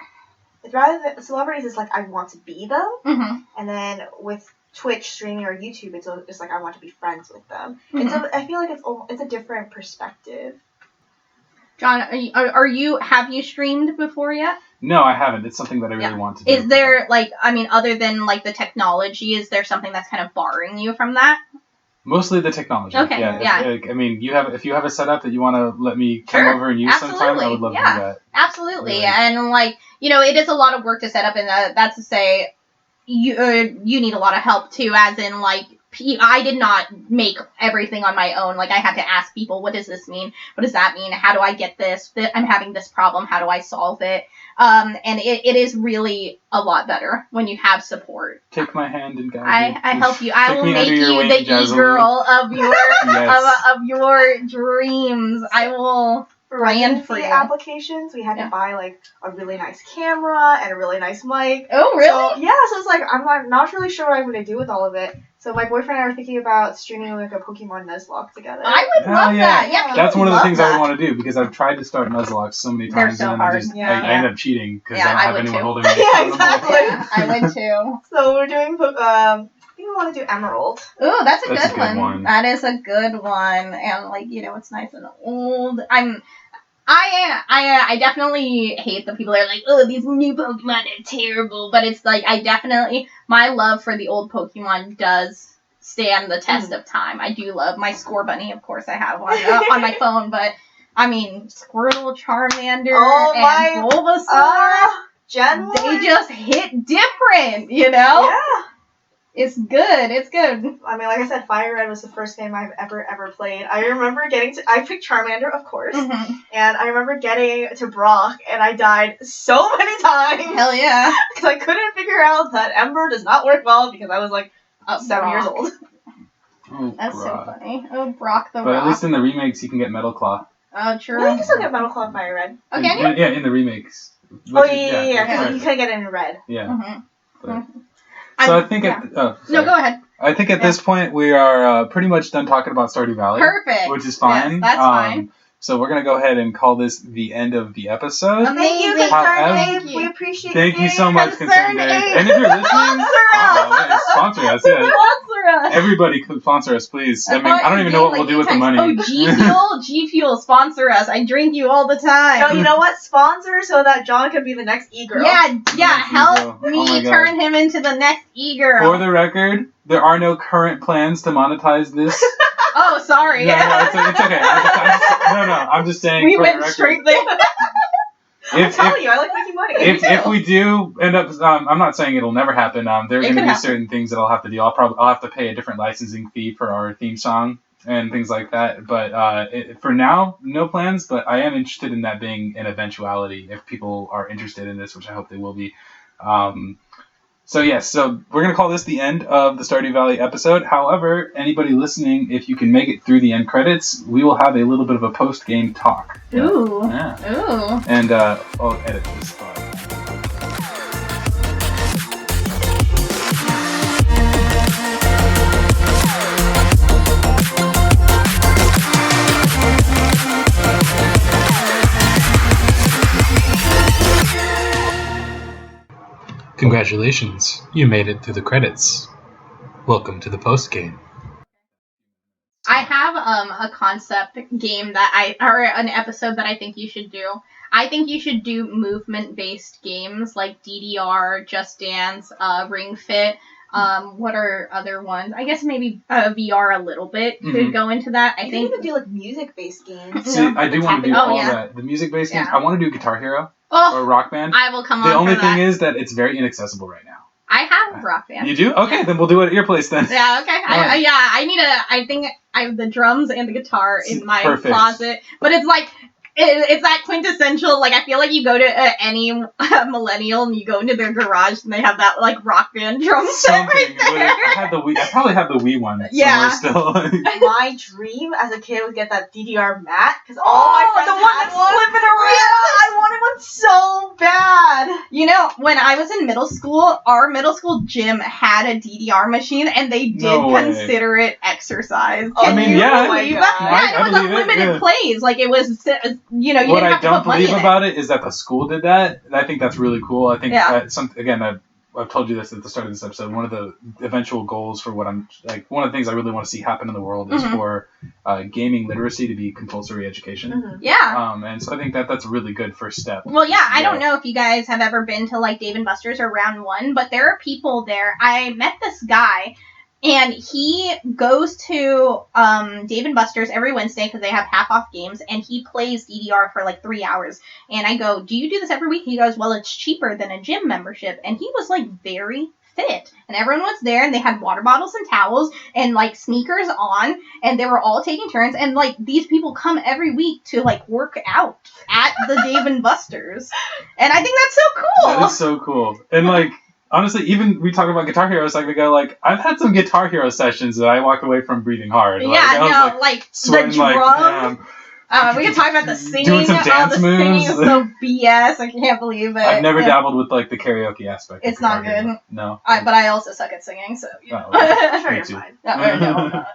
than celebrities, it's like, I want to be them. Mm-hmm. And then with Twitch, streaming, or YouTube, it's just like, I want to be friends with them. Mm-hmm. I feel like it's a different perspective. John, have you streamed before yet? No, I haven't. It's something that I really want to do. Is there, like, I mean, other than, like, the technology, is there something that's kind of barring you from that? Mostly the technology. Okay, yeah. I mean, if you have a setup that you want to let me come over and use sometime, I would love to do that. Absolutely. Really. And, like, it is a lot of work to set up, and that's to say you need a lot of help, too, as in, like, I did not make everything on my own. Like, I had to ask people, what does this mean? What does that mean? How do I get this? I'm having this problem. How do I solve it? And it is really a lot better when you have support. Take my hand and guide me. I help you. I will make you wing, the Jazaloo. e-girl of your Yes. of your dreams. I will brand for you. Applications, we had to buy, like, a really nice camera and a really nice mic. Oh, really? So it's like, I'm not really sure what I'm going to do with all of it. So my boyfriend and I are thinking about streaming, like, a Pokemon Nuzlocke together. I would love that. Yeah, that's one of the things that. I would want to do, because I've tried to start Nuzlocke so many times, They're so and hard. I end up cheating because I don't have anyone too. holding me. Yeah, exactly. Yeah, I would too. So we're doing, I think we want to do Emerald. Ooh, that's a That's good a good one. one. That is a good one. And, like, it's nice and old. I definitely hate the people that are like, oh, these new Pokemon are terrible. But it's like, my love for the old Pokemon does stand the test of time. I do love my Score Bunny, of course I have on my phone, but I mean, Squirtle, Charmander, and Bulbasaur, Gen 1. they just hit different, Yeah. It's good. It's good. I mean, like I said, Fire Red was the first game I've ever played. I remember I picked Charmander, of course, Mm-hmm. and I remember getting to Brock, and I died so many times. Hell yeah. Because I couldn't figure out that Ember does not work well, because I was, like, 7 years old. Oh, That's Brock. so funny. Oh, Brock the But Rock. at least in the remakes, you can get Metal Claw. Oh, true. Well, you can still get Metal Claw and Fire Red. Oh, can you? Yeah, in the remakes. Oh, yeah, because right. you couldn't get it in red. Yeah. Mm-hmm. But- So I think No, go ahead. I think at this point we are pretty much done talking about Stardew Valley. Perfect. Which is fine. Yes, that's fine. So we're gonna go ahead and call this the end of the episode. Amazing. Thank you, Concerned However- Abe. We appreciate Thank you it. so much, Concerned Abe. And if you're listening, sponsor us. Yeah. Sponsor us. Everybody could sponsor us, please. I thought don't you even did, know what like, we'll do with the 8 money. times. Oh, G Fuel, sponsor us. I drink you all the time. No, you know what? Sponsor so that John can be the next e-girl. Yeah, Next help e-girl. Oh me my God. turn him into the next e-girl. For the record, there are no current plans to monetize this. Oh, sorry. No, it's okay. I'm just saying. We for the went record, straight there. I'm telling you, I like making money. If we do end up, I'm not saying it'll never happen. There are going to be happen. certain things that I'll have to do. I'll have to pay a different licensing fee for our theme song and things like that. But for now, no plans. But I am interested in that being an eventuality if people are interested in this, which I hope they will be. So we're going to call this the end of the Stardew Valley episode. However, anybody listening, if you can make it through the end credits, we will have a little bit of a post-game talk. Ooh. Yeah. Ooh. And I'll edit this part. Congratulations, you made it through the credits. Welcome to the post-game. I have a concept game or an episode that I think you should do. I think you should do movement-based games like DDR, Just Dance, Ring Fit. What are other ones? I guess maybe VR a little bit could go into that. I think you could even do like music-based games. See, I do want to do all that. The music-based games. I want to do Guitar Hero or Rock Band. I will come on. The only thing is that it's very inaccessible right now. I have Rock Band. You do? Okay, then we'll do it at your place then. Yeah, okay. I think I have the drums and the guitar in my closet. But it's like, it's that quintessential, like, I feel like you go to any millennial and you go into their garage and they have that, like, Rock Band drum set right there. I probably have the Wii one somewhere still. My dream as a kid was get that DDR mat, because all my friends the one that's flipping around. Yeah, I wanted one so bad. You know, when I was in middle school, our middle school gym had a DDR machine, and they did consider it exercise. I mean, yeah. Believe that? Yeah, it was unlimited plays. Like, it was, you know, you what didn't have I to put money don't believe about it is that the school did that. And I think that's really cool. I think I've told you this at the start of this episode. One of the eventual goals for one of the things I really want to see happen in the world is for gaming literacy to be compulsory education. Yeah. And so I think that's a really good first step. Well, yeah, I don't know if you guys have ever been to like Dave & Buster's or Round One, but there are people there. I met this guy. And he goes to Dave & Buster's every Wednesday because they have half-off games, and he plays DDR for like 3 hours. And I go, do you do this every week? He goes, well, it's cheaper than a gym membership. And he was like very fit. And everyone was there, and they had water bottles and towels and like sneakers on, and they were all taking turns. And like these people come every week to like work out at the Dave & Buster's. And I think that's so cool. That is so cool. And like, honestly, even we talk about Guitar Hero a second ago, like, I've had some Guitar Hero sessions that I walked away from breathing hard. Yeah, like the drum. We can talk about the singing. Doing some dance the moves. Singing is so BS. I can't believe it. I've never dabbled with, like, the karaoke aspect. It's not good. Hero. No. But I also suck at singing, so, you know. Me too. No.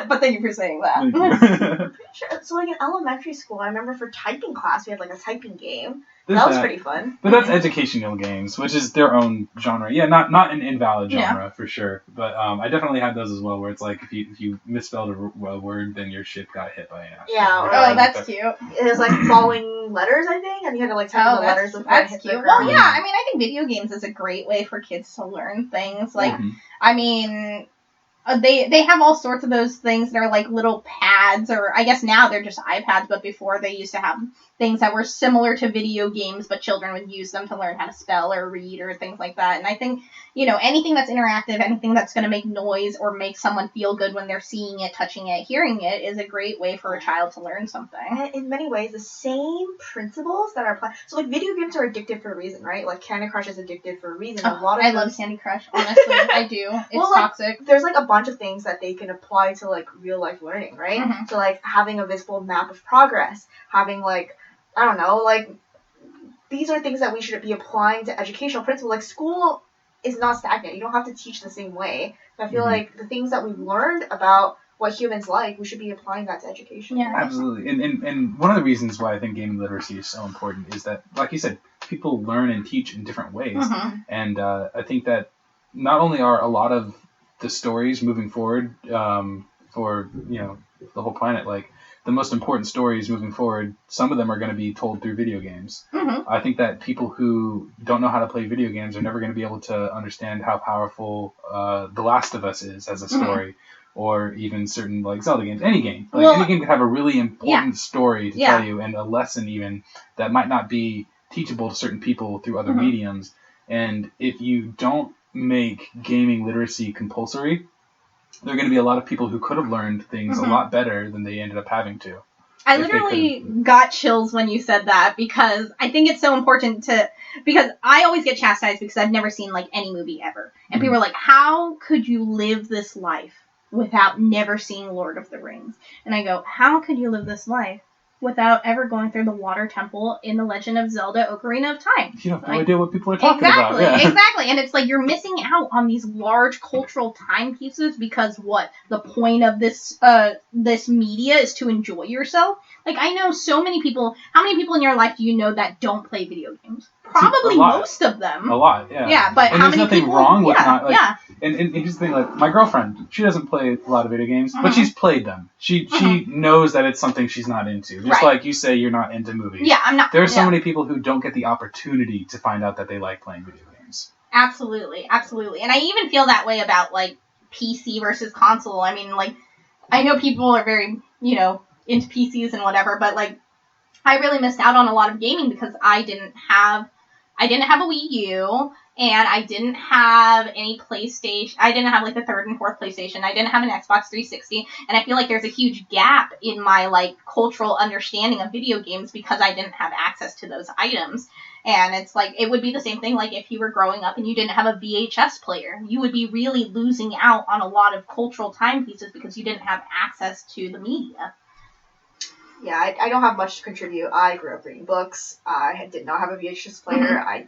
But thank you for saying that. Sure. So, like, in elementary school, I remember for typing class, we had, like, a typing game. That was pretty fun. But that's educational games, which is their own genre. Yeah, not an invalid genre, for sure. But I definitely had those as well, where it's like, if you misspelled a word, then your ship got hit by an asteroid. Yeah. That's cute. It was, like, following letters, I think, and you had to, like, type in the letters before it hit the ground. Well, yeah, I mean, I think video games is a great way for kids to learn things. Like, I mean... They have all sorts of those things that are like little pads, or I guess now they're just iPads, but before they used to have things that were similar to video games, but children would use them to learn how to spell or read or things like that. And I think, you know, anything that's interactive, anything that's going to make noise or make someone feel good when they're seeing it, touching it, hearing it is a great way for a child to learn something. And in many ways, the same principles that are applied. So, like, video games are addictive for a reason, right? Like, Candy Crush is addictive for a reason. I love Candy Crush, honestly. I do. It's toxic. There's, like, a bunch of things that they can apply to, like, real-life learning, right? So, like, having a visible map of progress, having, like, I don't know, like, these are things that we should be applying to educational principles. Like, school is not stagnant. You don't have to teach the same way. So I feel like the things that we've learned about what humans like, we should be applying that to education. Yeah, absolutely. And one of the reasons why I think gaming literacy is so important is that, like you said, people learn and teach in different ways. And I think that not only are a lot of the stories moving forward for, you know, the whole planet, like, the most important stories moving forward, some of them are going to be told through video games. I think that people who don't know how to play video games are never going to be able to understand how powerful The Last of Us is as a story, or even certain, like, Zelda games. Any game. Like, any game could have a really important story to tell you, and a lesson even that might not be teachable to certain people through other mediums. And if you don't make gaming literacy compulsory, there are going to be a lot of people who could have learned things a lot better than they ended up having to. I literally got chills when you said that, because I think it's so important because I always get chastised because I've never seen, like, any movie ever. And people are like, how could you live this life without never seeing Lord of the Rings? And I go, how could you live this life without ever going through the water temple in The Legend of Zelda Ocarina of Time? You have no idea what people are talking about. Yeah. Exactly. And it's like you're missing out on these large cultural timepieces because the point of this media is to enjoy yourself. Like, I know so many people. How many people in your life do you know that don't play video games? Probably a lot. most of them. A lot, yeah. Yeah, but and how there's many nothing people? wrong with yeah, not like. yeah. And here's the thing, like my girlfriend, she doesn't play a lot of video games, but she's played them. She knows that it's something she's not into. Just like you say, you're not into movies. Yeah, I'm not. There are so many people who don't get the opportunity to find out that they like playing video games. Absolutely, absolutely. And I even feel that way about like PC versus console. I mean, like I know people are very, into PCs and whatever, but like I really missed out on a lot of gaming because I didn't have a Wii U, and I didn't have any PlayStation. I didn't have like the third and fourth PlayStation. I didn't have an Xbox 360, and I feel like there's a huge gap in my like cultural understanding of video games because I didn't have access to those items. And it's like it would be the same thing like if you were growing up and you didn't have a VHS player. You would be really losing out on a lot of cultural timepieces because you didn't have access to the media. Yeah, I don't have much to contribute. I grew up reading books. I did not have a VHS player. I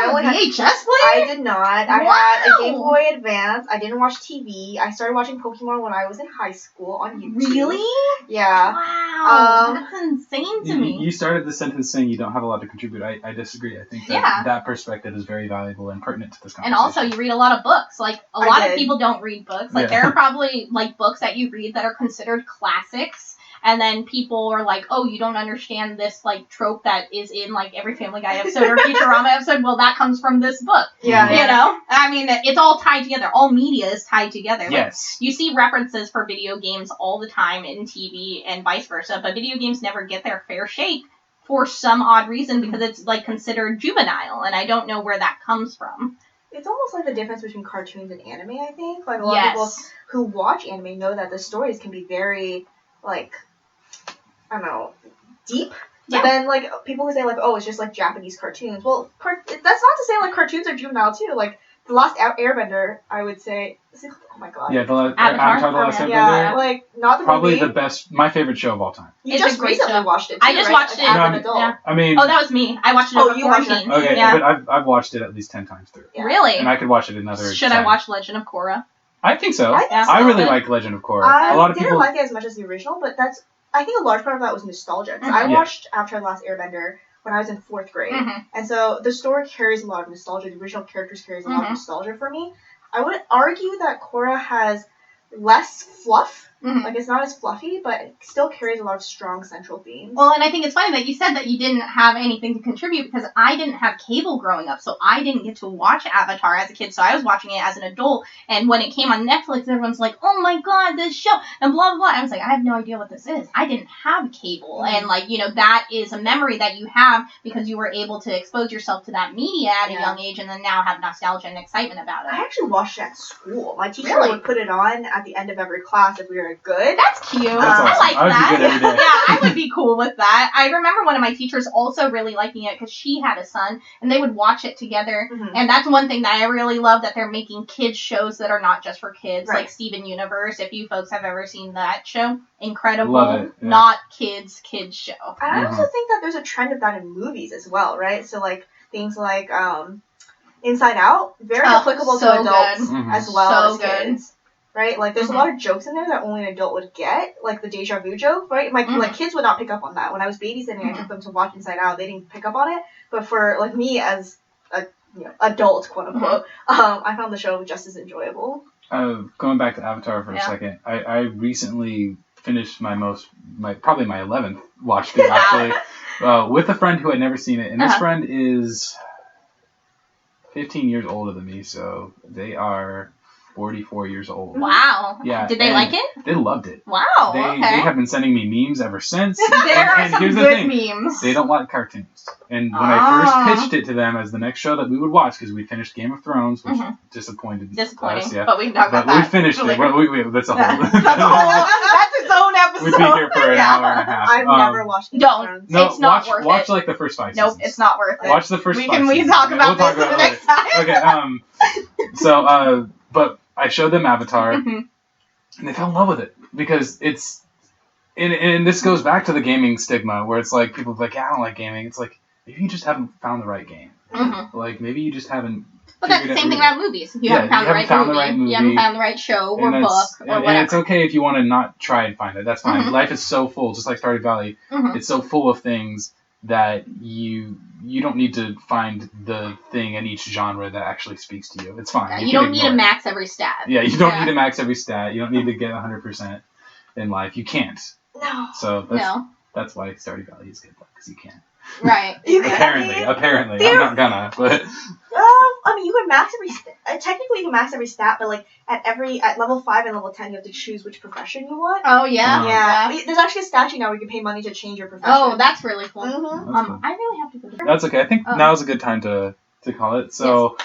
only had VHS player? I did not. I had a Game Boy Advance. I didn't watch TV. I started watching Pokemon when I was in high school on YouTube. Really? Yeah. Wow. That's insane to me. You started the sentence saying you don't have a lot to contribute. I disagree. I think that perspective is very valuable and pertinent to this conversation. And also, you read a lot of books. Like, a lot of people don't read books. Like, there are probably, like, books that you read that are considered classics. And then people are like, oh, you don't understand this, like, trope that is in, like, every Family Guy episode or Futurama episode. Well, that comes from this book. Yeah. You know? I mean, it's all tied together. All media is tied together. Yes. Like, you see references for video games all the time in TV and vice versa, but video games never get their fair shake for some odd reason because it's, like, considered juvenile, and I don't know where that comes from. It's almost like the difference between cartoons and anime, I think. Like, a lot of people who watch anime know that the stories can be very, like, I don't know, deep. But then, like, people who say, like, oh, it's just, like, Japanese cartoons. Well, that's not to say, like, cartoons are juvenile, too. Like, The Last Airbender, I would say, oh my god. Yeah, Avatar The Last Airbender. Yeah, like, not the probably movie. the best, my favorite show of all time. You just recently watched it, too, I just watched it as an adult. Yeah. I mean... Oh, that was me. I watched it over quarantine. Okay, but I've watched it at least 10 times through. Yeah. Really? And I could watch it another Should 10. I watch Legend of Korra? I think so. I really like Legend of Korra. I a lot of didn't people like it as much as the original, but I think a large part of that was nostalgia. Because I watched Avatar: The Last Airbender when I was in 4th grade. And so the story carries a lot of nostalgia. The original characters carries a lot of nostalgia for me. I would argue that Korra has less fluff. Like, it's not as fluffy, but it still carries a lot of strong central themes. Well, and I think it's funny that you said that you didn't have anything to contribute because I didn't have cable growing up, so I didn't get to watch Avatar as a kid, so I was watching it as an adult, and when it came on Netflix, everyone's like, oh my god, this show, and blah, blah, blah. I was like, I have no idea what this is. I didn't have cable, and, like, that is a memory that you have because you were able to expose yourself to that media at a young age and then now have nostalgia and excitement about it. I actually watched it at school. My teacher would put it on at the end of every class if we were good. That's cute. That's awesome. I like I would that. be good every day. Yeah, I would be cool with that. I remember one of my teachers also really liking it because she had a son, and they would watch it together. And that's one thing that I really love, that they're making kids shows that are not just for kids, like Steven Universe. If you folks have ever seen that show, incredible. Love it. Yeah. Not kids show. And I also think that there's a trend of that in movies as well, right? So, like, things like Inside Out, very applicable to adults as well as kids. Right? Like, there's a lot of jokes in there that only an adult would get, like the deja vu joke, right? Like, kids would not pick up on that. When I was babysitting, I took them to watch Inside Out. They didn't pick up on it. But for, like, me as a adult, quote unquote, I found the show just as enjoyable. Going back to Avatar for a second, I recently finished probably my 11th watch through, actually, with a friend who had never seen it. And this friend is 15 years older than me, so they are 44 years old. Wow. Yeah. Did they like it? They loved it. Wow. They have been sending me memes ever since. There are some here's the good thing. memes. They don't like cartoons. And when I first pitched it to them as the next show that we would watch, because we finished Game of Thrones, which disappointed us. Yeah. But we can talk about that. We finished it. That's a whole... That's its own episode. We'd be here for an hour and a half. I've never watched Game of Thrones. No, it's not worth it. Watch like the first 5 seasons. Nope, it's not worth it. Watch the first 5 seasons. We can talk about this the next time. Okay, but I showed them Avatar, and they fell in love with it because it's, and this goes back to the gaming stigma where it's like people are like, yeah, I don't like gaming. It's like maybe you just haven't found the right game. Like maybe you just haven't. But that's the same thing about movies. You haven't found the right movie. You haven't found the right show or book or whatever. And it's okay if you want to not try and find it. That's fine. Life is so full, just like Stardew Valley. It's so full of things that you don't need to find the thing in each genre that actually speaks to you. It's fine. Yeah, you don't need to max every stat. Yeah, you don't need to max every stat. You don't need to get 100% in life. You can't. No. So that's why Stardew Valley is good, because you can. Right. Apparently. I'm not gonna, but... I mean, you can max every technically you can max every stat, but like at level 5 and level 10, you have to choose which profession you want. Oh yeah. Yeah. There's actually a statue now where you can pay money to change your profession. Oh, that's really cool. Mm-hmm. Cool. I really have to go to That's okay. I think now is a good time to call it. So,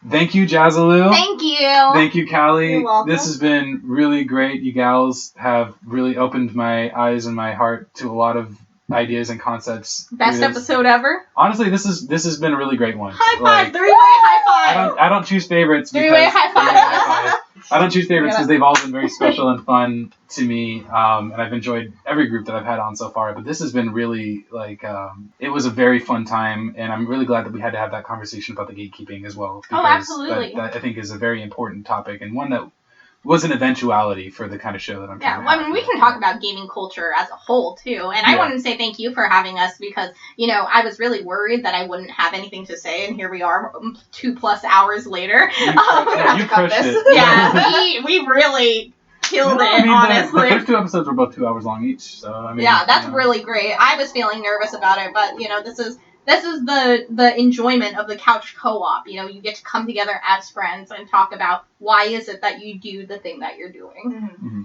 thank you, Jazaloo. Thank you. Thank you, Callie. You're welcome. This has been really great. You gals have really opened my eyes and my heart to a lot of ideas and concepts. Best episode ever. Honestly, this has been a really great one. High five, three-way high five. I don't choose favorites. Three-way high five. I don't choose favorites because they've all been very special and fun to me, and I've enjoyed every group that I've had on so far. But this has been really it was a very fun time, and I'm really glad that we had to have that conversation about the gatekeeping as well. Oh, absolutely. That I think is a very important topic and one that was an eventuality for the kind of show that I'm trying to have. I mean, we can talk about gaming culture as a whole, too. And I wanted to say thank you for having us because, I was really worried that I wouldn't have anything to say, and here we are 2+ hours later. You crushed it. Yeah, we really killed it, honestly. The first 2 episodes were both 2 hours long each, so I mean... Yeah, that's really great. I was feeling nervous about it, but, this is the enjoyment of the couch co-op. You get to come together as friends and talk about why is it that you do the thing that you're doing. Mm-hmm.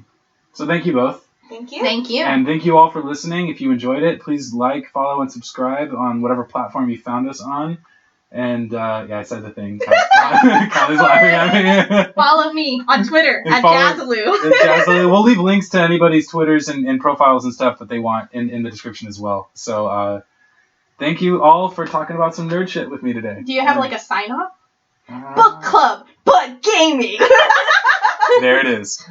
So thank you both. Thank you. Thank you. And thank you all for listening. If you enjoyed it, please like, follow, and subscribe on whatever platform you found us on. And, I said the thing. Kylie's laughing at me. Follow me on Twitter at Jazaloo. Jazaloo. We'll leave links to anybody's Twitters and profiles and stuff that they want in the description as well. So, thank you all for talking about some nerd shit with me today. Do you have a sign-off? Book club, but gaming. There it is.